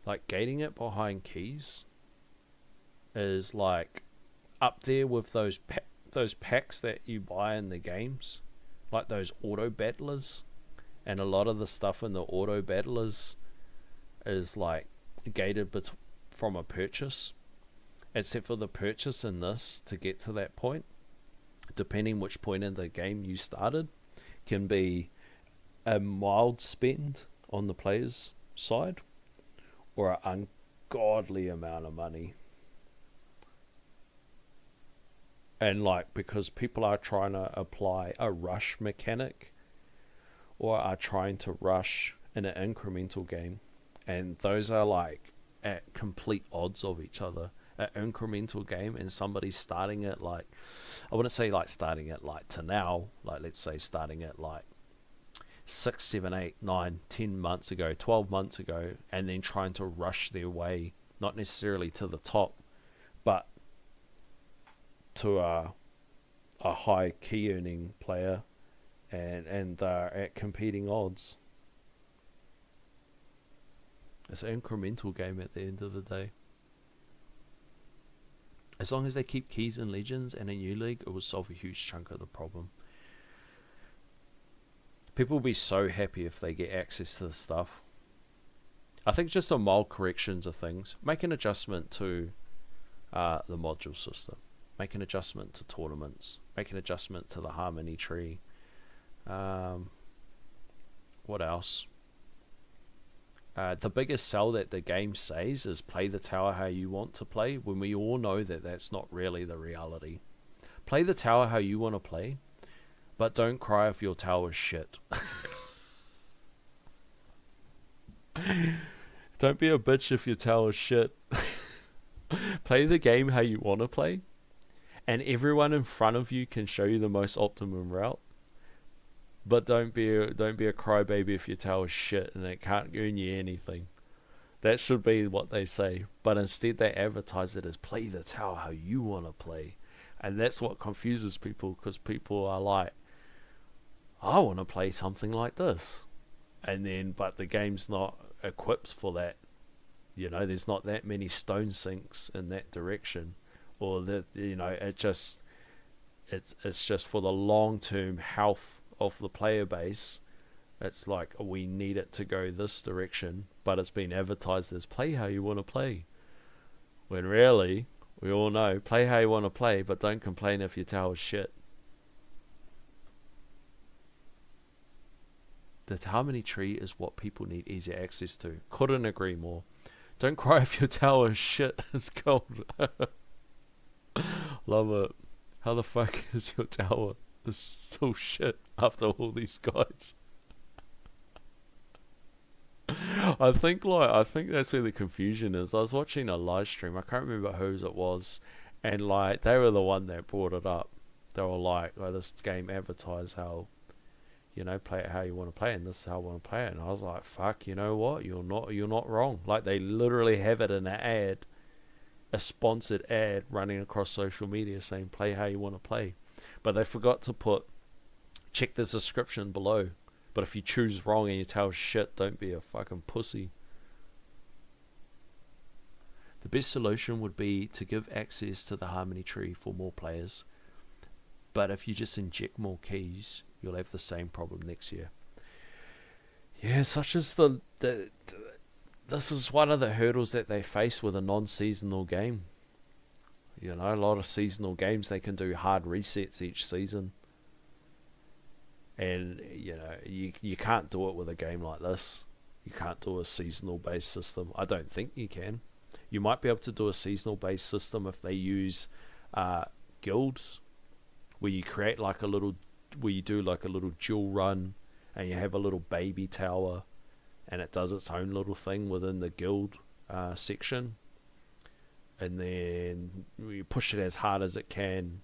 Like, gating it behind keys is like up there with those packs that you buy in the games, like those auto battlers, and a lot of the stuff in the auto battlers is like gated from a purchase, except for the purchase in this to get to that point, depending which point in the game you started, can be a mild spend on the player's side or an ungodly amount of money. And like, because people are trying to apply a rush mechanic, or are trying to rush in an incremental game, and those are like at complete odds of each other. An incremental game and somebody starting it like, I wouldn't say like starting it like to now, like let's say starting it like 6, 7, 8, 9, 10 months ago, 12 months ago, and then trying to rush their way, not necessarily to the top, but to a high key earning player, and at competing odds. It's an incremental game at the end of the day. As long as they keep keys in Legends and in New League, it will solve a huge chunk of the problem. People will be so happy if they get access to the stuff. I think just some mild corrections of things. Make an adjustment to the module system. Make an adjustment to tournaments. Make an adjustment to the harmony tree. What else? The biggest sell that the game says is play the tower how you want to play, when we all know that that's not really the reality. Play the tower how you want to play, but don't cry if your tower's shit. Don't be a bitch if your tower's shit. Play the game how you want to play, and everyone in front of you can show you the most optimum route. But don't be a crybaby if your tower's shit and it can't earn you anything. That should be what they say. But instead they advertise it as play the tower how you want to play. And that's what confuses people, because people are like, I want to play something like this. And then, but the game's not equipped for that. You know, there's not that many stone sinks in that direction. Or that, you know, it's just for the long-term health of the player base. It's like, we need it to go this direction, but it's been advertised as play how you want to play, when really we all know play how you want to play, but don't complain if your tower's shit. The harmony tree is what people need easier access to. Couldn't agree more. Don't cry if your tower is shit. It's cold. Love it. How the fuck is your tower is still shit after all these guys? I think that's where the confusion is. I was watching a live stream, I can't remember whose it was, and like they were the one that brought it up. They were like, oh, this game advertised how, you know, play it how you want to play it, and this is how I want to play it. And I was like, fuck, you know what, you're not wrong. Like, they literally have it in an ad, a sponsored ad running across social media saying play how you want to play. But they forgot to put, check the description below. But if you choose wrong and you tell shit, don't be a fucking pussy. The best solution would be to give access to the harmony tree for more players. But if you just inject more keys, you'll have the same problem next year. Yeah, such as the this is one of the hurdles that they face with a non-seasonal game. You know, a lot of seasonal games, they can do hard resets each season. And, you know, you can't do it with a game like this. You can't do a seasonal based system. I don't think you can. You might be able to do a seasonal based system if they use guilds, where you create like a little, where you do like a little dual run, and you have a little baby tower, and it does its own little thing within the guild section, and then you push it as hard as it can.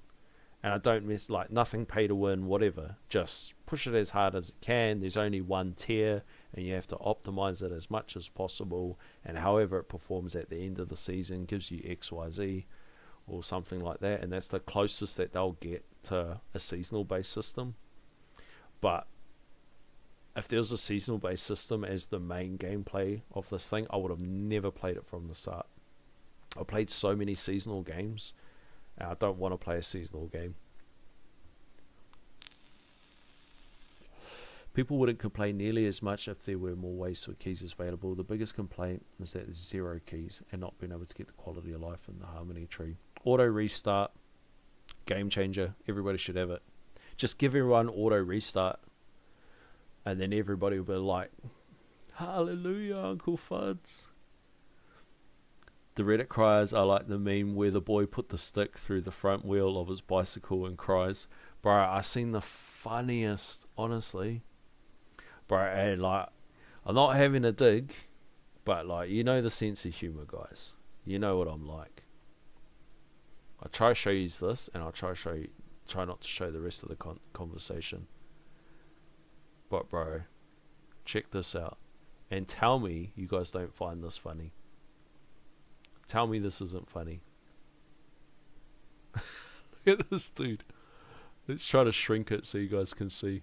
And I don't miss, like, nothing pay to win, whatever. Just push it as hard as it can. There's only one tier, and you have to optimize it as much as possible. And however it performs at the end of the season gives you XYZ or something like that. And that's the closest that they'll get to a seasonal based system. But if there was a seasonal based system as the main gameplay of this thing, I would have never played it from the start. I played so many seasonal games. I don't want to play a seasonal game. People wouldn't complain nearly as much if there were more ways for keys available. The biggest complaint is that there's 0 keys and not being able to get the quality of life in the harmony tree. Auto restart, game changer. Everybody should have it. Just give everyone auto restart, and then everybody will be like, "Hallelujah, Uncle Fuds." The Reddit cries are like the meme where the boy put the stick through the front wheel of his bicycle and cries. Bro, I seen the funniest, honestly. Bro, and like, I'm not having a dig, but like, you know the sense of humor, guys. You know what I'm like. I try to show you this, and I'll try not to show the rest of the conversation. But bro, check this out. And tell me you guys don't find this funny. Tell me this isn't funny. Look at this dude. Let's try to shrink it so you guys can see.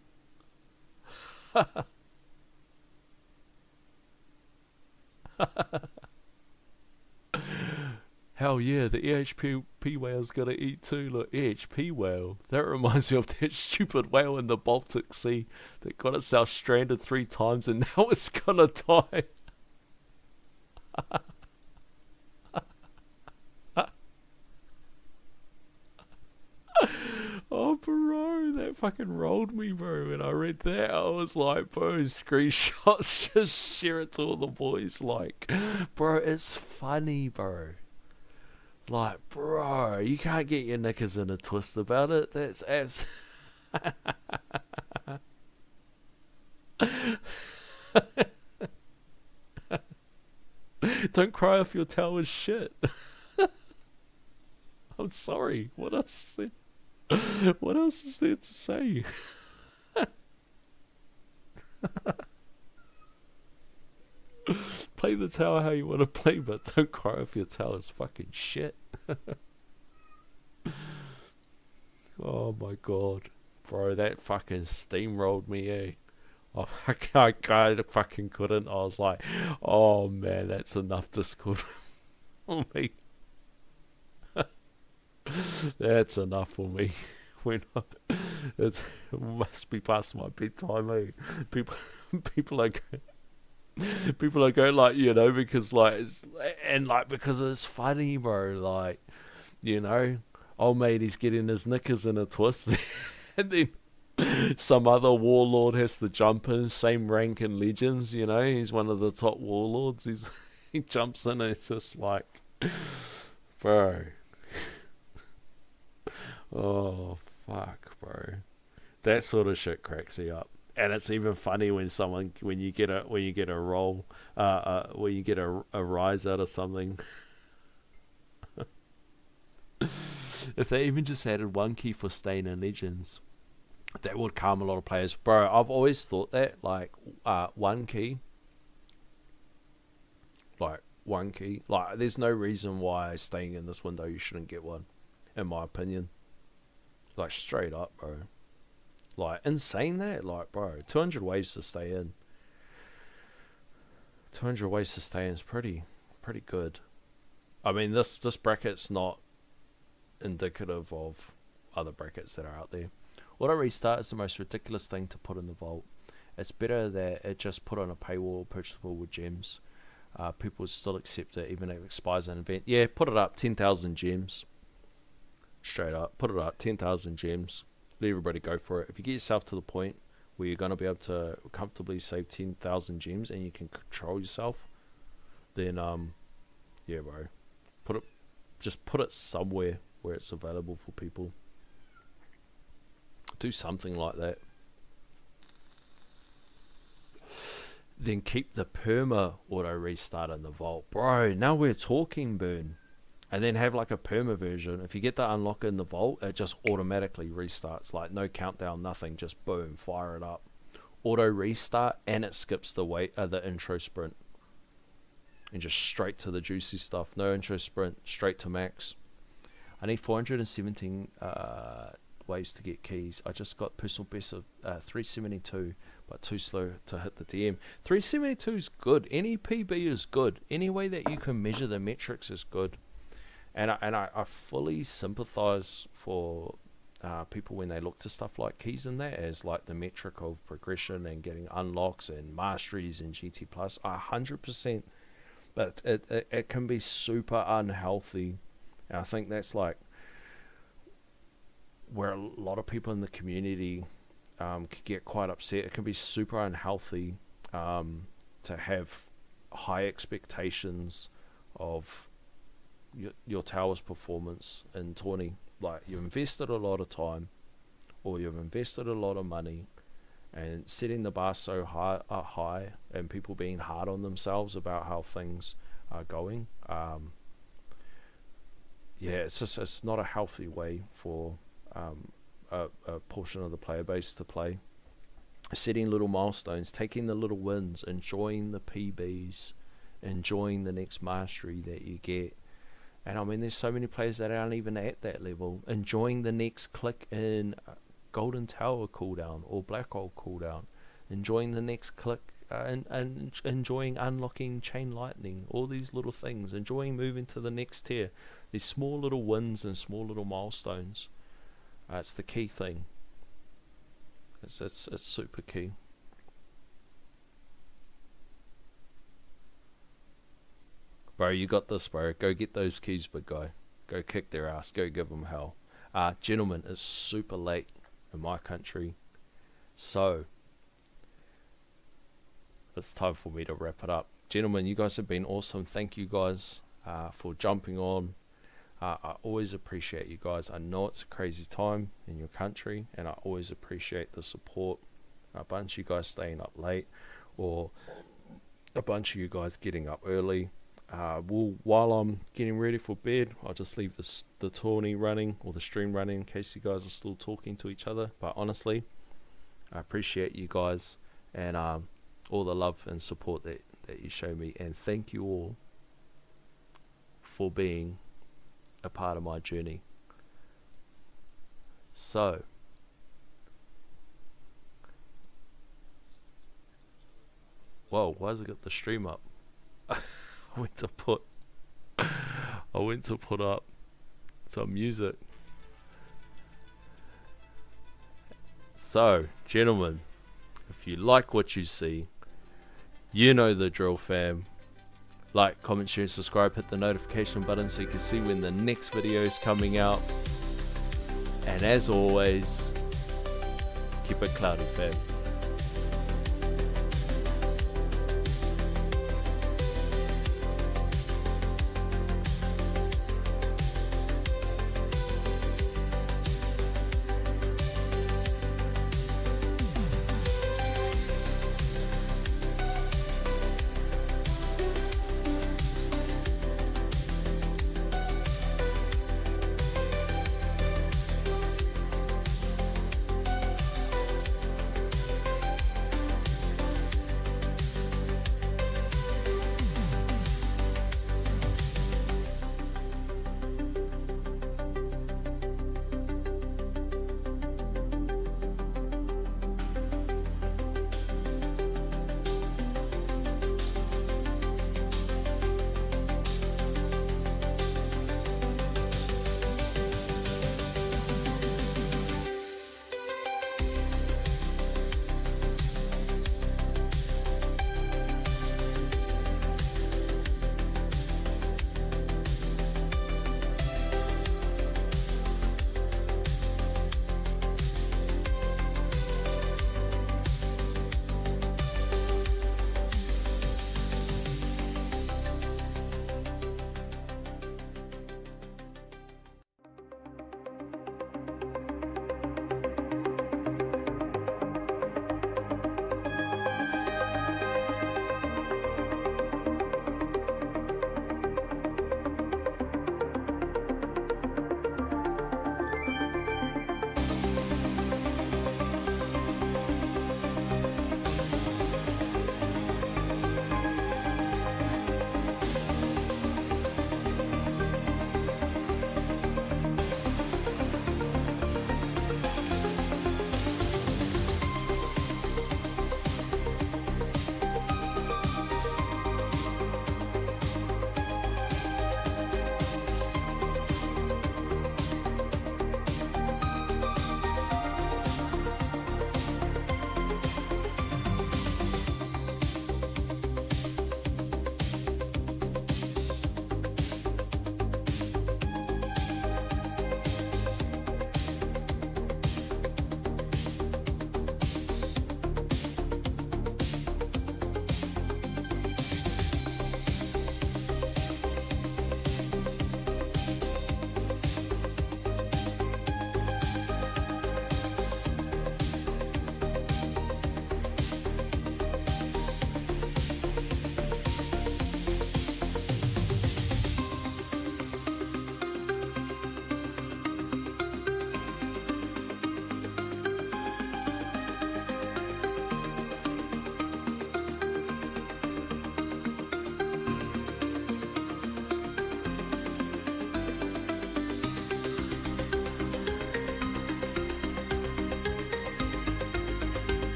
Hell yeah, the EHP whale's gonna eat too. Look, EHP whale. That reminds me of that stupid whale in the Baltic Sea that got itself stranded 3 times and now it's gonna die. Oh, bro, that fucking rolled me, bro. When I read that, I was like, bro, screenshots, just share it to all the boys. Like, bro, it's funny, bro. Like, bro, you can't get your knickers in a twist about it. That's abs. Don't cry if your towel is shit. I'm sorry. What else is there? What else is there to say? Play the tower how you want to play, but don't cry if your tower is fucking shit. Oh my god. Bro, that fucking steamrolled me, eh? Oh, I fucking couldn't. I was like, oh man, that's enough Discord for me. That's enough for me. It must be past my bedtime, eh? People are going like, you know, because like, because it's funny, bro. Like, you know, old mate, he's getting his knickers in a twist, and then some other warlord has to jump in, same rank in Legends, you know, he's one of the top warlords. He jumps in and it's just like, bro. Oh fuck, bro. That sort of shit cracks me up. And it's even funny when you get a roll, when you get a rise out of something. If they even just added 1 key for staying in Legends, that would calm a lot of players. Bro, I've always thought that, like, 1 key. Like, 1 key. Like, there's no reason why staying in this window you shouldn't get one, in my opinion. Like, straight up, bro. Like, insane that? Like, bro, 200 ways to stay in. 200 ways to stay in is pretty good. I mean, this bracket's not indicative of other brackets that are out there. Auto restart is the most ridiculous thing to put in the vault. It's better that it just put on a paywall, purchasable with gems. People would still accept it even if it expires an event. Yeah, put it up, 10,000 gems. Straight up, put it up, 10,000 gems. Let everybody go for it. If you get yourself to the point where you're going to be able to comfortably save 10,000 gems and you can control yourself, then yeah, bro, just put it somewhere where it's available for people. Do something like that. Then keep the perma auto restart in the vault, bro. Now we're talking, Burn. And then have like a perma version. If you get that unlock in the vault, it just automatically restarts. Like no countdown, nothing. Just boom, fire it up. Auto restart, and it skips the intro sprint. And just straight to the juicy stuff. No intro sprint, straight to max. I need 417 ways to get keys. I just got personal best of 372, but too slow to hit the DM. 372 is good. Any PB is good. Any way that you can measure the metrics is good. And I fully sympathize for people when they look to stuff like keys in that as like the metric of progression and getting unlocks and masteries and GT+. 100%. But it can be super unhealthy. And I think that's like where a lot of people in the community could get quite upset. It can be super unhealthy to have high expectations of your tower's performance in tourney. Like you've invested a lot of time or you've invested a lot of money, and setting the bar so high and people being hard on themselves about how things are going, it's not a healthy way for a portion of the player base to play. Setting little milestones, taking the little wins, enjoying the PBs, enjoying the next mastery that you get. And I mean, there's so many players that aren't even at that level, enjoying the next click in Golden Tower cooldown or Black Hole cooldown, enjoying the next click and enjoying unlocking Chain Lightning, all these little things, enjoying moving to the next tier. These small little wins and small little milestones. It's the key thing. It's super key. Bro, you got this, bro. Go get those keys, big guy. Go kick their ass. Go give them hell. Gentlemen, it's super late in my country. So, it's time for me to wrap it up. Gentlemen, you guys have been awesome. Thank you guys for jumping on. I always appreciate you guys. I know it's a crazy time in your country, and I always appreciate the support. A bunch of you guys staying up late, or a bunch of you guys getting up early. While I'm getting ready for bed, I'll just leave the tourney running or the stream running in case you guys are still talking to each other. But honestly, I appreciate you guys and all the love and support that you show me, and thank you all for being a part of my journey. So, whoa, why has it got the stream up? I went to put up some music. So, gentlemen, if you like what you see, you know the drill, fam. Like, comment, share, and subscribe. Hit the notification button so you can see when the next video is coming out. And as always, keep it cloudy, fam.